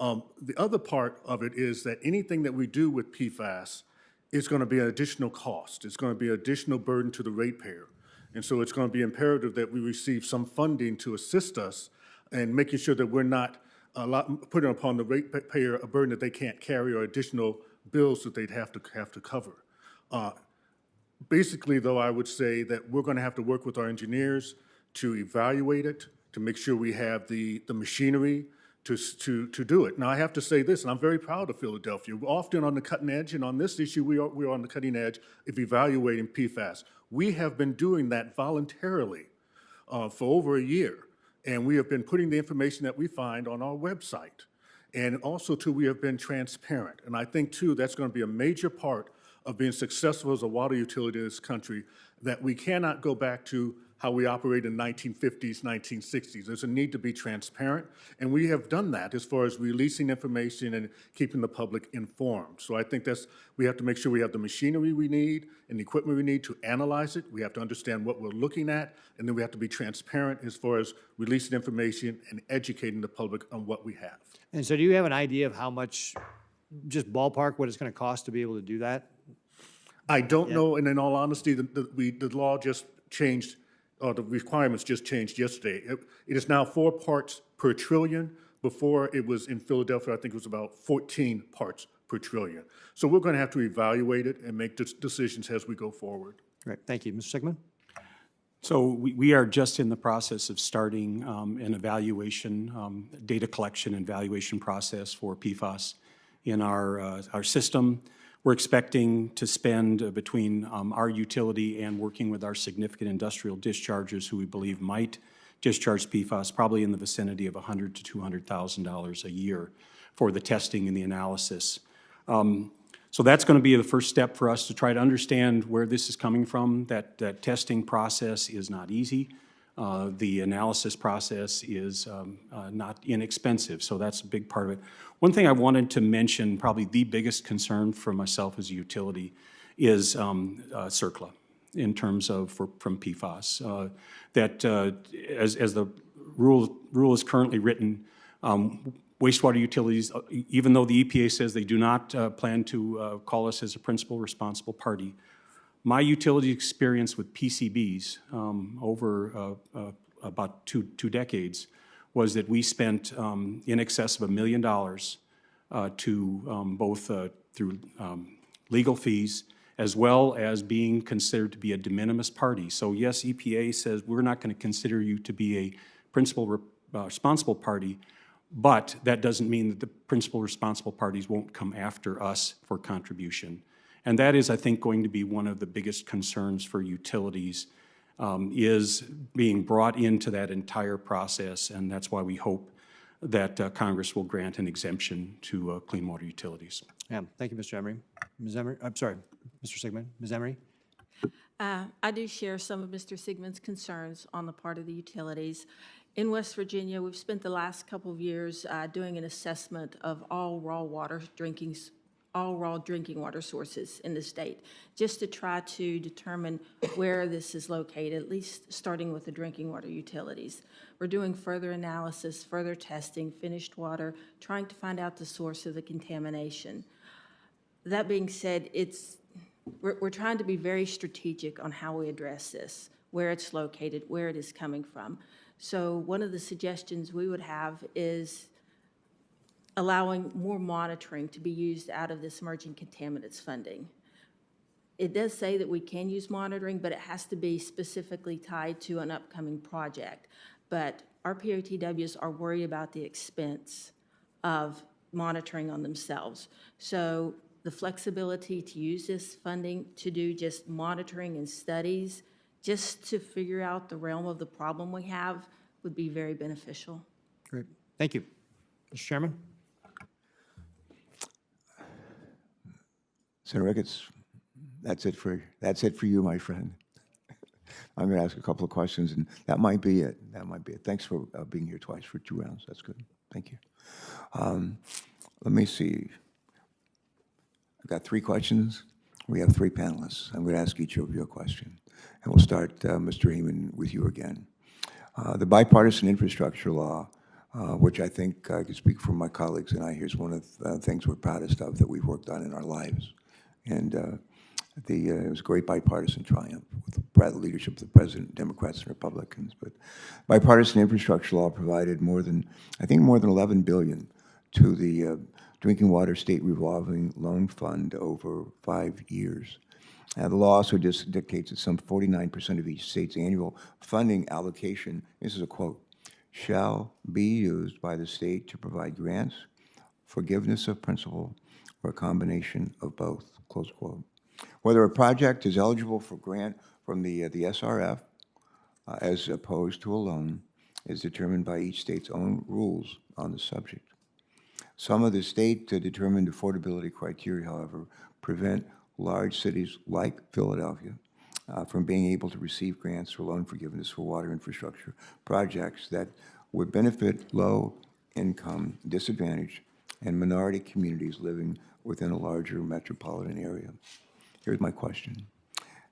The other part of it is that anything that we do with PFAS is going to be an additional cost. It's going to be an additional burden to the ratepayer. And so it's going to be imperative that we receive some funding to assist us in making sure that we're not putting upon the ratepayer a burden that they can't carry or additional bills that they'd have to cover. Basically, though, I would say that we're going to have to work with our engineers to evaluate it, to make sure we have the machinery to do it. Now, I have to say this, and I'm very proud of Philadelphia. We're often on the cutting edge, and on this issue, we're on the cutting edge of evaluating PFAS. We have been doing that voluntarily for over a year, and we have been putting the information that we find on our website. And also, too, we have been transparent. And I think, too, that's going to be a major part of being successful as a water utility in this country, that we cannot go back to how we operated in 1950s, 1960s. There's a need to be transparent, and we have done that as far as releasing information and keeping the public informed. So I think we have to make sure we have the machinery we need and the equipment we need to analyze it. We have to understand what we're looking at, and then we have to be transparent as far as releasing information and educating the public on what we have. And so do you have an idea of how much, just ballpark, what it's going to cost to be able to do that? I don't know, and in all honesty, the law just changed, or the requirements just changed yesterday. It is now 4 parts per trillion. Before, it was in Philadelphia, I think it was about 14 parts per trillion. So we're going to have to evaluate it and make decisions as we go forward. Great, thank you. Mr. Sigmund? So we are just in the process of starting an evaluation, data collection and evaluation process for PFAS in our system. We're expecting to spend between our utility and working with our significant industrial dischargers who we believe might discharge PFAS, probably in the vicinity of $100,000 to $200,000 a year for the testing and the analysis. So that's going to be the first step for us to try to understand where this is coming from. That testing process is not easy. The analysis process is not inexpensive, so that's a big part of it. One thing I wanted to mention, probably the biggest concern for myself as a utility, is CERCLA in terms of from PFAS. As the rule is currently written, wastewater utilities, even though the EPA says they do not plan to call us as a principal responsible party, my utility experience with PCBs over about two decades was that we spent in excess of $1 million to both through legal fees as well as being considered to be a de minimis party. So yes, EPA says we're not going to consider you to be a principal responsible party, but that doesn't mean that the principal responsible parties won't come after us for contribution. And that is, I think, going to be one of the biggest concerns for utilities, is being brought into that entire process, and that's why we hope that Congress will grant an exemption to clean water utilities. Yeah, thank you, Mr. Emery. Ms. Emery, I'm sorry, Mr. Sigmund. Ms. Emery? I do share some of Mr. Sigmund's concerns on the part of the utilities. In West Virginia, we've spent the last couple of years doing an assessment of all raw drinking water sources in the state, just to try to determine where this is located, at least starting with the drinking water utilities. We're doing further analysis, further testing, finished water, trying to find out the source of the contamination. That being said, we're trying to be very strategic on how we address this, where it's located, where it is coming from. So one of the suggestions we would have is allowing more monitoring to be used out of this emerging contaminants funding. it does say that we can use monitoring, but it has to be specifically tied to an upcoming project. But our POTWs are worried about the expense of monitoring on themselves. So the flexibility to use this funding to do just monitoring and studies, just to figure out the realm of the problem we have, would be very beneficial. Great. Thank you. Mr. Chairman? Senator Ricketts, that's it for you, my friend. I'm going to ask a couple of questions, and that might be it. That might be it. Thanks for being here twice for 2 rounds. That's good. Thank you. Let me see. I've got 3 questions. We have 3 panelists. I'm going to ask each of you a question. And we'll start, Mr. Heeman, with you again. The bipartisan infrastructure law, which I think I can speak for my colleagues and I, here's one of the things we're proudest of that we've worked on in our lives. And it was a great bipartisan triumph with the leadership of the President, Democrats and Republicans. But bipartisan infrastructure law provided more than $11 billion to the Drinking Water State Revolving Loan Fund over 5 years. The law also dictates that some 49% of each state's annual funding allocation, this is a quote, shall be used by the state to provide grants, forgiveness of principal, or a combination of both, close quote. Whether a project is eligible for grant from the SRF as opposed to a loan is determined by each state's own rules on the subject. Some of the state-determined affordability criteria, however, prevent large cities like Philadelphia from being able to receive grants for loan forgiveness for water infrastructure projects that would benefit low-income, disadvantaged, and minority communities living within a larger metropolitan area. Here's my question.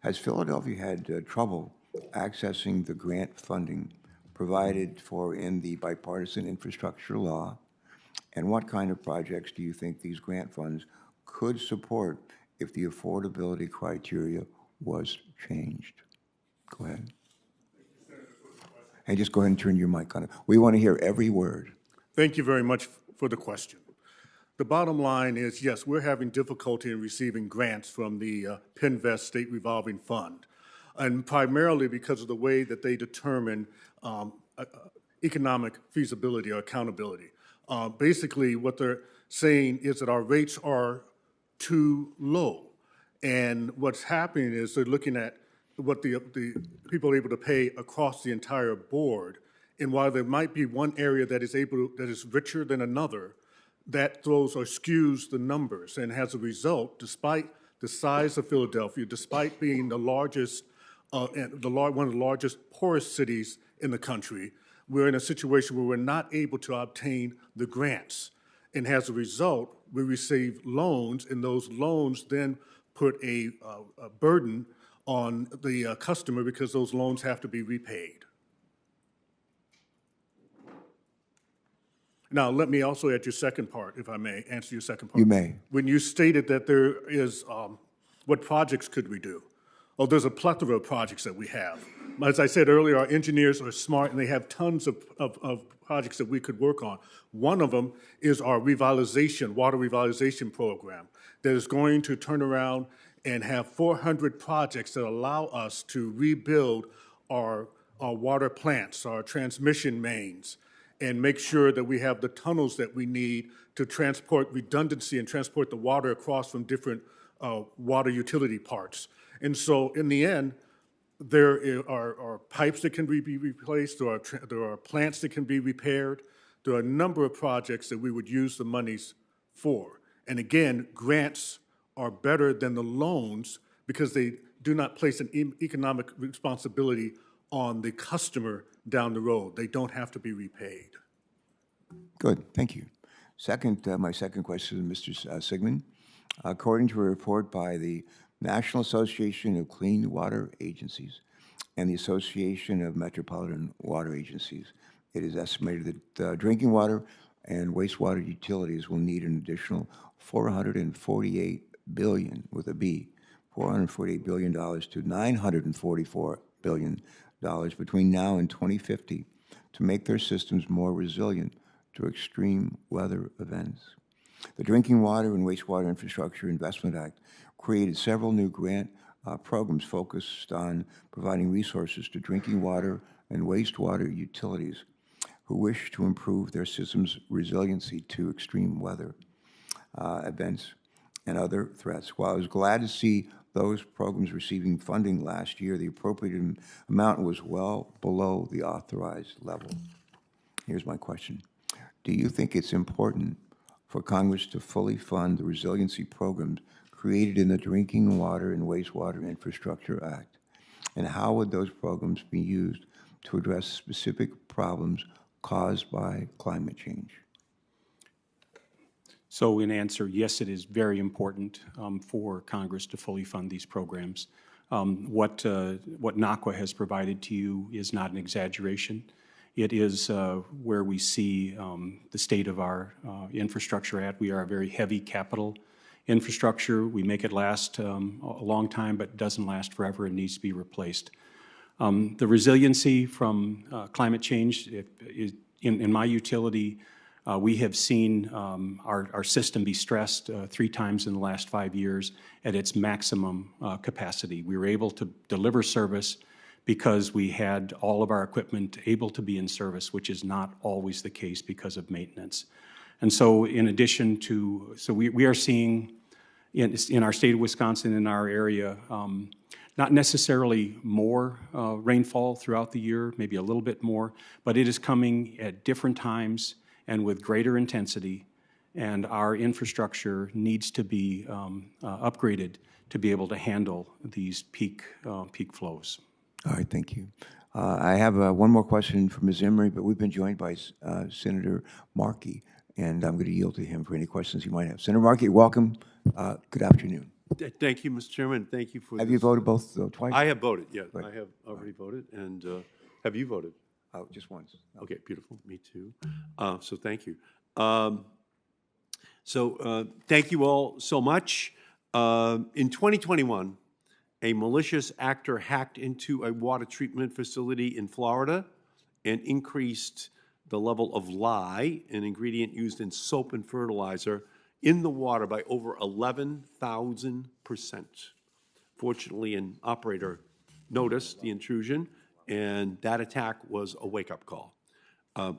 Has Philadelphia had trouble accessing the grant funding provided for in the bipartisan infrastructure law? And what kind of projects do you think these grant funds could support if the affordability criteria was changed? Go ahead. Hey, just go ahead and turn your mic on. We want to hear every word. Thank you very much for the question. The bottom line is, yes, we're having difficulty in receiving grants from the Pinvest State Revolving Fund, and primarily because of the way that they determine economic feasibility or accountability. Basically, what they're saying is that our rates are too low, and what's happening is they're looking at what the people are able to pay across the entire board, and while there might be one area that is richer than another, that throws or skews the numbers, and as a result, despite the size of Philadelphia, despite being the largest, one of the largest poorest cities in the country, we're in a situation where we're not able to obtain the grants. And as a result, we receive loans, and those loans then put a burden on the customer because those loans have to be repaid. Now, let me also add your second part, if I may, answer your second part. You may. When you stated that there is, what projects could we do? Oh, there's a plethora of projects that we have. As I said earlier, our engineers are smart and they have tons of projects that we could work on. One of them is our water revitalization program that is going to turn around and have 400 projects that allow us to rebuild our water plants, our transmission mains, and make sure that we have the tunnels that we need to transport redundancy and transport the water across from different water utility parts. And so in the end, there are pipes that can be replaced, there are plants that can be repaired, there are a number of projects that we would use the monies for. And again, grants are better than the loans because they do not place an economic responsibility on the customer down the road. They don't have to be repaid. Good, thank you. My second question, Mr. Sigmund. According to a report by the National Association of Clean Water Agencies and the Association of Metropolitan Water Agencies, it is estimated that drinking water and wastewater utilities will need an additional $448 billion, with a B, $448 billion to $944 billion between now and 2050 to make their systems more resilient to extreme weather events. The Drinking Water and Wastewater Infrastructure Investment Act created several new grant programs focused on providing resources to drinking water and wastewater utilities who wish to improve their system's resiliency to extreme weather events and other threats. While I was glad to see those programs receiving funding last year, the appropriated amount was well below the authorized level. Here's my question. Do you think it's important for Congress to fully fund the resiliency programs created in the Drinking Water and Wastewater Infrastructure Act? And how would those programs be used to address specific problems caused by climate change? So in answer, yes, it is very important for Congress to fully fund these programs. What NACWA has provided to you is not an exaggeration. It is where we see the state of our infrastructure at. We are a very heavy capital infrastructure. We make it last a long time, but it doesn't last forever and needs to be replaced. The resiliency from climate change, in my utility, we have seen our system be stressed 3 times in the last 5 years at its maximum capacity. We were able to deliver service because we had all of our equipment able to be in service, which is not always the case because of maintenance. And so in addition to, we are seeing in our state of Wisconsin, in our area, not necessarily more rainfall throughout the year, maybe a little bit more, but it is coming at different times and with greater intensity, and our infrastructure needs to be upgraded to be able to handle these peak flows. All right, thank you. I have one more question for Ms. Emery, but we've been joined by Senator Markey, and I'm going to yield to him for any questions you might have. Senator Markey, welcome. Good afternoon. Thank you, Mr. Chairman. Thank you for Have you voted both twice? I have voted, yes. Right. I have already voted. And have you voted? Just once. Okay, beautiful. Me too. So thank you. Thank you all so much. In 2021, a malicious actor hacked into a water treatment facility in Florida and increased the level of lye, an ingredient used in soap and fertilizer, in the water by over 11,000%. Fortunately, an operator noticed the intrusion, and that attack was a wake-up call.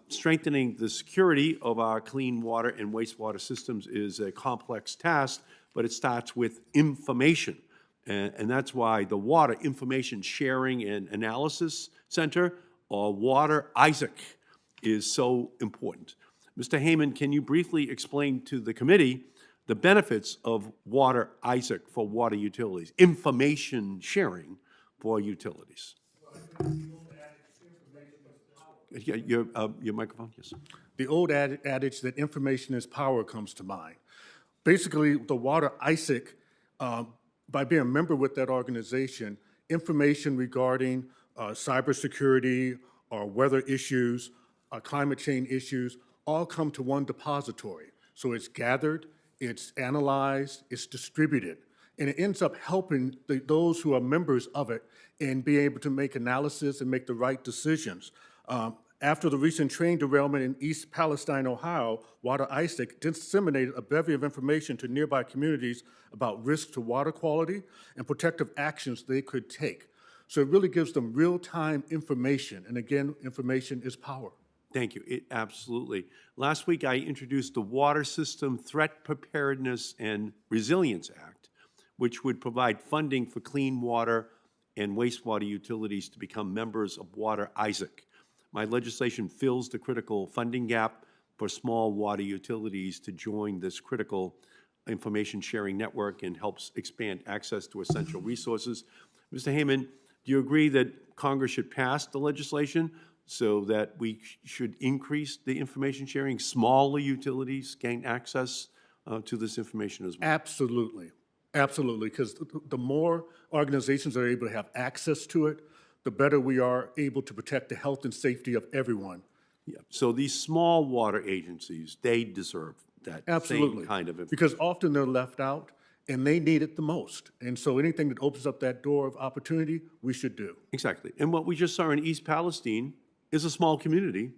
Strengthening the security of our clean water and wastewater systems is a complex task, but it starts with information. And that's why the Water Information Sharing and Analysis Center, or Water ISAC, is so important. Mr. Heyman, can you briefly explain to the committee the benefits of Water ISAC for water utilities, information sharing for utilities? Your microphone, yes. The old adage that information is power comes to mind. Basically, the Water ISAC, by being a member with that organization, information regarding cybersecurity or weather issues, climate change issues, all come to one depository. So it's gathered, it's analyzed, it's distributed, and it ends up helping those who are members of it and be able to make analysis and make the right decisions. After the recent train derailment in East Palestine, Ohio, Water ISAC disseminated a bevy of information to nearby communities about risks to water quality and protective actions they could take. So it really gives them real-time information, and again, information is power. Thank you. Absolutely. Last week, I introduced the Water System Threat Preparedness and Resilience Act, which would provide funding for clean water and wastewater utilities to become members of Water ISAC. My legislation fills the critical funding gap for small water utilities to join this critical information sharing network and helps expand access to essential resources. Mr. Heyman, do you agree that Congress should pass the legislation so that we should increase the information sharing? Smaller utilities gain access to this information as well? Absolutely. Absolutely, because the more organizations are able to have access to it, the better we are able to protect the health and safety of everyone. Yeah. So these small water agencies, they deserve that Absolutely. same kind of information. Because often they're left out, and they need it the most. And so anything that opens up that door of opportunity, we should do. Exactly. And what we just saw in East Palestine is a small community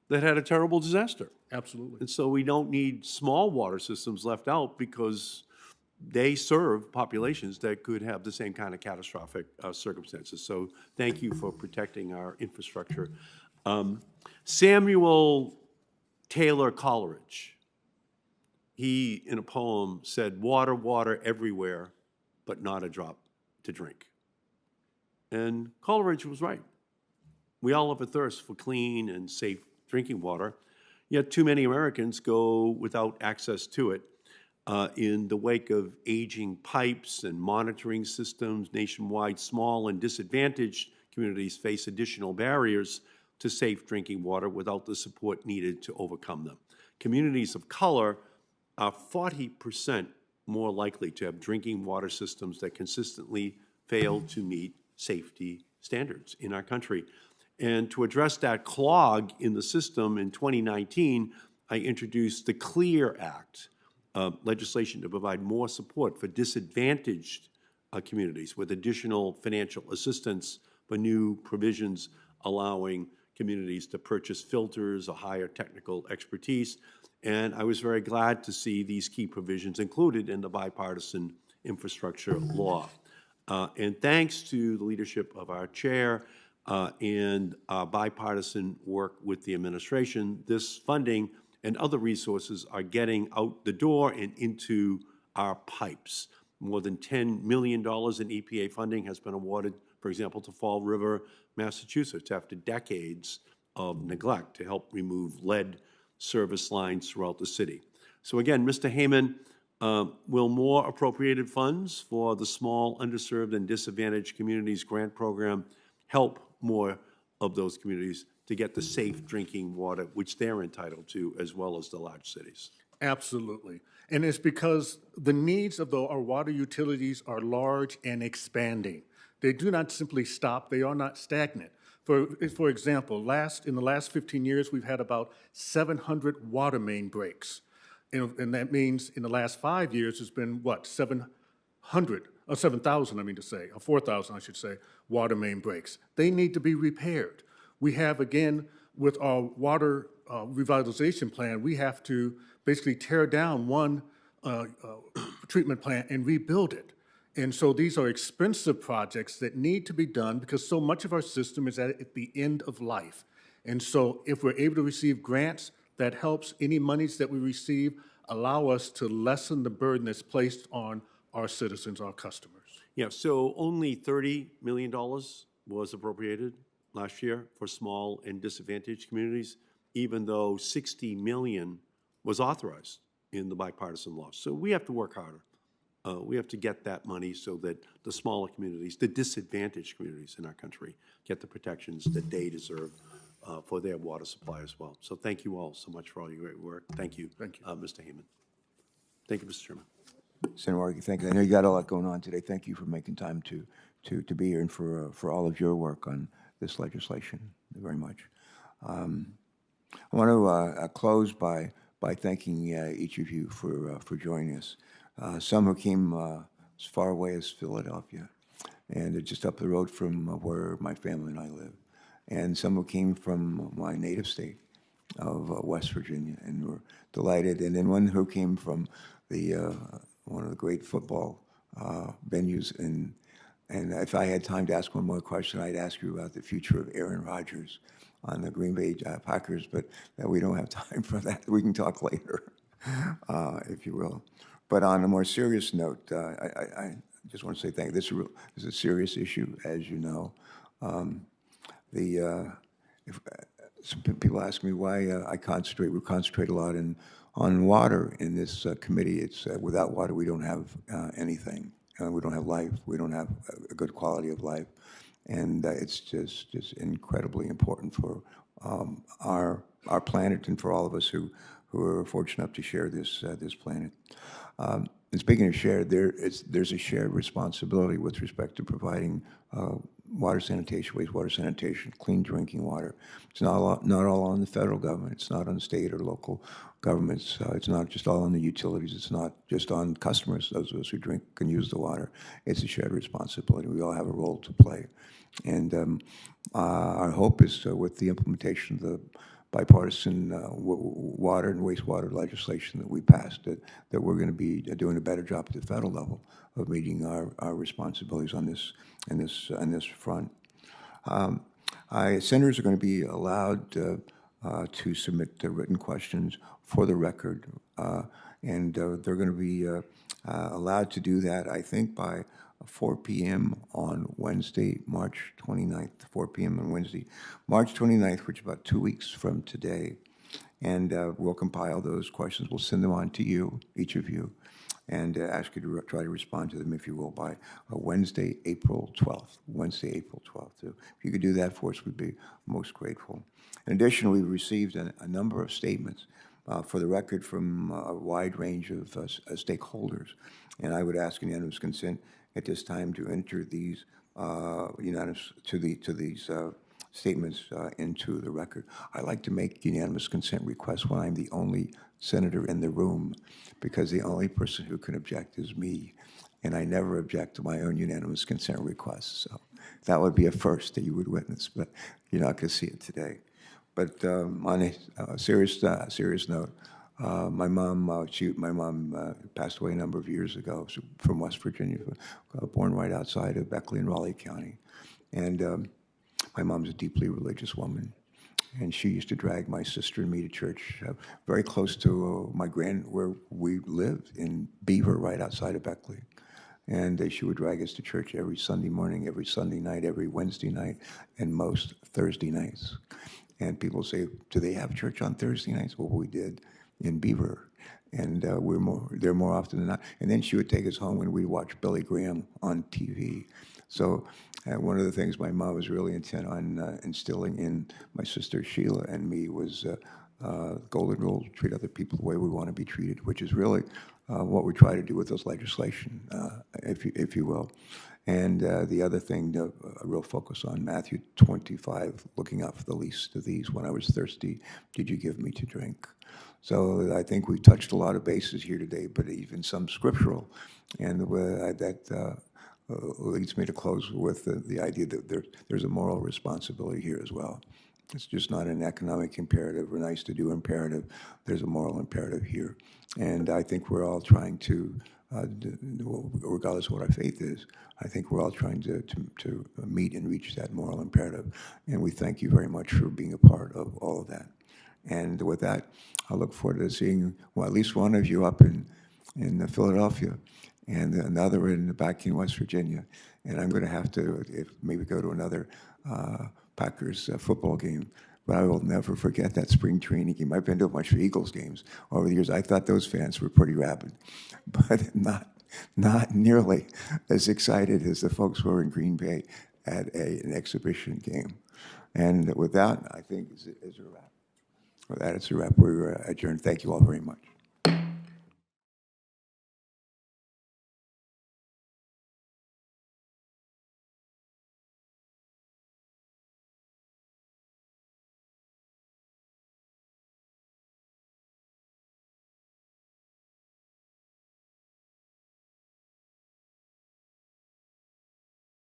that had a terrible disaster. Absolutely. And so we don't need small water systems left out because they serve populations that could have the same kind of catastrophic circumstances. So thank you for protecting our infrastructure. Samuel Taylor Coleridge, he, in a poem, said, "Water, water everywhere, but not a drop to drink." And Coleridge was right. We all have a thirst for clean and safe drinking water, yet too many Americans go without access to it. In the wake of aging pipes and monitoring systems nationwide, small and disadvantaged communities face additional barriers to safe drinking water without the support needed to overcome them. Communities of color are 40% more likely to have drinking water systems that consistently fail to meet safety standards in our country. And to address that clog in the system, in 2019, I introduced the CLEAR Act, legislation to provide more support for disadvantaged communities with additional financial assistance for new provisions allowing communities to purchase filters or higher technical expertise. And I was very glad to see these key provisions included in the bipartisan infrastructure law. And thanks to the leadership of our chair and our bipartisan work with the administration, this funding and other resources are getting out the door and into our pipes. More than $10 million in EPA funding has been awarded, for example, to Fall River, Massachusetts, after decades of neglect to help remove lead service lines throughout the city. So again, Mr. Heyman, will more appropriated funds for the small, underserved, and disadvantaged communities grant program help more of those communities to get the safe drinking water which they're entitled to, as well as the large cities? Absolutely. And it's because the needs of our water utilities are large and expanding. They do not simply stop. They are not stagnant. For example, in the last 15 years, we've had about 700 water main breaks. And that means in the last 5 years, it's been, what, 7,000, I mean to say, or 4,000, I should say, water main breaks. They need to be repaired. We have, again, with our water revitalization plan, we have to basically tear down one treatment plant and rebuild it. And so these are expensive projects that need to be done because so much of our system is at the end of life. And so if we're able to receive grants, that helps. Any monies that we receive allow us to lessen the burden that's placed on our citizens, our customers. Yeah, so only $30 million was appropriated last year for small and disadvantaged communities, even though $60 million was authorized in the bipartisan law. So we have to work harder. We have to get that money so that the smaller communities, the disadvantaged communities in our country, get the protections that they deserve for their water supply as well. So thank you all so much for all your great work. Thank you, Mr. Heyman. Thank you, Mr. Chairman. Senator Markey, thank you. I know you got a lot going on today. Thank you for making time to be here and for all of your work on this legislation. Very much. I want to close by thanking each of you for joining us. Some who came as far away as Philadelphia, and just up the road from where my family and I live, and some who came from my native state of West Virginia, and were delighted. And then one who came from the one of the great football venues. And if I had time to ask one more question, I'd ask you about the future of Aaron Rodgers on the Green Bay Packers, but we don't have time for that. We can talk later, if you will. But on a more serious note, I just want to say thank you. This is a serious issue, as you know. Some people ask me why we concentrate a lot on water in this committee. It's without water, we don't have anything. We don't have life. We don't have a good quality of life. And it's just incredibly important for our planet and for all of us who are fortunate enough to share this planet. And speaking of shared, there's a shared responsibility with respect to providing water sanitation, wastewater sanitation, clean drinking water. It's not all on the federal government. It's not on the state or local governments. It's not just all on the utilities. It's not just on customers, those of us who drink and use the water. It's a shared responsibility. We all have a role to play. And our hope is with the implementation of the bipartisan water and wastewater legislation that we passed, that we're going to be doing a better job at the federal level of meeting our responsibilities on this front. Senators are going to be allowed to submit written questions for the record, and they're going to be allowed to do that, I think, by 4 p.m. on Wednesday, March 29th, 4 p.m. on Wednesday, March 29th, which is about 2 weeks from today. And we'll compile those questions. We'll send them on to you, each of you, and ask you to try to respond to them, if you will, by Wednesday, April 12th. Wednesday, April 12th. So if you could do that for us, we'd be most grateful. In addition, we've received a number of statements for the record from a wide range of stakeholders. And I would ask unanimous consent at this time to enter these these statements into the record. I like to make unanimous consent requests when I'm the only senator in the room, because the only person who can object is me, and I never object to my own unanimous consent requests. So that would be a first that you would witness, but you're not going to see it today. But on a serious note, my mom passed away a number of years ago. From West Virginia, born right outside of Beckley in Raleigh County, and my mom's a deeply religious woman, and she used to drag my sister and me to church very close to where we lived in Beaver, right outside of Beckley. And she would drag us to church every Sunday morning, every Sunday night, every Wednesday night, and most Thursday nights. And people say, do they have church on Thursday nights? Well, we did in Beaver, and we're there more often than not. And then she would take us home and we'd watch Billy Graham on TV. So one of the things my mom was really intent on instilling in my sister Sheila and me was golden rule: treat other people the way we want to be treated, which is really what we try to do with this legislation, if you will. And the other thing, a real focus on Matthew 25, looking out for the least of these. When I was thirsty, did you give me to drink? So I think we've touched a lot of bases here today, but even some scriptural, and that leads me to close with the idea that there's a moral responsibility here as well. It's just not an economic imperative or nice to do imperative. There's a moral imperative here. And I think we're all trying to, regardless of what our faith is, I think we're all trying to meet and reach that moral imperative. And we thank you very much for being a part of all of that. And with that, I look forward to seeing, well, at least one of you up in Philadelphia, and another back in West Virginia. And I'm going to have to maybe go to another Packers football game. But I will never forget that spring training game. I've been to a bunch of Eagles games over the years. I thought those fans were pretty rabid, but not nearly as excited as the folks who were in Green Bay at an exhibition game. And with that, I think it's a wrap. With that, it's a wrap. We're adjourned. Thank you all very much.